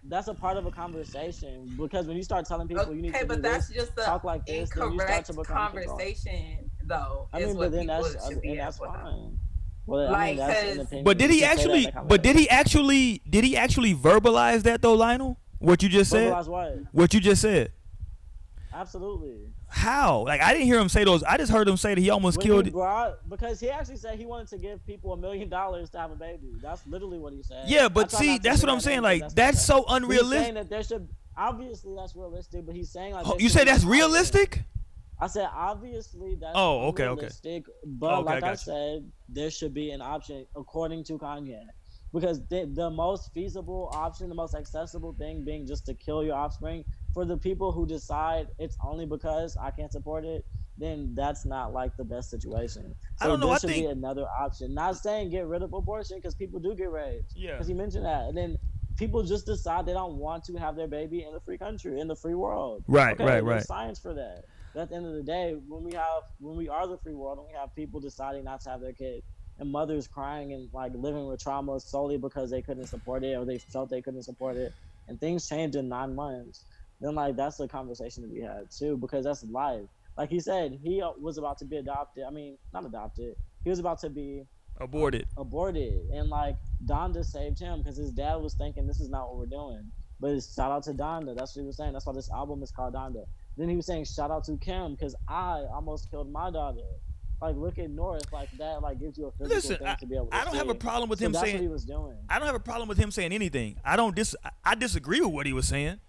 that's a part of a conversation because when you start telling people you need Okay, to but do that's this, just the talk like this, then you start incorrect to become conversation, though. I is mean, what but then people that's should be that's at with. fine. Well, I Like, mean, that's an 'cause- opinion. But did You he can say that in actually? a But did he conversation. actually verbalize that though, Lionel? What you just said? Verbalize what? What you just said? Absolutely. How? Like I didn't hear him say those. I just heard him say that he almost When killed. he because he actually said he wanted to give people $1 million to have a baby. That's literally what he said. Yeah, I but try see, not to that's say what I'm that saying. name Like 'cause that's so He's saying unrealistic. that there should obviously that's realistic, but he's saying like You say that's an option. realistic? I said obviously that's Okay. unrealistic, but Okay, like I I got you. said, there should be an option according to Kanye. Because the most feasible option, the most accessible thing being just to kill your offspring, for the people who decide it's only because I can't support it, then that's not like the best situation. So I don't know, there I should think- be another option. Not saying get rid of abortion because people do get raped. Yeah. Because he mentioned that. And then people just decide they don't want to have their baby in the free country, in the free world. Right, right. There's science for that. But at the end of the day, when we are the free world and we have people deciding not to have their kid and mothers crying and like living with trauma solely because they couldn't support it or they felt they couldn't support it, and things changed in 9 months, then like that's a conversation to be had too, because that's life. Like he said, he was about to be adopted. I mean, not adopted. He was about to be Aborted. And like Donda saved him because his dad was thinking this is not what we're doing. But it's shout out to Donda. That's what he was saying. That's why this album is called Donda. Then he was saying shout out to Kim because I almost killed my daughter. Like look at North, like that like gives you a physical Listen, thing to be able to I don't have a see. problem with So him that's saying. what he was doing. I don't have a problem with him saying anything. I disagree with what he was saying,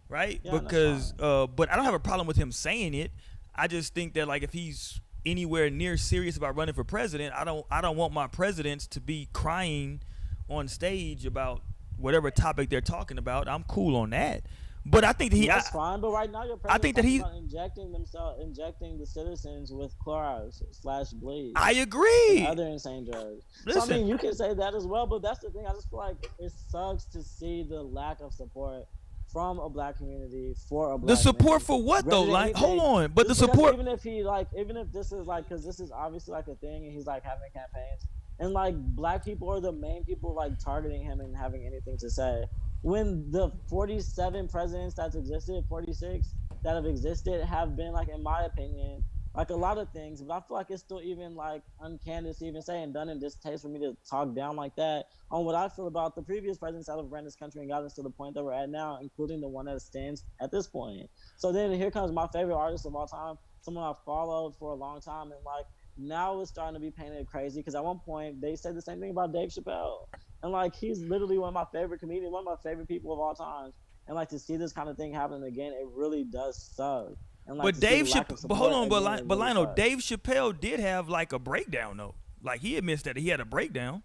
right? Yeah, that's Because but I don't have a problem with him saying it. I just think that like if he's anywhere near serious about running for president, I don't want my presidents to be crying on stage about whatever topic they're talking about. I'm cool on that. But I think that That's fine, but right now your president I think that about injecting the citizens with chloride/bleach. I agree. And other insane drugs. Listen. So I mean, you can say that as well, but that's the thing. I just feel like it sucks to see the lack of support from a black community for a black The support man. for what though? Rather than Like, anything, hold on. But the just because support. even if this is like, because this is obviously like a thing, and he's like having campaigns, and like black people are the main people like targeting him and having anything to say. When the 47 presidents that's existed, 46 that have existed, have been like, in my opinion, like a lot of things, but I feel like it's still even like uncandid to even say and done in distaste for me to talk down like that on what I feel about the previous presidents that have ran this country and got us to the point that we're at now, including the one that stands at this point. So then here comes my favorite artist of all time, someone I've followed for a long time, and like now it's starting to be painted crazy because at one point they said the same thing about Dave Chappelle. And like he's literally one of my favorite comedians, one of my favorite people of all time. And like to see this kind of thing happen again, it really does suck. And, like, But Dave Chappelle, but hold on, but really Lionel, sucks. Dave Chappelle did have like a breakdown though. Like he admits that he had a breakdown.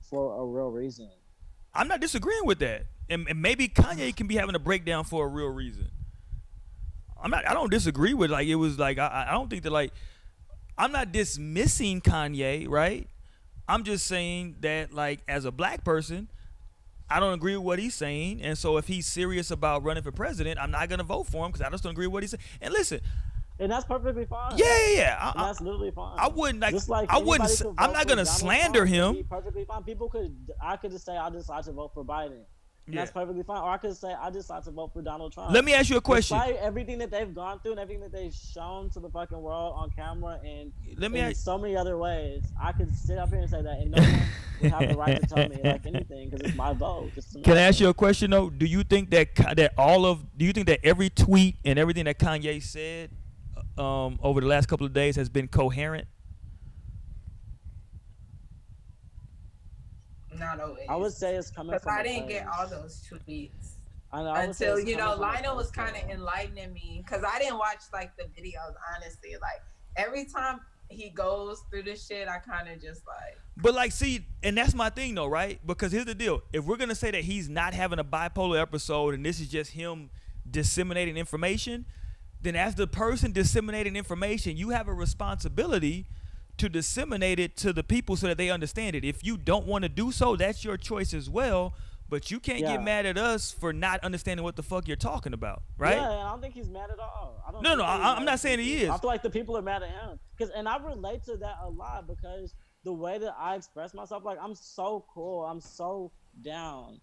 For a real reason. I'm not disagreeing with that, and maybe Kanye can be having a breakdown for a real reason. I don't disagree with like it was like I don't think that like I'm not dismissing Kanye, right? I'm just saying that like as a black person, I don't agree with what he's saying, and so if he's serious about running for president, I'm not gonna vote for him because I just don't agree with what he's saying. And listen, and that's perfectly fine. Yeah. That's literally fine. I wouldn't like. Just like I wouldn't. I'm not gonna Donald slander Trump, him. Perfectly fine. I could just say I decide to vote for Biden. Yeah. That's perfectly fine. Or I could say I decide to vote for Donald Trump. Let me ask you a question. Despite everything that they've gone through and everything that they've shown to the fucking world on camera and in so many other ways, I could sit up here and say that, and no one would have the right to tell me like anything because it's my vote. Can I ask you a question though? Do you think that do you think that every tweet and everything that Kanye said over the last couple of days has been coherent? Not always. I would say it's coming from I didn't get all those tweets until Lionel was kind of enlightening me because I didn't watch like the videos. Honestly, like every time he goes through this shit, I kind of just like. But like, see, and that's my thing though, right? Because here's the deal: if we're gonna say that he's not having a bipolar episode and this is just him disseminating information, then as the person disseminating information, you have a responsibility to disseminate it to the people so that they understand it. If you don't want to do so, that's your choice as well. But you can't get mad at us for not understanding what the fuck you're talking about, right? Yeah, I don't think he's mad at all. I'm not saying he is. I feel like the people are mad at him and I relate to that a lot because the way that I express myself, like I'm so cool, I'm so down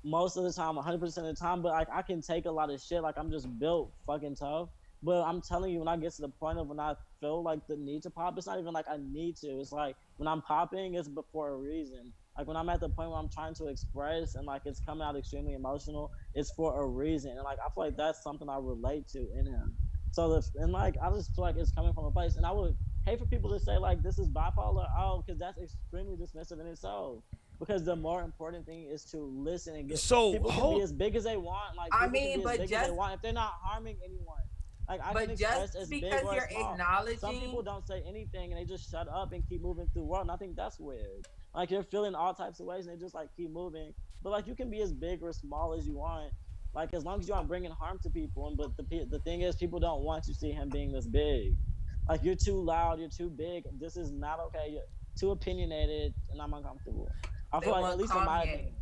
most of the time, 100% of the time. But like I can take a lot of shit. Like I'm just built fucking tough. But I'm telling you, when I get to the point of when I feel like the need to pop, it's not even like I need to. It's like when I'm popping, it's for a reason. Like when I'm at the point where I'm trying to express and like it's coming out extremely emotional, it's for a reason. And like I feel like that's something I relate to in him. So I just feel like it's coming from a place. And I would hate for people to say like this is bipolar, because that's extremely dismissive in itself. Because the more important thing is to listen and get people can be as big as they want. Like I mean, but as they want if they're not harming anyone. Like I can just as because big or you're small. acknowledging, some people don't say anything and they just shut up and keep moving through the world. And I think that's weird. Like you're feeling all types of ways and they just like keep moving. But like you can be as big or small as you want. Like as long as you aren't bringing harm to people. But the thing is, people don't want to see him being this big. Like you're too loud, you're too big. This is not okay. You're too opinionated, and I'm uncomfortable. I feel like at least in my opinion.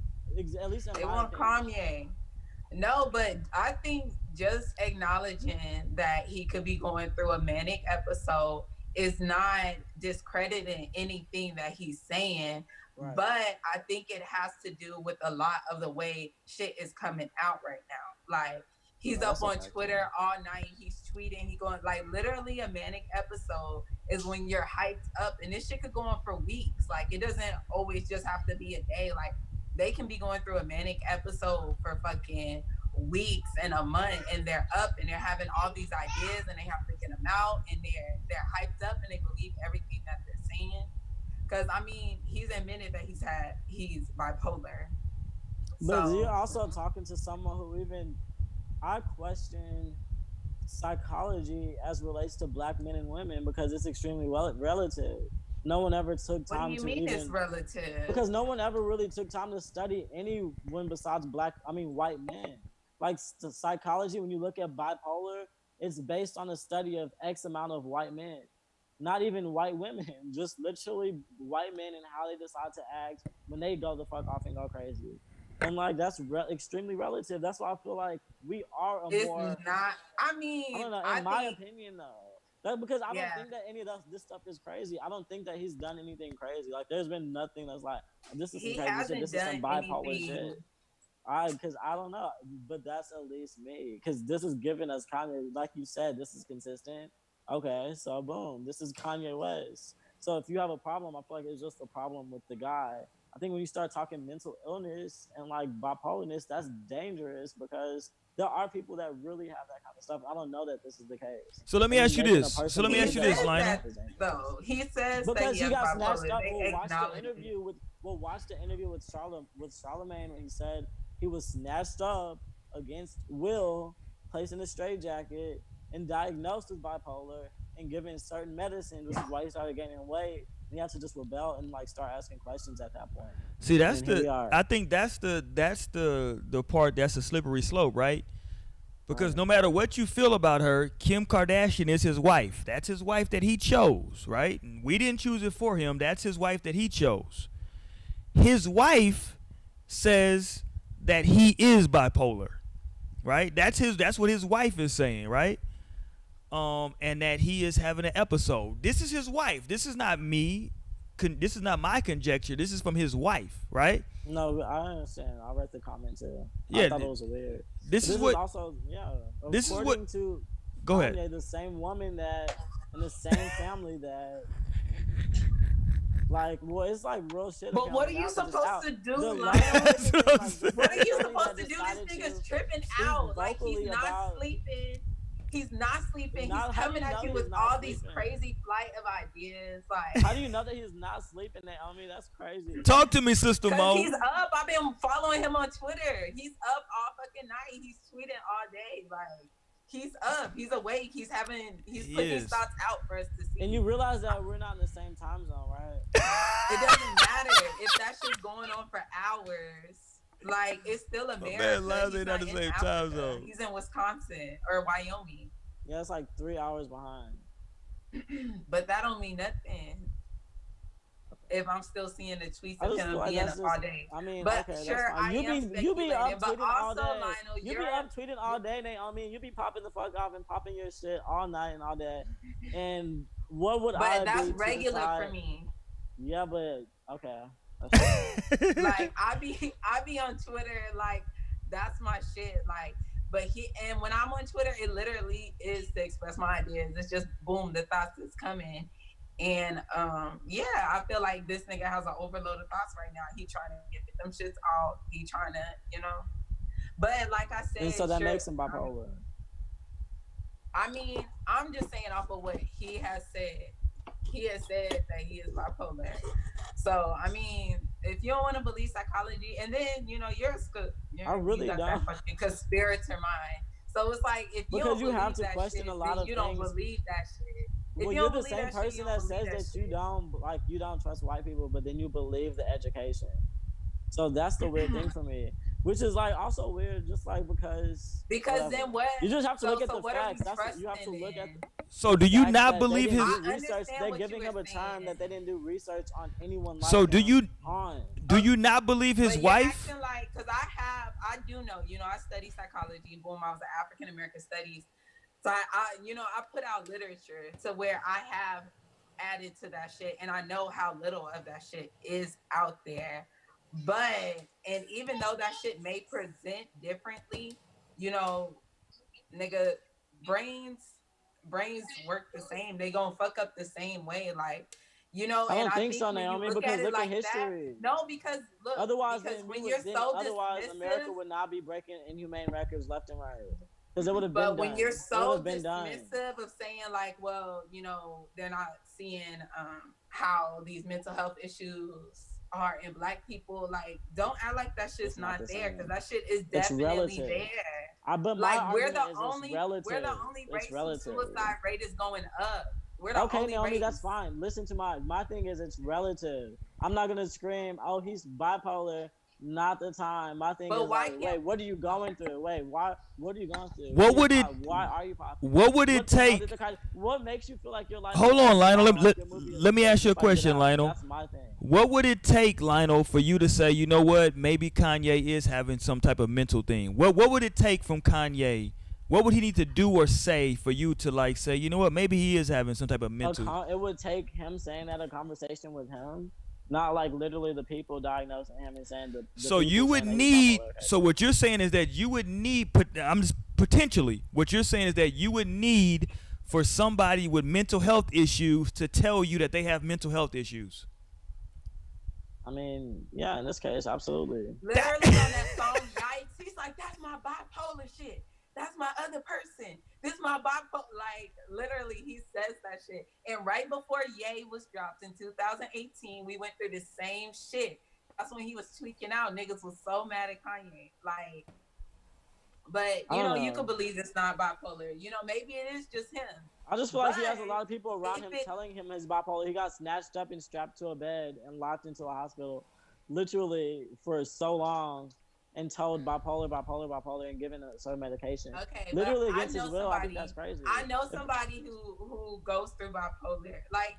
At least in my opinion. They want Kanye. No, but I think just acknowledging that he could be going through a manic episode is not discrediting anything that he's saying. Right. But I think it has to do with a lot of the way shit is coming out right now. Like he's up on Twitter all night. He's tweeting. He going like literally a manic episode is when you're hyped up, and this shit could go on for weeks. Like it doesn't always just have to be a day. Like they can be going through a manic episode for fucking weeks and a month, and they're up and they're having all these ideas and they have to get them out, and they're hyped up and they believe everything that they're saying. Because I mean, he's admitted that he's bipolar. But you're also talking to someone who I question psychology as relates to black men and women because it's extremely relative. No one ever took time to. What do you mean it's relative? Because no one ever really took time to study anyone besides white men. Like psychology, when you look at bipolar, it's based on a study of X amount of white men. Not even white women, just literally white men and how they decide to act when they go the fuck off and go crazy. And like that's extremely relative. That's why I feel like we are it's not. I mean, I don't know. In my opinion, though, because I don't think that any of this stuff is crazy. I don't think that he's done anything crazy. Like there's been nothing that's like this is some crazy shit. This is some bipolar shit. Because I don't know, but that's at least me. Because this is giving us kind of like you said, this is consistent. Okay, so boom, this is Kanye West. So if you have a problem, I feel like it's just a problem with the guy. I think when you start talking mental illness and like bipolarness, that's dangerous because there are people that really have that kind of stuff. I don't know that this is the case. So let me ask you this. Lionel. So he says because that he got snatched up. We'll watch the interview with Charlamagne when he said he was snatched up against Will, placed in a straitjacket, and diagnosed with bipolar and given certain medicine, which is why he started gaining weight. And he had to just rebel and like start asking questions at that point. See, I think that's the part that's a slippery slope, right? Because no matter what you feel about her, Kim Kardashian is his wife. That's his wife that he chose, right? And we didn't choose it for him. That's his wife that he chose. His wife says that he is bipolar, right? That's what his wife is saying, right? And that he is having an episode. This is his wife. This is not me. This is not my conjecture. This is from his wife, right? No, I understand. I read the comment too. Yeah, I thought it was weird. This is what. Also, yeah. This is what. To Go Kanye, ahead. the same woman that in the same family that. Like, well, it's like real shit. But what are you supposed to do, Lionel? What What are you supposed to do? This nigga's tripping out. Like, he's not sleeping. He's not sleeping. He's coming at you with all these crazy flight of ideas. Like, how do you know that he's not sleeping, Naomi? That's crazy. Talk to me, Sister Mo. He's up. I've been following him on Twitter. He's up all fucking night. He's tweeting all day. Like, he's up. He's awake. He's putting his thoughts out for us to see. And you realize that we're not in the same time zone, right? It doesn't matter if that shit's going on for hours. Like, it's still America. Man, lives ain't on the same time zone. He's in Wisconsin or Wyoming. Yeah, it's like 3 hours behind. But that don't mean nothing. If I'm still seeing the tweets of him being up all day. I mean, but okay, sure, I am you be up but tweeting also, all day. Lionel, You be up tweeting all day, Naomi. You be popping the fuck off and popping your shit all night and all day. And what would I do? But that's regular for me. Yeah, but okay. Like I be on Twitter, like that's my shit. Like, but and when I'm on Twitter, it literally is to express my ideas. It's just boom, the thoughts is coming. And yeah, I feel like this nigga has an overload of thoughts right now. He trying to get them shits out. He trying to, But like I said, and so that makes him bipolar. I mean, I'm just saying off of what he has said. He has said that he is bipolar. So I mean, if you don't want to believe psychology, and then you're I really got don't. that fucking conspirator mind. So it's like if you don't have to that question shit, a lot of you things. don't believe that shit. Well, you're the same person that says that you don't trust white people, but then you believe the education. So that's the weird thing for me, which is like also weird, just like because whatever. Then what? You just have to look at the what facts. You have to look at. So do you not believe his research? They're giving him a term that they didn't do research on anyone. Like so do you on. Not believe his wife? Like, cause I do know. I study psychology. Boom, I was an African American studies. So I put out literature to where I have added to that shit, and I know how little of that shit is out there. And even though that shit may present differently, nigga, brains work the same. They gonna fuck up the same way, like. I don't think so, Naomi, because look at history. No, because look, otherwise America would not be breaking inhumane records left and right. Because it would have been done. But when you're so dismissive of saying like, well, they're not seeing how these mental health issues are in Black people, like, don't act like that shit's not there, because that shit is definitely there. But like, we're the only race whose suicide rate is going up. Okay, Naomi, that's fine. Listen to my thing is it's relative. I'm not gonna scream, oh, he's bipolar. Not the time. My thing is like, wait, what are you going through? Wait, why? What are you going through? Why are you popping? What would it take? What makes you feel like you're like? Hold on, Lionel. Let me ask you a question, Lionel. That's my thing. What would it take, Lionel, for you to say, you know what? Maybe Kanye is having some type of mental thing. What would it take from Kanye? What would he need to do or say for you to like say, you know what? Maybe he is having some type of mental. It would take him saying that, a conversation with him. Not like literally the people diagnosing him and saying the so you would need. So what you're saying is that you would need. I'm just potentially. What you're saying is that you would need for somebody with mental health issues to tell you that they have mental health issues. I mean, yeah, in this case, absolutely. Literally on that song, Yikes, he's like, "That's my bipolar shit. That's my other person. This is my bipolar." Like, literally, he says that shit. And right before Ye was dropped in 2018, we went through the same shit. That's when he was tweaking out. Niggas was so mad at Kanye. Like, but, you could believe it's not bipolar. Maybe it is just him. I just feel like he has a lot of people around him telling him he's bipolar. He got snatched up and strapped to a bed and locked into a hospital literally for so long. and told bipolar, and given a certain medication. Okay, Literally but I against his know will. I think somebody. that's crazy. I know somebody who goes through bipolar. Like,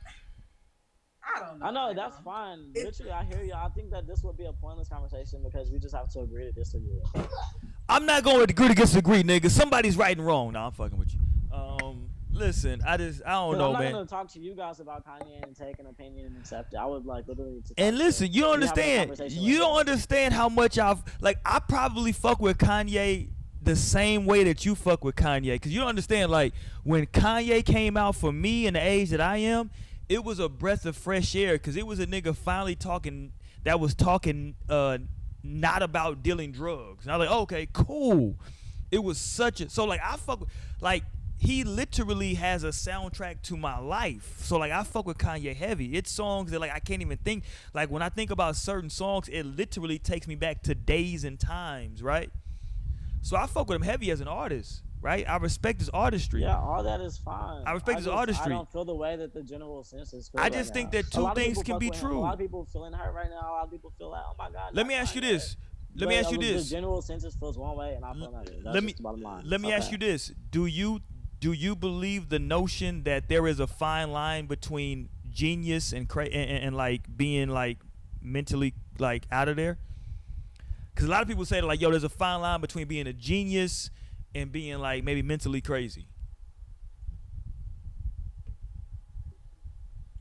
I don't know. I know that's fine. Literally, I hear you. I think that this would be a pointless conversation because we just have to agree to disagree. I'm not going to agree to disagree, nigga. Somebody's right and wrong. Nah, I'm fucking with you. Listen, I don't know, I'm not man. gonna talk to you guys about Kanye and take an opinion and accept it. I would like literally. And listen, you don't understand. You don't understand how much I probably fuck with Kanye the same way that you fuck with Kanye, because you don't understand. Like, when Kanye came out, for me and the age that I am, it was a breath of fresh air, because it was a nigga finally talking not about dealing drugs. And I was like, okay, cool. It was such a, so like I fuck with, like, he literally has a soundtrack to my life. So like I fuck with Kanye heavy. It's songs that like I can't even think, like when I think about certain songs, it literally takes me back to days and times, right? So I fuck with him heavy as an artist, right? I respect his artistry. Yeah, all that is fine. I respect his artistry. I don't feel the way that the general senses feel. I just think that two things can be true. A lot of people feeling hurt right now. A lot of people feel like, oh my God. Let me ask you this. Let me ask you this. The general census feels one way, and I feel like that's just the bottom line. Let me ask you this. Do you believe the notion that there is a fine line between genius and like being like mentally like out of there? Because a lot of people say that, like, yo, there's a fine line between being a genius and being like maybe mentally crazy.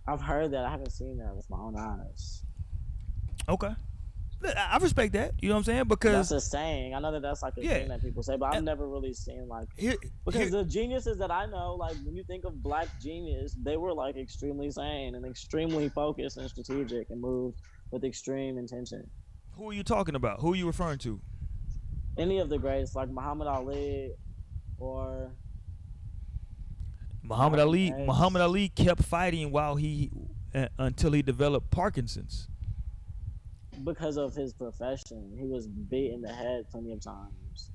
I've heard that. I haven't seen that with my own eyes. Okay. I respect that. You know what I'm saying? Because that's a saying. I know that that's like a thing that people say, but I've never really seen like because the geniuses that I know, like when you think of black genius, they were like extremely sane and extremely focused and strategic and moved with extreme intention. Who are you talking about? Who are you referring to? Any of the greats, like Muhammad Ali or Muhammad Ali. Muhammad Ali kept fighting until he developed Parkinson's. Because of his profession, he was beat in the head plenty of times.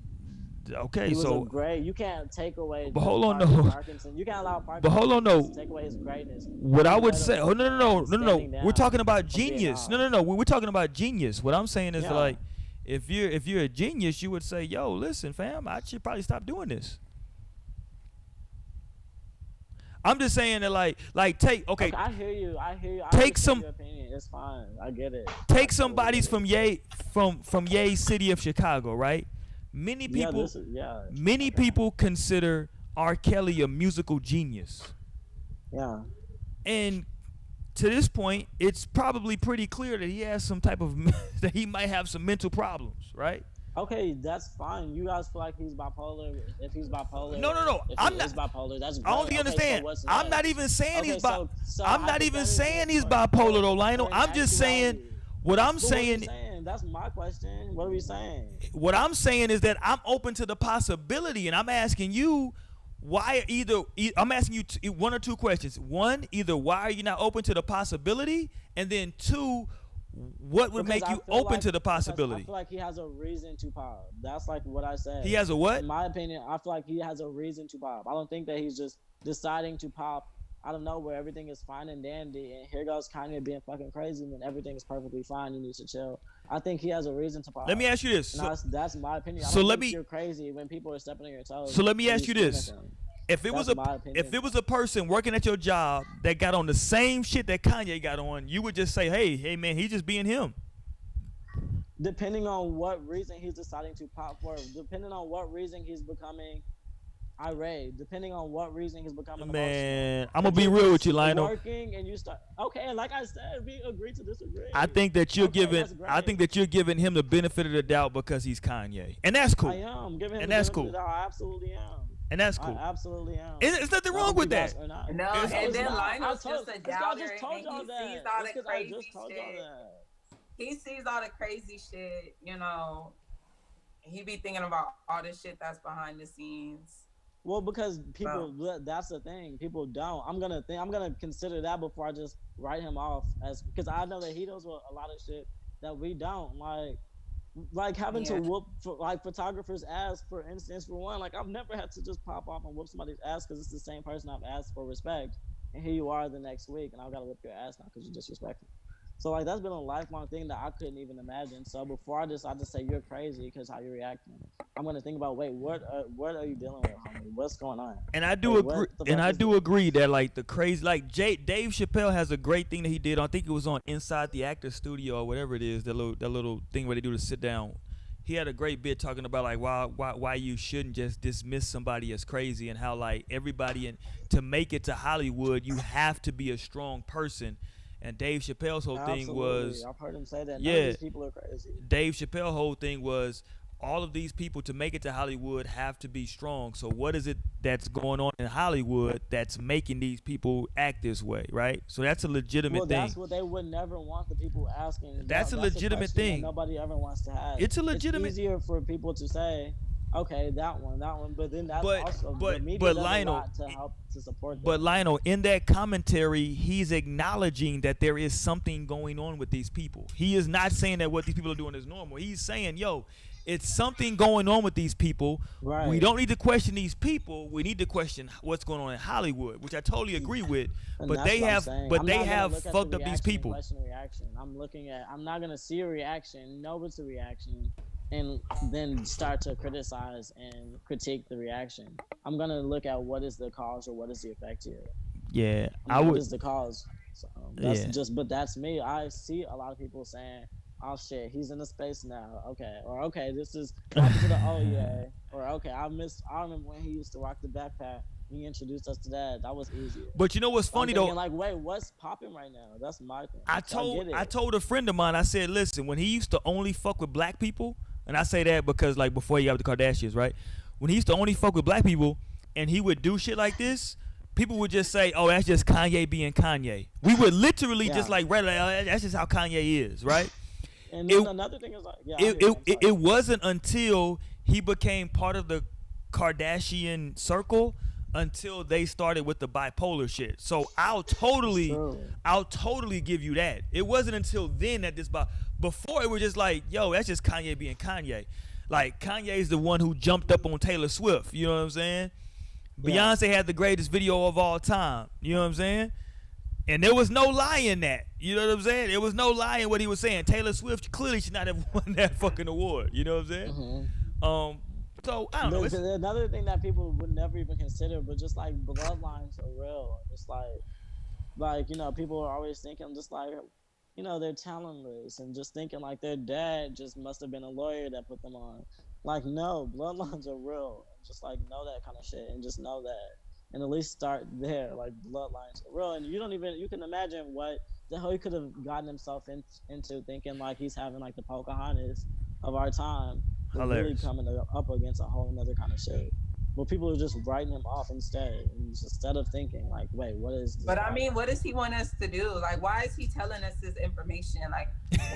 Okay, he was so great. You can't take away. But hold on, no. Parkinson. You can't allow Parkinson. But hold on, no. To take away his greatness. What I would say, oh no. We're talking about genius. No. We're talking about genius. What I'm saying is like, if you're a genius, you would say, yo, listen, fam, I should probably stop doing this. I'm just saying that like take okay. I hear you. Take some. Your opinion. It's fine. I get it. Take somebody's from Ye City of Chicago, right? Many people consider R. Kelly a musical genius. Yeah. And to this point, it's probably pretty clear that he has some type of that he might have some mental problems, right? Okay, that's fine. You guys feel like he's bipolar. If he's bipolar, no. I'm not bipolar. That's great. I don't understand. So I'm not even saying he's bipolar. I'm not even saying he's bipolar, though, Lionel. I'm just saying what I'm saying. That's my question. What are we saying? What I'm saying is that I'm open to the possibility, and I'm asking you why. I'm asking you one or two questions. One, either why are you not open to the possibility, and then two, what would make you open to the possibility? I feel like he has a reason to pop. That's like what I said. He has a what? In my opinion, I feel like he has a reason to pop. I don't think that he's just deciding to pop out of nowhere. Everything is fine and dandy, and here goes Kanye being fucking crazy, and then everything is perfectly fine. You need to chill. I think he has a reason to pop. Let me ask you this. That's my opinion. So let me. You're crazy when people are stepping on your toes. So let me ask you this. If it was a person working at your job that got on the same shit that Kanye got on, you would just say, hey man, he's just being him. Depending on what reason he's deciding to pop for, depending on what reason he's becoming irate, depending on what reason he's becoming man, I'm gonna be real with you, Lionel. Working and you start and like I said, we agree to disagree. I think that you're giving him the benefit of the doubt because he's Kanye, and that's cool. I am giving him and the that's benefit cool. of the doubt. I absolutely am. And that's cool. I absolutely am. There's nothing wrong with that. No, and then Lionel's just a doubter, and he sees all the crazy shit. He sees all the crazy shit, you know. He be thinking about all the shit that's behind the scenes. Well, because that's the thing. People don't. I'm gonna consider that before I just write him off because I know that he does a lot of shit that we don't like having to whoop photographers' ass, for instance. For one, like I've never had to just pop off and whoop somebody's ass because it's the same person I've asked for respect, and here you are the next week, and I've got to whip your ass now because you disrespect me. So like that's been a lifelong thing that I couldn't even imagine. So before I decide to say you're crazy because how you're reacting, I'm gonna think about wait, what are you dealing with, homie? What's going on? And I do Like, agree. what the And fuck I is do this? agree that like the crazy, like Dave Chappelle has a great thing that he did. I think it was on Inside the Actor Studio or whatever it is. That little thing where they do to sit down. He had a great bit talking about like why you shouldn't just dismiss somebody as crazy, and how like everybody to make it to Hollywood you have to be a strong person. And Dave Chappelle's whole thing Absolutely, was, I've heard him say that. None of yeah, these people are crazy. Dave Chappelle whole thing was all of these people to make it to Hollywood have to be strong. So what is it that's going on in Hollywood that's making these people act this way, right? So that's a legitimate Well, thing. that's what they would never want the people asking. That's a legitimate question that thing. nobody ever wants to have. It's a legitimate. It's easier for people to say, okay, that one, but then that's also the media but does Lionel, a lot to help to support them. But Lionel, in that commentary, he's acknowledging that there is something going on with these people. He is not saying that what these people are doing is normal. He's saying, yo, it's something going on with these people. Right. We don't need to question these people. We need to question what's going on in Hollywood, which I totally agree with. And But they have, fucked up these people. Reaction. I'm not gonna see a reaction, know it's a reaction, and then start to criticize and critique the reaction. I'm gonna look at what is the cause or what is the effect here. Yeah, What is the cause? So but that's me. I see a lot of people saying, "Oh shit, he's in the space now." Okay, or okay, this is talking to the oh yeah, or okay, I remember when he used to rock the backpack. He introduced us to that. That was easier. But you know what's funny though? Like, wait, what's popping right now? That's my thing. I told a friend of mine. I said, listen, when he used to only fuck with black people, and I say that because like before he got with the Kardashians, right? When he used to only fuck with black people, and he would do shit like this, people would just say, "Oh, that's just Kanye being Kanye." We would literally just like, "Oh, that's just how Kanye is," right? And then another thing is like, it wasn't until he became part of the Kardashian circle until they started with the bipolar shit. So I'll totally give you that. It wasn't until then that before it was just like, yo, that's just Kanye being Kanye. Like Kanye's the one who jumped up on Taylor Swift. You know what I'm saying? Yeah. Beyonce had the greatest video of all time. You know what I'm saying? And there was no lie in that. You know what I'm saying? There was no lie in what he was saying. Taylor Swift clearly should not have won that fucking award. You know what I'm saying? Mm-hmm. So I don't know. Another thing that people would never even consider, but just like bloodlines are real. It's like you know, people are always thinking just like, you know, they're talentless and just thinking like their dad just must have been a lawyer that put them on. Like no, bloodlines are real. Just like know that kind of shit and just know that, and at least start there. Like bloodlines are real, and you can imagine what the hell he could have gotten himself into thinking like he's having like the Pocahontas of our time. Really coming up against a whole other kind of shit. Well, people are just writing him off instead of thinking like, wait, what is this? But I mean, what does he want us to do? Like, why is he telling us this information? Like,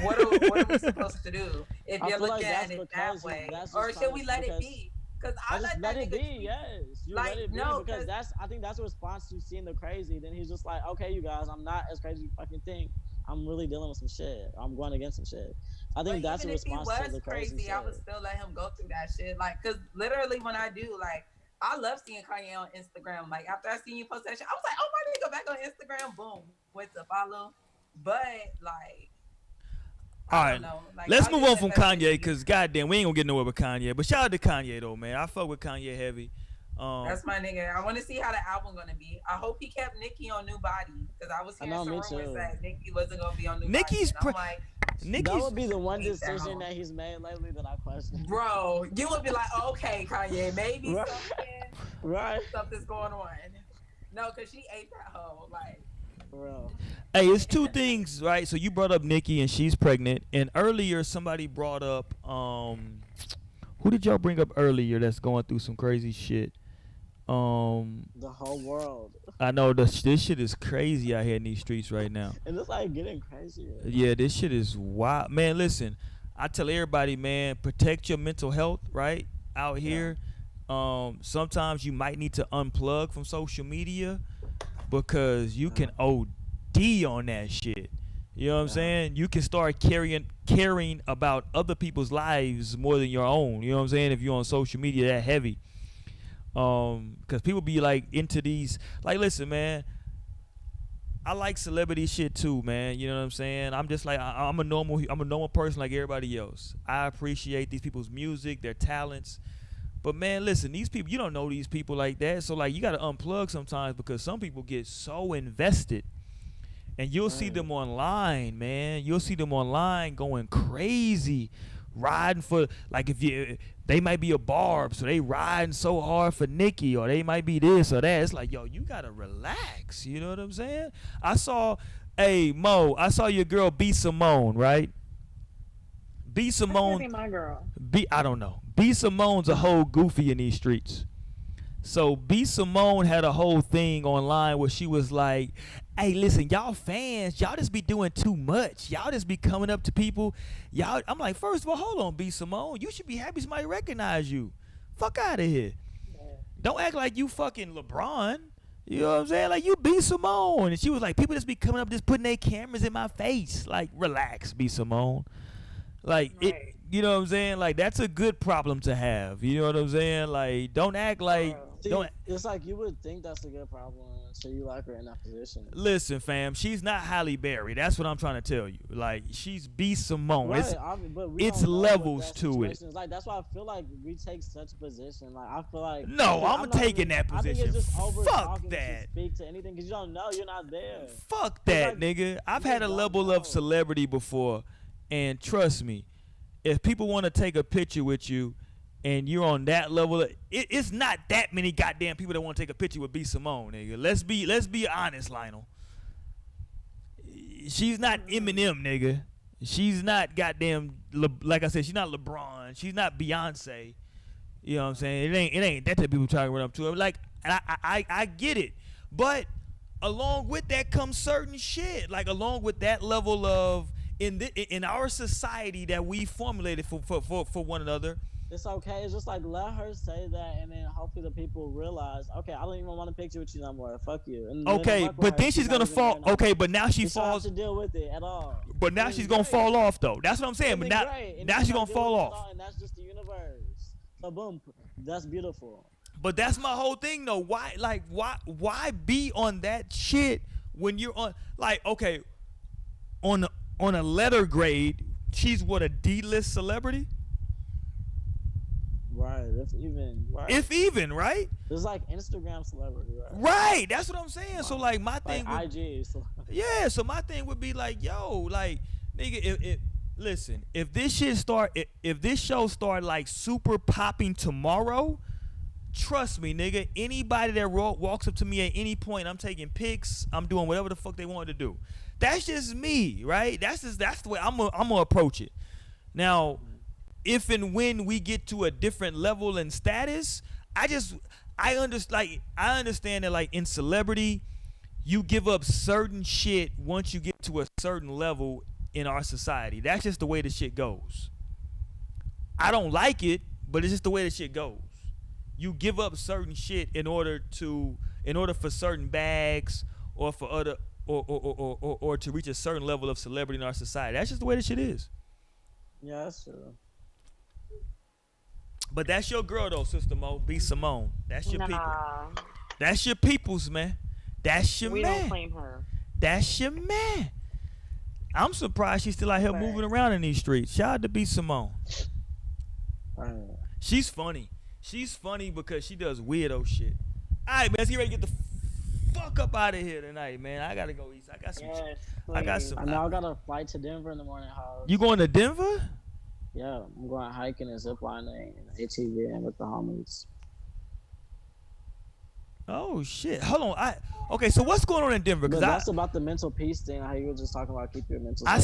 what are we supposed to do if you're looking at it that way? Or should we let it be? Because I let it be. Yes, you like, let it be no, because I think that's a response to seeing the crazy. Then he's just like, okay, you guys, I'm not as crazy as you fucking think. I'm really dealing with some shit. I'm going against some shit. I think that's a response to the crazy shit. I would still let him go through that shit. Like, cause literally when I do, like, I love seeing Kanye on Instagram. Like after I seen you post that shit, I was like, oh my nigga, back on Instagram, boom, went to follow. But like, all right, like, let's move on from Kanye because goddamn, we ain't gonna get nowhere with Kanye. But shout out to Kanye though, man. I fuck with Kanye heavy. That's my nigga. I want to see how the album gonna be. I hope he kept Nicki on New Body because I was hearing some rumors that Nicki wasn't gonna be on New Body. I'm like, that would be the one decision that he's made lately that I question. Bro, you would be like, okay, Kanye, maybe something's going on. No, because she ate that hoe. Like, bro. Hey, it's two things, right? So you brought up Nicki and she's pregnant. And earlier somebody brought up, who did y'all bring up earlier that's going through some crazy shit? The whole world. I know this shit is crazy out here in these streets right now. And it's like getting crazier. Yeah, this shit is wild. Man, listen, I tell everybody, man, protect your mental health, right? Out here. Sometimes you might need to unplug from social media because you can OD on that shit. You know what I'm saying? You can start caring about other people's lives more than your own. You know what I'm saying? If you're on social media that heavy. Because people be like into these, like, listen, man, I like celebrity shit too, man. You know what I'm saying? I'm just like I'm a normal person like everybody else. I appreciate these people's music, their talents. But man, listen, these people, you don't know these people like that. So like you got to unplug sometimes because some people get so invested. And you'll see them online, man. You'll see them online going crazy, riding for like they might be a Barb, so they riding so hard for Nicki, or they might be this or that. It's like, yo, you gotta relax. You know what I'm saying? Mo, I saw your girl B Simone, right? B Simone, Be my girl. I don't know. B Simone's a whole goofy in these streets. So B Simone had a whole thing online where she was like, hey, listen, y'all fans, y'all just be doing too much. Y'all just be coming up to people. I'm like, first of all, hold on, B Simone. You should be happy somebody recognize you. Fuck out of here. Don't act like you fucking LeBron. You know what I'm saying? Like, you B Simone. And she was like, people just be coming up just putting their cameras in my face. Like, relax, B Simone. Like, you know what I'm saying? Like, that's a good problem to have. You know what I'm saying? Like, don't act like... It's like you would think that's a good problem, so you like her in that position. Listen, fam, she's not Halle Berry. That's what I'm trying to tell you. Like, she's B Simone. Right, It's levels to it. Like, that's why I feel like we take such a position. Like, I feel like I'm taking that position. I think it's just over Fuck talking that. to speak to anything because you don't know, you're not there. Fuck that, nigga. I've had a level of celebrity before, and trust me, if people want to take a picture with you, and you're on that level, it's not that many goddamn people that want to take a picture with B Simone, nigga. Let's be honest, Lionel. She's not Eminem, nigga. She's not goddamn, like I said, she's not LeBron. She's not Beyonce. You know what I'm saying? It ain't that type of people trying to run up to her. Like, I get it, but along with that comes certain shit. Like, along with that level of in our society that we formulated for one another. It's okay. It's just like let her say that, and then hopefully the people realize, okay, I don't even want to picture with you no more. Fuck you. And okay, but then she's gonna fall. Okay, but now she falls. Don't have to deal with it at all. But now she's gonna fall off though. That's what I'm saying. But now she's gonna fall off. And that's just the universe. So boom, that's beautiful. But that's my whole thing though. Why be on that shit when you're on okay, on a letter grade, she's what, a D-list celebrity? Right, if even, right? It's like Instagram celebrity, right? Right, that's what I'm saying. So like my thing, IG. Yeah, so my thing would be like, yo, like, nigga, if this show start like super popping tomorrow, trust me, nigga, anybody that walks up to me at any point, I'm taking pics, I'm doing whatever the fuck they want to do. That's just me, right? That's the way I'm gonna approach it. Now, if and when we get to a different level and status, I understand that like in celebrity, you give up certain shit once you get to a certain level in our society. That's just the way the shit goes. I don't like it, but it's just the way the shit goes. You give up certain shit in order for certain bags or for other or to reach a certain level of celebrity in our society. That's just the way the shit is. Yeah, that's true. But that's your girl though, Sister Mo, B Simone. That's your people. That's your peoples, man. That's your man. We don't claim her. That's your man. I'm surprised she's still out here moving around in these streets. Shout out to B Simone. She's funny. She's funny because she does weirdo shit. All right, man, let's get ready to get the fuck up out of here tonight, man. I gotta go east. I got some. I know I got a flight to Denver in the morning. You going to Denver? Yeah, I'm going hiking and ziplining and ATVing with the homies. Oh shit! Hold on. Okay, so what's going on in Denver? Because that's about the mental peace thing. How you were just talking about keep your mental. I'm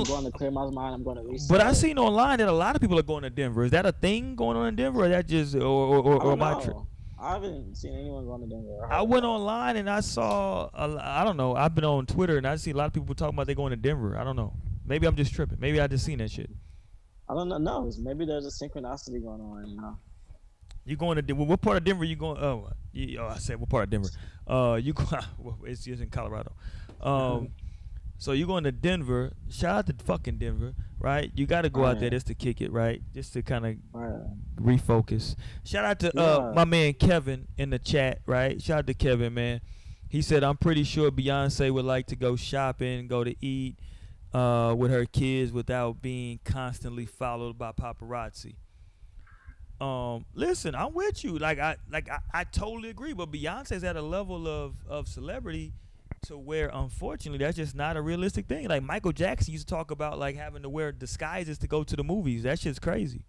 going to clear my mind. I'm going to reset. But I seen online that a lot of people are going to Denver. Is that a thing going on in Denver, or that just or my trip? I haven't seen anyone going to Denver. I went online and I saw. I don't know. I've been on Twitter and I see a lot of people talking about they going to Denver. I don't know. Maybe I'm just tripping. Maybe I just seen that shit. I don't know. No, maybe there's a synchronicity going on. You know. You going to Denver? What part of Denver you going? I said what part of Denver? You go? It's just in Colorado. So you going to Denver? Shout out to fucking Denver, right? You got to go out there just to kick it, right? Just to kind of refocus. Shout out to my man Kevin in the chat, right? Shout out to Kevin, man. He said, I'm pretty sure Beyonce would like to go shopping, go to eat with her kids without being constantly followed by paparazzi. Listen, I'm with you. I totally agree. But Beyonce's at a level of celebrity to where, unfortunately, that's just not a realistic thing. Like Michael Jackson used to talk about like having to wear disguises to go to the movies. That shit's crazy.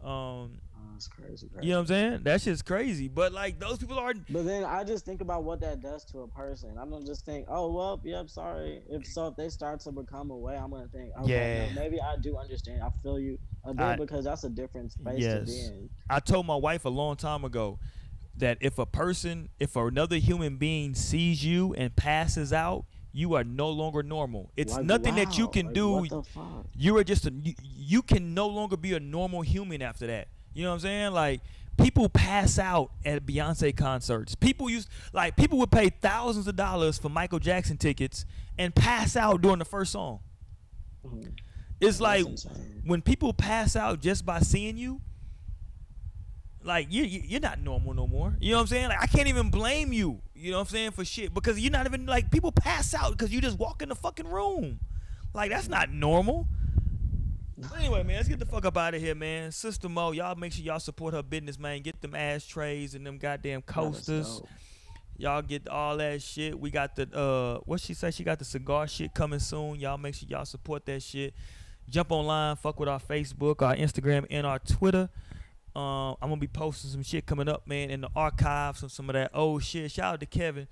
That's crazy. You know what I'm saying? That shit's crazy. But like those people are. But then I just think about what that does to a person. I don't just think, oh well, yep, sorry. If they start to become away, I'm gonna think, okay, Yeah. no, maybe I do understand. I feel you a bit because that's a different space to be in. I told my wife a long time ago that if another human being sees you and passes out, you are no longer normal. It's Like, nothing that you wow, can like, do. what the fuck? You are just you can no longer be a normal human after that. You know what I'm saying? Like people pass out at Beyonce concerts. People would pay thousands of dollars for Michael Jackson tickets and pass out during the first song. Mhm. It's That's like insane. when people pass out just by seeing you, like you're not normal no more. You know what I'm saying? Like I can't even blame you. You know what I'm saying, for shit, because you're not even like, people pass out because you just walk in the fucking room. Like that's not normal. But anyway, man, let's get the fuck up out of here, man. Sister Mo, y'all make sure y'all support her business, man. Get them ashtrays and them goddamn coasters. Y'all get all that shit. We got the what she said, she got the cigar shit coming soon. Y'all make sure y'all support that shit. Jump online, fuck with our Facebook, our Instagram, and our Twitter. I'm gonna be posting some shit coming up, man, in the archives of some of that old shit. Shout out to Kevin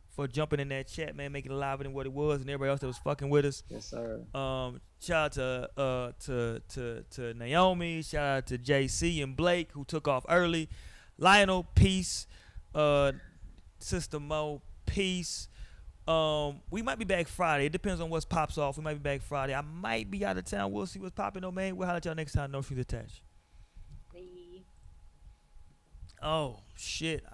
for jumping in that chat, man, making it liver than what it was, and everybody else that was fucking with us. Yes, sir. Shout out to Naomi. Shout out to JC and Blake who took off early. Lionel, peace. Sister Mo, peace. We might be back Friday. It depends on what pops off. We might be back Friday. I might be out of town. We'll see what's popping though, man. We'll holler at y'all next time. No strings attached. Oh shit.